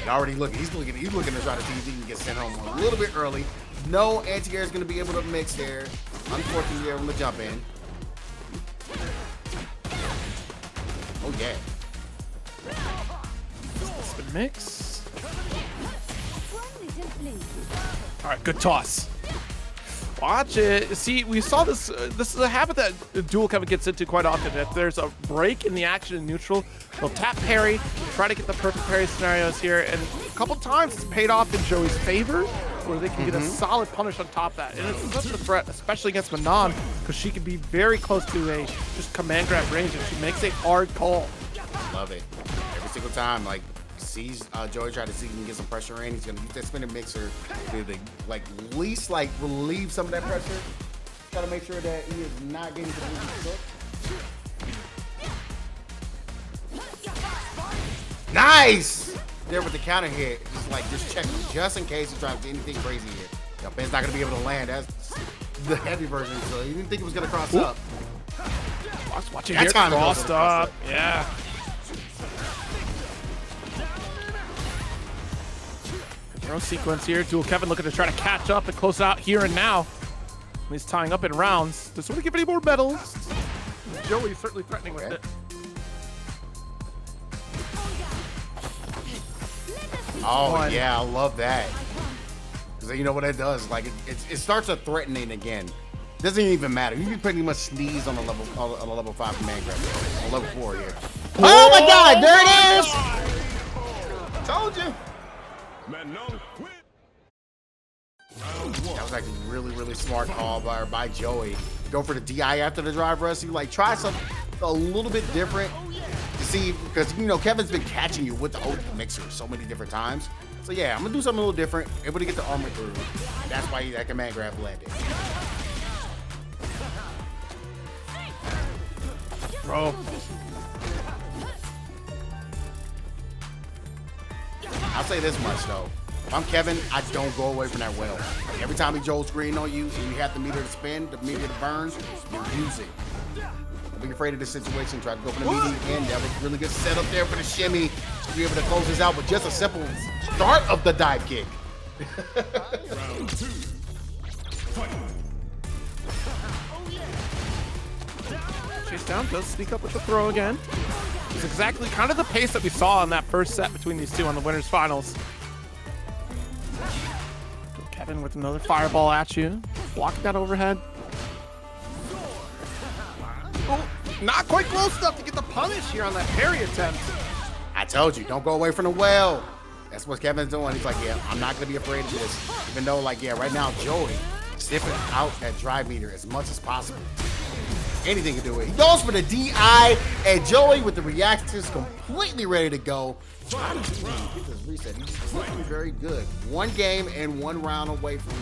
And already he's looking to try to see if he can get sent home a little bit early. No anti-air is going to be able to mix there. Unfortunately, able to jump in. Oh yeah. Spin mix. All right, good toss. Watch it. See, we saw this. This is a habit that Dual Kevin gets into quite often. If there's a break in the action in neutral, they'll tap parry, try to get the perfect parry scenarios here, and a couple times it's paid off in Joey's favor, where they can get a solid punish on top of that. And it's such a threat, especially against Manon, because she can be very close to a just command grab range, and she makes a hard call. Love it. Every single time, like, sees Joey try to see if he can get some pressure in. He's gonna use that spinning mixer to like at least like relieve some of that pressure. Try to make sure that he is not getting completely cooked. Nice! There with the counter hit. Just check him just in case he tries to do anything crazy here. Now, Ben's not gonna be able to land. That's the heavy version, so he didn't think it was gonna cross up. Watch it here, crossed up. Yeah. Throw sequence here. Dual Kevin looking to try to catch up and close out here and now. He's tying up in rounds. Does want to give any more medals? Joey's certainly threatening with it. Oh yeah, I love that. Because you know what that does? Like it starts a threatening again. Doesn't even matter. You can pretty much sneeze on a level 5 command grab. On level 4 here. Oh my God! There it is. Told you. Manon win. That was actually really smart call by Joey. Go for the DI after the drive rush. You like try something a little bit different to see, because Kevin's been catching you with the old mixer so many different times. So yeah, I'm gonna do something a little different. Able to get the armor through. That's why that command grab landed. Bro. I'll say this much though. If I'm Kevin, I don't go away from that well. Like, every time he Joel's green on you and you have the meter to spin, the meter to burn, you use it. Don't be afraid of this situation. Try to go for the meter again. That was really good setup there for the shimmy to be able to close this out with just a simple start of the dive kick. Round 2. Fight. Chase down, does sneak up with the throw again. It's exactly kind of the pace that we saw in that first set between these two on the winners finals. Kevin with another fireball at you, blocking that overhead. Oh, not quite close enough to get the punish here on that parry attempt. I told you, don't go away from the well. That's what Kevin's doing. He's like, yeah, I'm not gonna be afraid of this. Even though, like, yeah, right now, Joey sniffing out that drive meter as much as possible. Anything can do it. He goes for the DI, and Joey with the reactions completely ready to go. Trying to get this reset. He's looking very good. One game and one round away from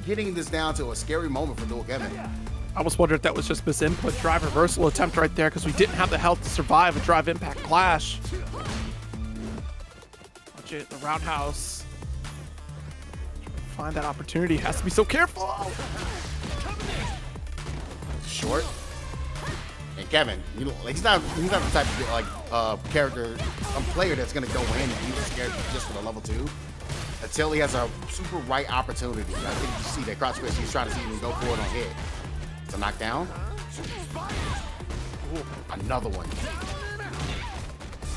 getting this down to a scary moment for Dual Kevin. I almost wondered if that was just this input drive reversal attempt right there because we didn't have the health to survive a drive impact clash. Watch it, the roundhouse. Find that opportunity. Has to be so careful. Short. And Kevin, you know, like he's not the type of like character, player that's gonna go in and use his character just for the level 2 until he has a super right opportunity. I think you see that cross fish. He's trying to see if he can go for it on hit. It's a knockdown. Ooh, another one.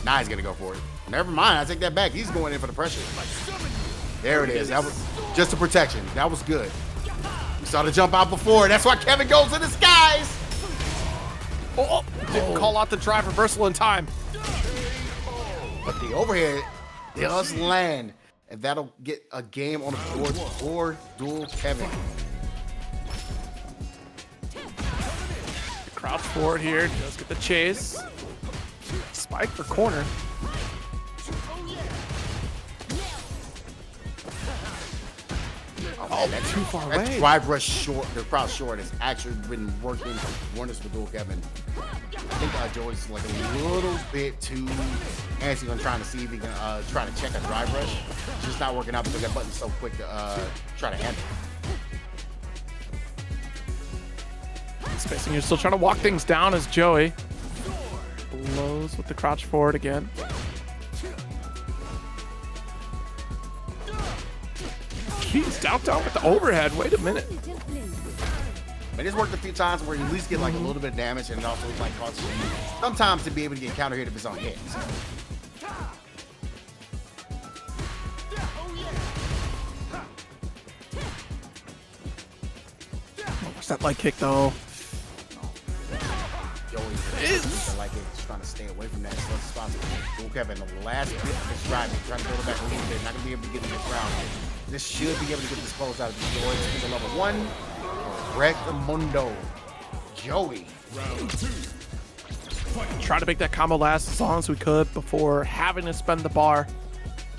Now he's gonna go for it. Never mind. I take that back. He's going in for the pressure. There it is. That was just a protection. That was good. We saw the jump out before. That's why Kevin goes in the skies. Oh, didn't call out the drive reversal in time. But the overhead does land, and that'll get a game on the board for Dual Kevin. Crouch forward here, does get the chase. Spike for corner. Oh, that's too far that away. drive rush short, the crouch short has actually been working wonders for Dual Kevin. I think Joey's like a little bit too antsy on trying to see if he can try to check a drive rush. It's just not working out because that button's so quick to try to handle. Spacing, you're still trying to walk things down as Joey blows with the crouch forward again. He's down with the overhead. Wait a minute. But it's worked a few times where you at least get like a little bit of damage, and it also like causes you sometimes to be able to get counter hit if it's on hit. What's that leg kick though? Joey is like it, just trying to stay away from that as much as possible. Dual Kevin, the last bit of his driving, trying to build it back a little bit, not gonna be able to get in this round. This should be able to get this close out of the Joey to the level 1. Mundo. Joey. Round 2. Try to make that combo last as long as we could before having to spend the bar.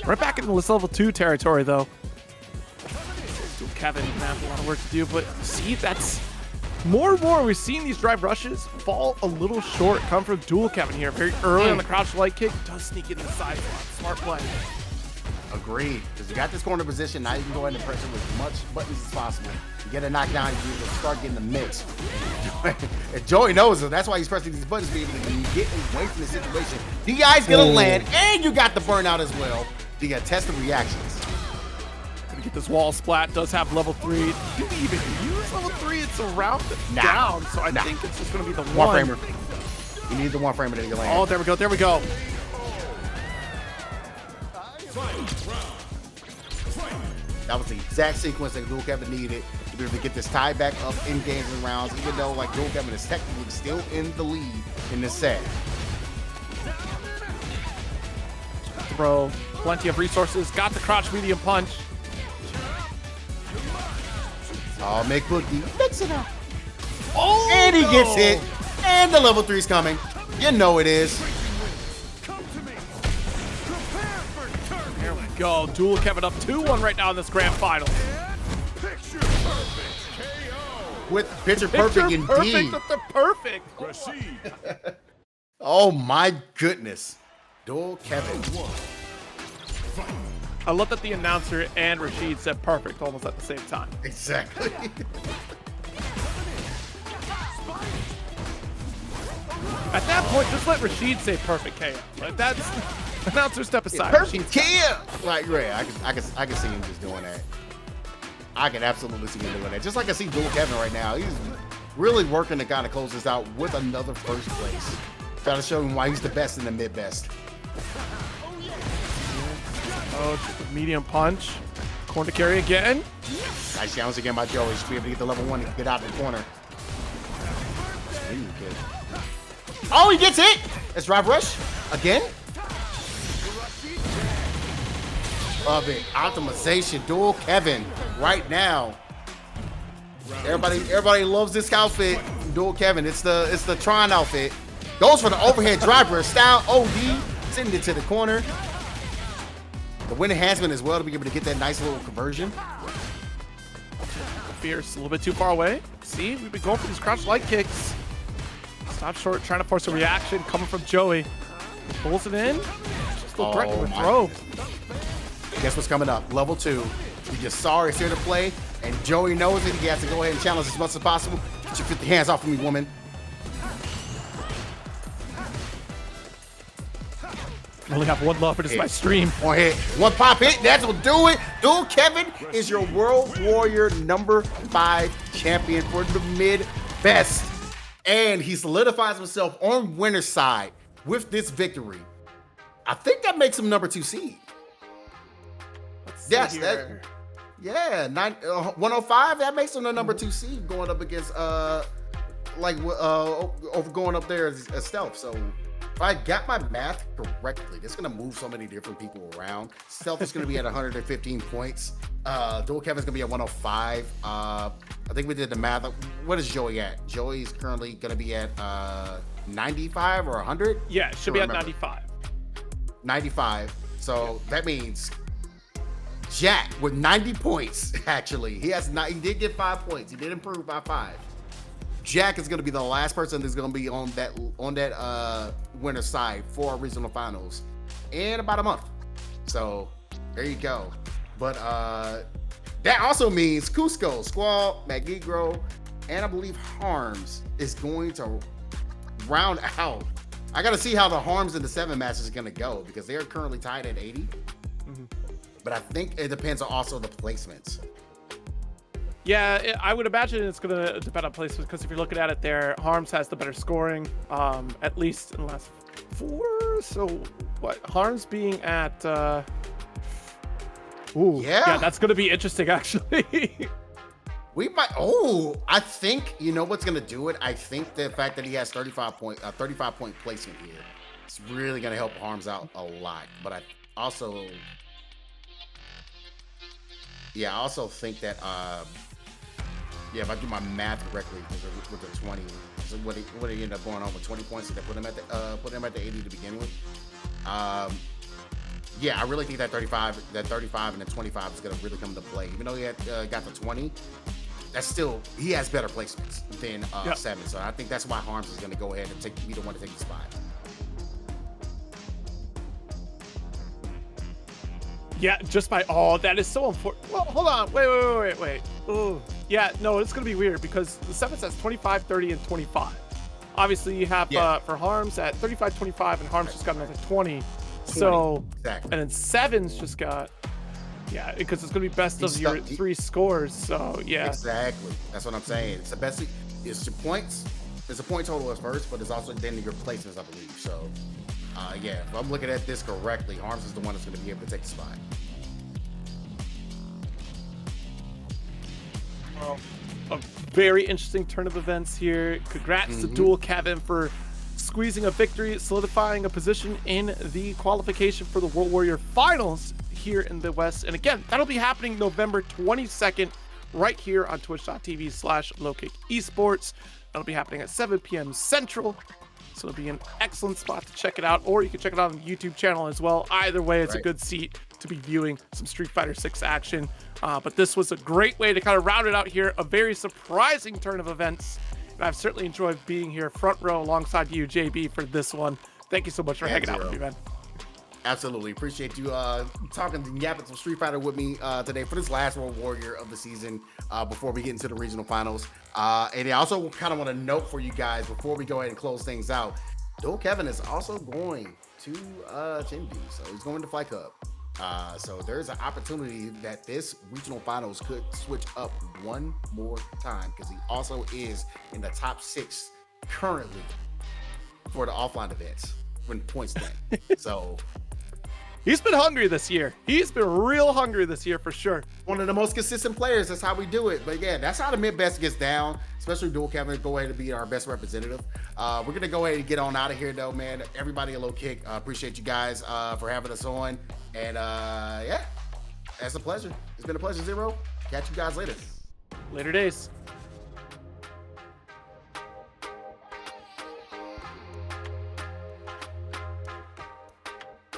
Right back into this level 2 territory though. Kevin gonna have a lot of work to do, but see, that's more and more we've seen these drive rushes fall a little short. Come from Dual Kevin here, very early on the crouch light kick, does sneak in the side slot. Smart play. Agreed. Because you got this corner position, now you can go ahead and press it with as much buttons as possible. You get a knockdown, you can start getting the mix. And Joey knows it. That's why he's pressing these buttons, being able to get away from the situation. DI's gonna land, and you got the burnout as well. So you got to test the reactions. Gonna get this wall splat, does have level 3. Do we even use level 3? It's around down, so I think it's just gonna be the one. Framer. You need the one framer to get land. Oh, there we go, there we go. That was the exact sequence that Dual Kevin needed to be able to get this tie back up in games and rounds, even though like Dual Kevin is technically still in the lead in this set. Throw, plenty of resources, got the crotch medium punch. Oh, make Boogie mix it up. Oh, And he gets hit, and the level 3's coming. You know it is. There we go. Dual Kevin up 2-1 right now in this grand final. Picture perfect KO. With picture perfect indeed. Perfect with the perfect. Rashid. Oh my goodness. Duel Kevin. I love that the announcer and Rashid said perfect almost at the same time. Exactly. At that point, just let Rashid say perfect KO. Like that's announcer step aside. Perfect kill. Like, yeah, I can see him just doing that. I can absolutely see him doing that. Just like I see Duel Kevin right now. He's really working to kind of close this out with another first place. Trying to show him why he's the best in the mid-best. Oh, just a medium punch. Corner carry again. Nice challenge again by Joey. Should be able to get the level 1 and get out of the corner. Oh, he gets hit. Let's drive rush again. Love it. Optimization. Duel Kevin right now. Everybody loves this outfit. Duel Kevin. It's the Tron outfit. Goes for the overhead driver style. OD. Sending it to the corner. The wind enhancement as well to be able to get that nice little conversion. Fierce, a little bit too far away. See, we've been going for these crouch light kicks. Stop short, trying to force a reaction coming from Joey. He pulls it in. Just a little threatening with throw. Guess what's coming up? Level 2. We just saw it's here to play, and Joey knows it. He has to go ahead and challenge as much as possible. Get your 50 hands off of me, woman. I only have one love for this my stream. One hit, one pop hit. That's what do it. Duel Kevin is your World Warrior #5 champion for the mid-best. And he solidifies himself on winner's side with this victory. I think that makes him #2 seed. Yes, that, yeah, 105. That makes him the #2 seed going up against over going up there as stealth. So if I got my math correctly, this is gonna move so many different people around. Stealth is gonna be at 115 points. Duel Kevin's gonna be at 105. I think we did the math. What is Joey at? Joey's currently gonna be at 95 or 100. Yeah, it should be at 95. 95. So that means Jack with 90 points. Actually, he did get 5 points. He did improve by 5. Jack is going to be the last person that's going to be on that winner's side for our regional finals in about a month. So there you go. But that also means Cusco, Squall, Magigro, and I believe Harms is going to round out. I got to see how the Harms and the 7 matches is going to go because they're currently tied at 80. But I think it depends on also the placements. Yeah, I would imagine it's going to depend on placement because if you're looking at it there, Harms has the better scoring, at least in the last 4. So what? Harms being at... yeah, that's going to be interesting, actually. We might... I think, you know what's going to do it? I think the fact that he has 35 point placement here is really going to help Harms out a lot. But I also... Yeah, I also think that... if I do my math correctly with the 20, so what he ended up going on with 20 points that put him at the 80 to begin with. Yeah, I really think that 35 and the 25 is going to really come into play. Even though he had got the 20, that's still, he has better placements than 7. So I think that's why Harms is going to go ahead and be the one to take the spot. Yeah, just by that is so important. Well, hold on. Wait. Oh, yeah, no, it's going to be weird because the 7 has 25, 30, and 25. Obviously, you have for Harms at 35, 25, and Harms just got another 20. So, exactly. And then 7's just got, because it's going to be best of your 3 scores. So, yeah. Exactly. That's what I'm saying. It's the best. It's your points. It's a point total at first, but it's also then your placements, I believe. So, if I'm looking at this correctly, Harms is the one that's going to be able to take the spot. A very interesting turn of events here. Congrats to Duel Kevin for squeezing a victory, solidifying a position in the qualification for the World Warrior Finals here in the West. And again, that'll be happening November 22nd right here on twitch.tv/LowKickEsports. That'll be happening at 7 p.m. Central. So it'll be an excellent spot to check it out, or you can check it out on the YouTube channel as well. Either way, it's a good seat to be viewing some Street Fighter 6 action. But this was a great way to kind of round it out here. A very surprising turn of events. And I've certainly enjoyed being here front row alongside you, JB, for this one. Thank you so much for hanging out with me, man. Absolutely. Appreciate you talking and yapping some Street Fighter with me today for this last World Warrior of the season before we get into the regional finals. And I also kind of want to note for you guys before we go ahead and close things out, Dual Kevin is also going to Chun-Li, so he's going to Fight Cup. So there's an opportunity that this regional finals could switch up one more time because he also is in the top 6 currently for the offline events when points stand. So he's been hungry this year. He's been real hungry this year for sure. One of the most consistent players. That's how we do it. But yeah, that's how the mid best gets down, especially Dual Kevin. Go ahead and be our best representative. We're going to go ahead and get on out of here, though, man. Everybody a low kick. Appreciate you guys for having us on. And yeah, that's a pleasure. It's been a pleasure, Zero. Catch you guys later. Later days.